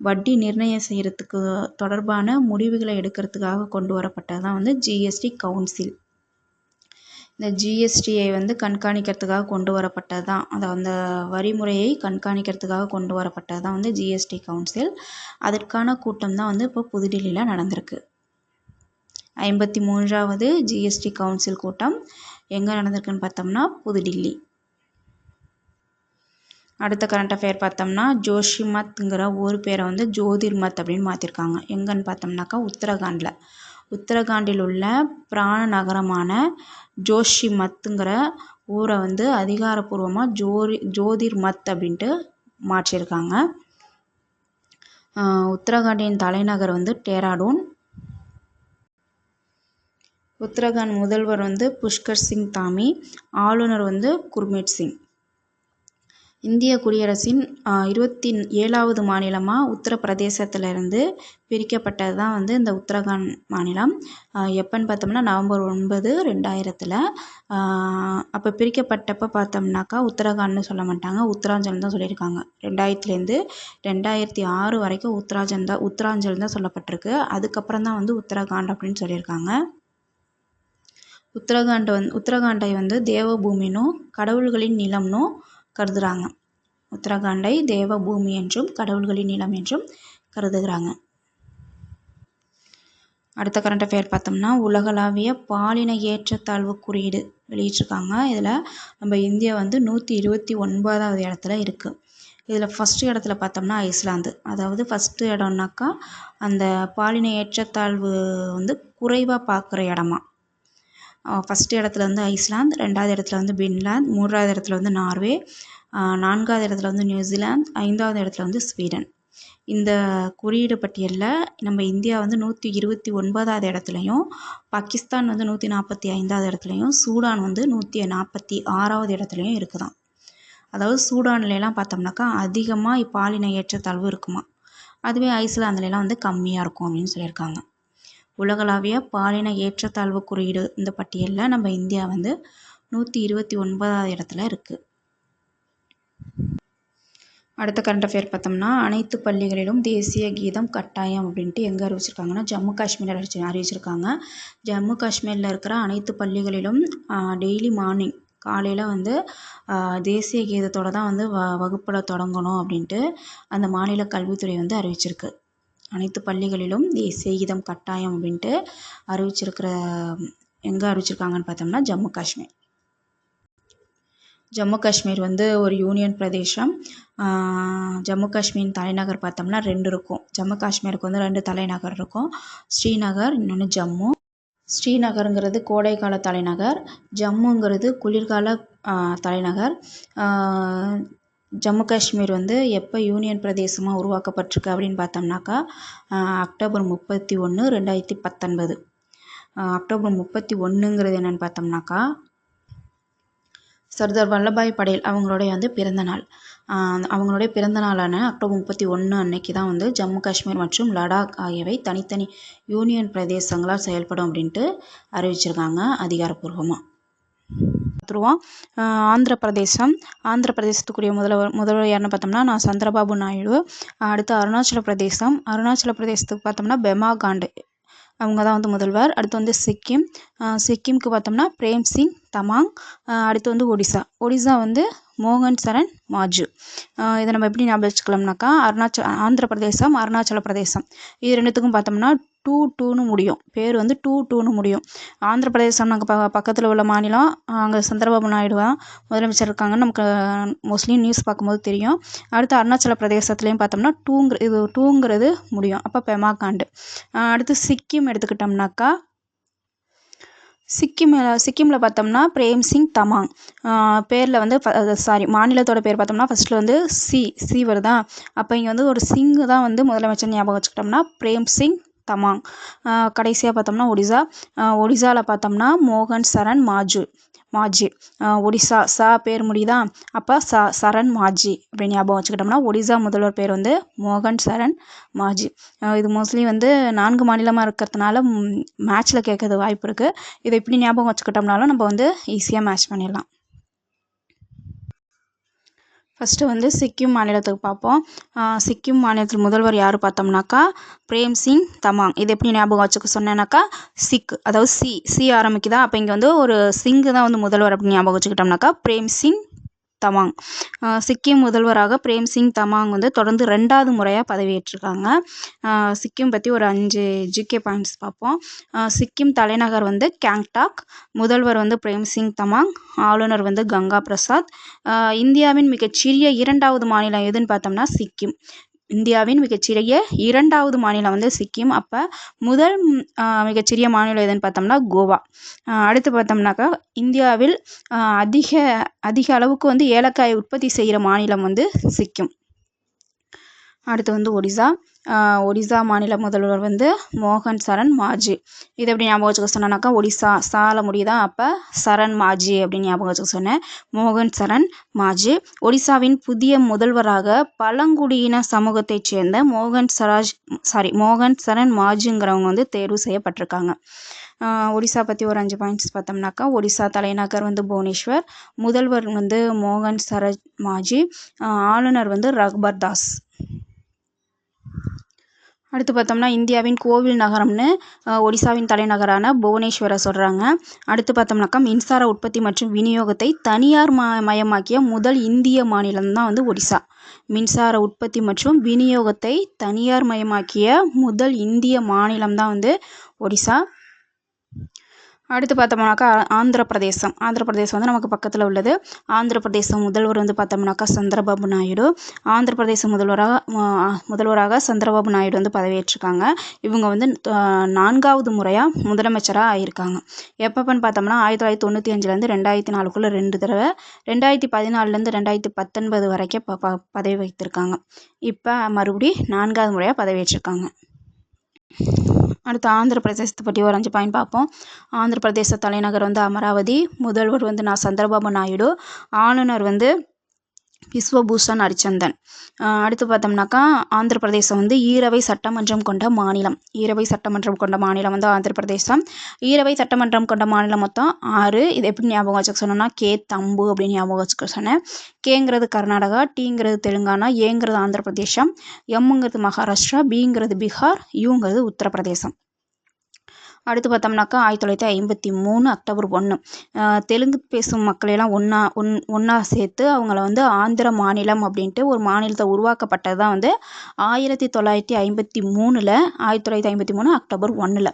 வட்டி நிர்ணயம் செய்கிறதுக்கு தொடர்பான முடிவுகளை எடுக்கிறதுக்காக கொண்டு வரப்பட்டது தான் வந்து ஜிஎஸ்டி கவுன்சில். இந்த ஜிஎஸ்டியை வந்து கண்காணிக்கிறதுக்காக கொண்டு வரப்பட்டது தான், அந்த வரிமுறையை கண்காணிக்கிறதுக்காக கொண்டு வரப்பட்டது தான் வந்து ஜிஎஸ்டி கவுன்சில். அதற்கான கூட்டம் தான் வந்து இப்போ புதுடெல்லியில் நடந்திருக்கு. 53வது ஜிஎஸ்டி கவுன்சில் கூட்டம் எங்கே நடந்திருக்குன்னு பார்த்தோம்னா புதுடில்லி. அடுத்த கரண்ட் அஃபேர் பார்த்தோம்னா, ஜோஷிமத்ங்கிற ஊர் பேரை வந்து ஜோதிர்மத் அப்படின்னு மாற்றிருக்காங்க. எங்கன்னு பார்த்தோம்னாக்கா உத்தரகாண்டில் உள்ள பிராண நகரமான ஜோஷிமத்துங்கிற ஊரை வந்து அதிகாரப்பூர்வமாக ஜோதிர்மத் அப்படின்ட்டு மாற்றியிருக்காங்க. உத்தரகாண்டின் தலைநகர் வந்து டேராடூன். உத்தரகாண்ட் முதல்வர் வந்து புஷ்கர் சிங் தாமி, ஆளுநர் வந்து குர்மீத் சிங். இந்திய குடியரசின் 27வது மாநிலமாக உத்தரப்பிரதேசத்திலிருந்து பிரிக்கப்பட்டது தான் வந்து இந்த உத்தரகாண்ட் மாநிலம். எப்போன்னு பார்த்தோம்னா நவம்பர் 9, 2000. அப்போ பிரிக்கப்பட்டப்போ பார்த்தோம்னாக்கா உத்தரகாண்ட்னு சொல்ல மாட்டாங்க, உத்தராஞ்சல் தான் சொல்லியிருக்காங்க. 2000லேருந்து 2006 வரைக்கும் உத்தராஞ்சல் தான் சொல்லப்பட்டிருக்கு. அதுக்கப்புறம் தான் வந்து உத்தரகாண்ட் அப்படின்னு சொல்லியிருக்காங்க. உத்தரகாண்டை வந்து தேவபூமினும் கடவுள்களின் நிலம்னும் கருதுகிறாங்க. உத்தரகாண்டை தேவபூமி என்றும் கடவுள்களின் நிலம் என்றும் கருதுகிறாங்க. அடுத்த கரண்ட் அஃபேர் பார்த்தோம்னா, உலகளாவிய பாலின ஏற்றத்தாழ்வு குறியீடு வெளியிட்டிருக்காங்க. இதில் நம்ம இந்தியா வந்து 129வது இடத்துல இருக்குது. இதில் ஃபஸ்ட்டு இடத்துல பார்த்தோம்னா ஐஸ்லாந்து. அதாவது ஃபஸ்ட்டு இடம்னாக்கா அந்த பாலின ஏற்றத்தாழ்வு வந்து குறைவாக பார்க்குற இடமா. ஃபஸ்ட்டு இடத்துல வந்து ஐஸ்லாந்து, 2வது இடத்துல வந்து பின்லாந்து, 3வது இடத்துல வந்து நார்வே, 4வது இடத்துல வந்து நியூசிலாந்து, 5வது இடத்துல வந்து ஸ்வீடன். இந்த குறியீடு பட்டியலில் நம்ம இந்தியா வந்து 129வது இடத்துலையும், பாகிஸ்தான் வந்து 145வது இடத்துலையும், சூடான் வந்து 146வது இடத்துலையும் இருக்குதாம். அதாவது சூடான்லாம் பார்த்தோம்னாக்கா அதிகமாக பாலின ஏற்றத்தாழ்வு இருக்குமா, அதுவே ஐஸ்லாந்துலாம் வந்து கம்மியாக இருக்கும் அப்படின்னு சொல்லியிருக்காங்க. உலகளாவிய பாலின ஏற்றத்தாழ்வு குறியீடு இந்த பட்டியலில் நம்ம இந்தியா வந்து 129வது இடத்துல இருக்குது. அடுத்த கரண்ட் அஃபேர் பார்த்தோம்னா, அனைத்து பள்ளிகளிலும் தேசிய கீதம் கட்டாயம் அப்படின்ட்டு எங்கே அறிவிச்சிருக்காங்கன்னா ஜம்மு காஷ்மீரில் அறிவிச்சிருக்காங்க. ஜம்மு காஷ்மீரில் இருக்கிற அனைத்து பள்ளிகளிலும் டெய்லி மார்னிங் காலையில் வந்து தேசிய கீதத்தோடு தான் வந்து வகுப்பில் தொடங்கணும் அப்படின்ட்டு அந்த மாநில கல்வித்துறை வந்து அறிவிச்சிருக்கு. அனைத்து பள்ளிகளிலும் தேசிய கீதம் கட்டாயம் அப்படின்ட்டு எங்கே அறிவிச்சிருக்காங்கன்னு பார்த்தோம்னா ஜம்மு காஷ்மீர். ஜம்மு காஷ்மீர் வந்து ஒரு யூனியன் பிரதேசம். ஜம்மு காஷ்மீரின் தலைநகர் பார்த்தோம்னா 2 இருக்கும். ஜம்மு காஷ்மீருக்கு வந்து 2 தலைநகர் இருக்கும். ஸ்ரீநகர், இன்னொன்று ஜம்மு. ஸ்ரீநகருங்கிறது கோடைக்கால தலைநகர், ஜம்முங்கிறது குளிர்கால தலைநகர். ஜம்மு காஷ்மீர் வந்து எப்போ யூனியன் பிரதேசமாக உருவாக்கப்பட்டிருக்கு அப்படின்னு பார்த்தோம்னாக்கா அக்டோபர் 31, 2019. அக்டோபர் 31ங்கிறது என்னென்னு பார்த்தோம்னாக்கா சர்தார் வல்லபாய் படேல் அவங்களுடைய வந்து பிறந்தநாள். அவங்களுடைய பிறந்த நாளான அக்டோபர் 31 அன்னைக்கு தான் வந்து ஜம்மு காஷ்மீர் மற்றும் லடாக் ஆகியவை தனித்தனி யூனியன் பிரதேசங்களாக செயல்படும் அப்படின்ட்டு அறிவிச்சிருக்காங்க அதிகாரப்பூர்வமாக. ஆந்திர பிரதேசத்துக்குரிய முதல்வர் யாருன்னு பார்த்தோம்னா சந்திரபாபு நாயுடு. அடுத்து அருணாச்சல பிரதேசத்துக்கு பார்த்தோம்னா பெமா காண்டு அவங்க தான் வந்து முதல்வர். அடுத்து வந்து சிக்கிம்க்கு பார்த்தோம்னா பிரேம் சிங் தமாங். அடுத்து வந்து ஒடிசா வந்து மோகன் சரண் மாஜு. இதை நம்ம எப்படி ஞாபகம் வச்சுக்கலாம்னாக்கா ஆந்திர பிரதேசம், அருணாச்சல பிரதேசம் இது ரெண்டுத்துக்கும் பார்த்தோம்னா 2 முடியும். பேர் வந்து 2 முடியும். ஆந்திர பிரதேசம் நாங்கள் பக்கத்தில் உள்ள மாநிலம். அங்கே சந்திரபாபு நாயுடு தான் முதலமைச்சர் இருக்காங்கன்னு நமக்கு மோஸ்ட்லி நியூஸ் பார்க்கும்போது தெரியும். அடுத்து அருணாச்சல பிரதேசத்துலேயும் பார்த்தோம்னா 2ங்கிறது முடியும். அப்போ பெமா காண்டு. அடுத்து சிக்கிம் எடுத்துக்கிட்டோம்னாக்கா சிக்கிமில் பார்த்தோம்னா பிரேம் சிங் தமாங். பேரில் வந்து மாநிலத்தோட பேர் பார்த்தோம்னா ஃபஸ்ட்டில் வந்து சி வருதா. அப்போ இங்கே வந்து ஒரு சிங்கு தான் வந்து முதலமைச்சர் ஞாபகம் வச்சுக்கிட்டோம்னா பிரேம் சிங் தமாங். கடைசியாக பார்த்தோம்னா ஒடிசாவில் பார்த்தோம்னா மோகன் சரண் மாஜி. ஒடிசா பேர் முடியுதா. அப்போ சரண் மாஜி அப்படின்னு ஞாபகம் வச்சுக்கிட்டோம்னா ஒடிசா முதல்வர் பேர் வந்து மோகன் சரண் மாஜி. இது மோஸ்ட்லி வந்து 4 மாநிலமாக இருக்கிறதுனால மேட்ச்சில் கேட்கறது வாய்ப்பு இருக்குது. இதை இப்படி ஞாபகம் வச்சுக்கிட்டோம்னாலும் நம்ம வந்து ஈஸியாக மேட்ச் பண்ணிடலாம். ஃபஸ்ட்டு வந்து சிக்கிம் மாநிலத்துக்கு பார்ப்போம். சிக்கிம் மாநிலத்தில் முதல்வர் யார் பார்த்தோம்னாக்கா பிரேம் சிங் தமாங். இது எப்படி ஞாபகம் வச்சுக்க சொன்னேன்னாக்கா அதாவது சி ஆரம்பிக்குதா. அப்போ இங்கே வந்து ஒரு சிங்கு தான் வந்து முதல்வர் அப்படின்னு ஞாபகம் வச்சுக்கிட்டோம்னாக்கா பிரேம் சிங் தமாங். சிக்கிம் முதல்வராக பிரேம் சிங் தமாங் வந்து தொடர்ந்து 2வது முறையாக பதவியேற்றிருக்காங்க. சிக்கிம் பற்றி ஒரு 5 ஜிகே பாயிண்ட்ஸ் பார்ப்போம். சிக்கிம் தலைநகர் வந்து கேங்டாக். முதல்வர் வந்து பிரேம் சிங் தமாங். ஆளுநர் வந்து கங்கா பிரசாத். இந்தியாவின் மிகச்சிறிய 2வது மாநிலம் எதுன்னு பார்த்தோம்னா சிக்கிம். இந்தியாவின் மிகச்சிறிய 2வது மாநிலம் வந்து சிக்கிம். அப்போ முதல் மிகச்சிறிய மாநிலம் எதுன்னு பார்த்தோம்னா கோவா. அடுத்து பார்த்தோம்னாக்கா இந்தியாவில் அதிக அளவுக்கு வந்து ஏலக்காய் உற்பத்தி செய்கிற மாநிலம் வந்து சிக்கிம். அடுத்து வந்து ஒடிசா மாநில முதல்வர் வந்து மோகன் சரண் மாஜி. இதை எப்படி ஞாபகம் வச்சுக்க சொன்னாக்கா ஒடிசா சால முடியுதா. அப்போ சரண் மாஜி அப்படின்னு ஞாபகம் வச்சுக்க சொன்னேன். மோகன் சரண் மாஜி. ஒடிசாவின் புதிய முதல்வராக பழங்குடியின சமூகத்தைச் சேர்ந்த மோகன் சரண் மாஜிங்கிறவங்க வந்து தேர்வு செய்யப்பட்டிருக்காங்க. ஒடிசா பற்றி ஒரு 5 பாயிண்ட்ஸ் பார்த்தோம்னாக்கா ஒடிசா தலைநகர் வந்து புவனேஸ்வர். முதல்வர் வந்து மோகன் சரண் மாஜி. ஆளுநர் வந்து ரகுபர் தாஸ். அடுத்து பார்த்தோம்னா இந்தியாவின் கோவில் நகரம்னு ஒடிசாவின் தலைநகரான புவனேஸ்வரை சொல்கிறாங்க. அடுத்து பார்த்தோம்னாக்கா மின்சார உற்பத்தி மற்றும் விநியோகத்தை தனியார் மயமாக்கிய முதல் இந்திய மாநிலம் தான் வந்து ஒடிசா. மின்சார உற்பத்தி மற்றும் விநியோகத்தை தனியார் மயமாக்கிய முதல் இந்திய மாநிலம் தான் வந்து ஒடிசா. அடுத்து பார்த்தோம்னாக்கா ஆந்திர பிரதேசம் வந்து நமக்கு பக்கத்தில் உள்ளது. ஆந்திர பிரதேசம் முதல்வர் வந்து பார்த்தோம்னாக்கா சந்திரபாபு நாயுடு. ஆந்திர பிரதேச முதல்வராக சந்திரபாபு நாயுடு வந்து பதவியேற்றிருக்காங்க. இவங்க வந்து 4வது முறையாக முதலமைச்சராக ஆகியிருக்காங்க. எப்பப்பன்னு பார்த்தோம்னா 1995லேருந்து 2004க்குள்ளே 2 தடவை, 2014லேருந்து 2019 வரைக்கும் பதவி வகித்திருக்காங்க. இப்போ மறுபடி 4வது முறையாக பதவியேற்றிருக்காங்க. அடுத்து ஆந்திர பிரதேசத்தை பற்றி ஒரு 5 பாயிண்ட் பார்ப்போம். ஆந்திர பிரதேச தலைநகர் வந்து அமராவதி. முதல்வர் வந்து சந்திரபாபு நாயுடு. ஆளுநர் வந்து விஸ்வபூஷன் ஹரிச்சந்தன். அடுத்து பார்த்தோம்னாக்கா ஆந்திர பிரதேசம் வந்து ஈரவை சட்டமன்றம் கொண்ட மாநிலம். ஈரவை சட்டமன்றம் கொண்ட மாநிலம் வந்து ஆந்திர பிரதேசம். ஈரவை சட்டமன்றம் கொண்ட மாநிலம் மொத்தம் 6. இது எப்படி ஞாபகம் வச்சுக்க சொன்னோம்னா கே தம்பு அப்படின்னு ஞாபகம் வச்சுக்க சொன்னேன். கேங்கிறது கர்நாடகா, டிங்கிறது தெலுங்கானா, ஏங்கிறது ஆந்திர பிரதேசம், எம்ங்கிறது மகாராஷ்டிரா, பிங்கிறது பீகார், யூங்கிறது உத்தரப்பிரதேசம். அடுத்து பார்த்தோம்னாக்கா 1953 அக்டோபர் 1 தெலுங்கு பேசும் மக்களையெல்லாம் ஒன்றா சேர்த்து அவங்கள வந்து ஆந்திர மாநிலம் அப்படின்ட்டு ஒரு மாநிலத்தை உருவாக்கப்பட்டது தான் வந்து 1953 1953 அக்டோபர் 1.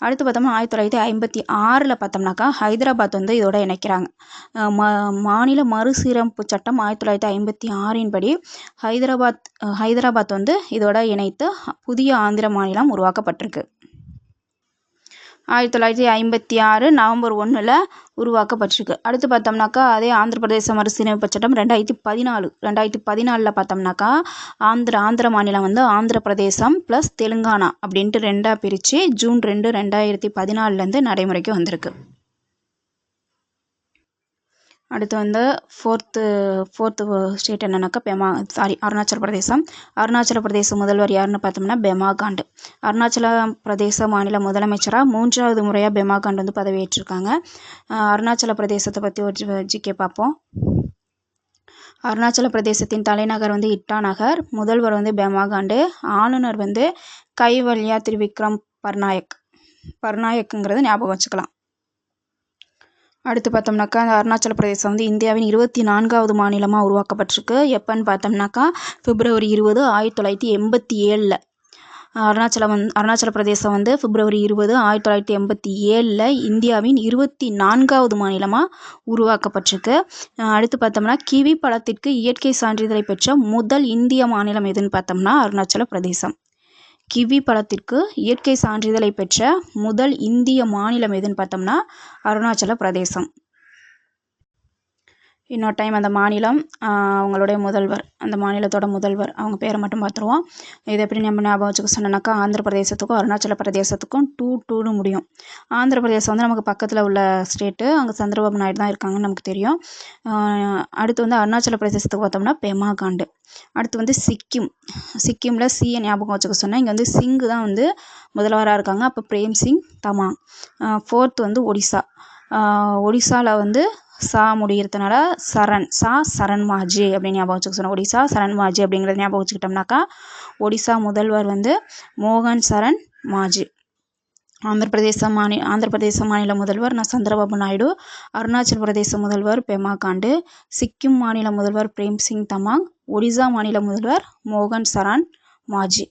அடுத்து பார்த்தோம்னா 1956 பார்த்தோம்னாக்கா ஹைதராபாத் வந்து இதோட இணைக்கிறாங்க. மாநில மறுசீரமைப்பு சட்டம் 1956 படி ஹைதராபாத் வந்து இதோட இணைத்து புதிய ஆந்திர மாநிலம் உருவாக்கப்பட்டிருக்கு. 1956 நவம்பர் 1 உருவாக்கப்பட்டிருக்கு. அடுத்து பார்த்தோம்னாக்கா அதே ஆந்திர பிரதேச மறுசீரமைப்பு சட்டம் 2014 பார்த்தோம்னாக்கா ஆந்திர மாநிலம் வந்து ஆந்திர பிரதேசம் ப்ளஸ் தெலுங்கானா அப்படின்ட்டு 2ஆக பிரித்து ஜூன் 2, 2014 நடைமுறைக்கு வந்திருக்கு. அடுத்து வந்து ஃபோர்த்து ஸ்டேட் என்னன்னாக்கா அருணாச்சல பிரதேசம். அருணாச்சல பிரதேச முதல்வர் யாருன்னு பார்த்தோம்னா பெமா காண்டு. அருணாச்சல பிரதேச மாநில முதலமைச்சராக 3வது முறையாக பெமா காண்டு வந்து பதவியேற்றிருக்காங்க. அருணாச்சல பிரதேசத்தை பற்றி ஒரு ஜிகே பார்ப்போம். அருணாச்சல பிரதேசத்தின் தலைநகர் வந்து இட்டா நகர். முதல்வர் வந்து பெமா காண்டு. ஆளுநர் வந்து கைவல்யா திரிவிக்ரம் பர்நாயக்ங்கிறது ஞாபகம் வச்சுக்கலாம். அடுத்து பார்த்தோம்னாக்கா அருணாச்சல பிரதேசம் வந்து இந்தியாவின் 24வது மாநிலமாக உருவாக்கப்பட்டிருக்கு. எப்போன்னு பார்த்தோம்னாக்கா பிப்ரவரி 20, 1987. அருணாச்சல பிரதேசம் வந்து பிப்ரவரி 20, 1987 இந்தியாவின் 24வது மாநிலமாக உருவாக்கப்பட்டிருக்கு. அடுத்து பார்த்தோம்னா கிவி பழத்திற்கு இயற்கை சான்றிதழை பெற்ற முதல் இந்திய மாநிலம் எதுன்னு பார்த்தோம்னா அருணாச்சல பிரதேசம். கிவி பழத்திற்கு இயற்கை சான்றிதழை பெற்ற முதல் இந்திய மாநிலம் எதுன்னு பார்த்தோம்னா அருணாச்சல பிரதேசம். இன்னொரு டைம் அந்த மாநிலம் அவங்களுடைய முதல்வர், அந்த மாநிலத்தோட முதல்வர் அவங்க பேரை மட்டும் பார்த்துருவோம். இது எப்படி நம்ம ஞாபகம் வச்சுக்க சொன்னோன்னாக்கா ஆந்திர பிரதேசத்துக்கும் அருணாச்சல பிரதேசத்துக்கும் 2 முடியும். ஆந்திர பிரதேசம் வந்து நமக்கு பக்கத்தில் உள்ள ஸ்டேட்டு. அங்கே சந்திரபாபு நாயுடு தான் இருக்காங்கன்னு நமக்கு தெரியும். அடுத்து வந்து அருணாச்சல பிரதேசத்துக்கு பார்த்தோம்னா பெமா காண்டு. அடுத்து வந்து சிக்கிமில் சியை ஞாபகம் வச்சுக்க சொன்னேன். இங்கே வந்து சிங்கு தான் வந்து முதல்வராக இருக்காங்க. அப்போ பிரேம் சிங் தமாங். 4th வந்து ஒடிசாவில் வந்து சா முடிகிறதுனால சரண் மாஜி அப்படின்னு ஞாபகம் வச்சுக்க சொன்னோம். ஒடிசா சரண் மாஜி அப்படிங்கிறத ஞாபகம் வச்சுக்கிட்டோம்னாக்கா ஒடிசா முதல்வர் வந்து மோகன் சரண் மாஜி. ஆந்திர பிரதேச மாநில முதல்வர் சந்திரபாபு நாயுடு. அருணாச்சல பிரதேச முதல்வர் பெமா காண்டு. சிக்கிம் மாநில முதல்வர் பிரேம் சிங் தமாங். ஒடிசா மாநில முதல்வர் மோகன் சரண் மாஜி.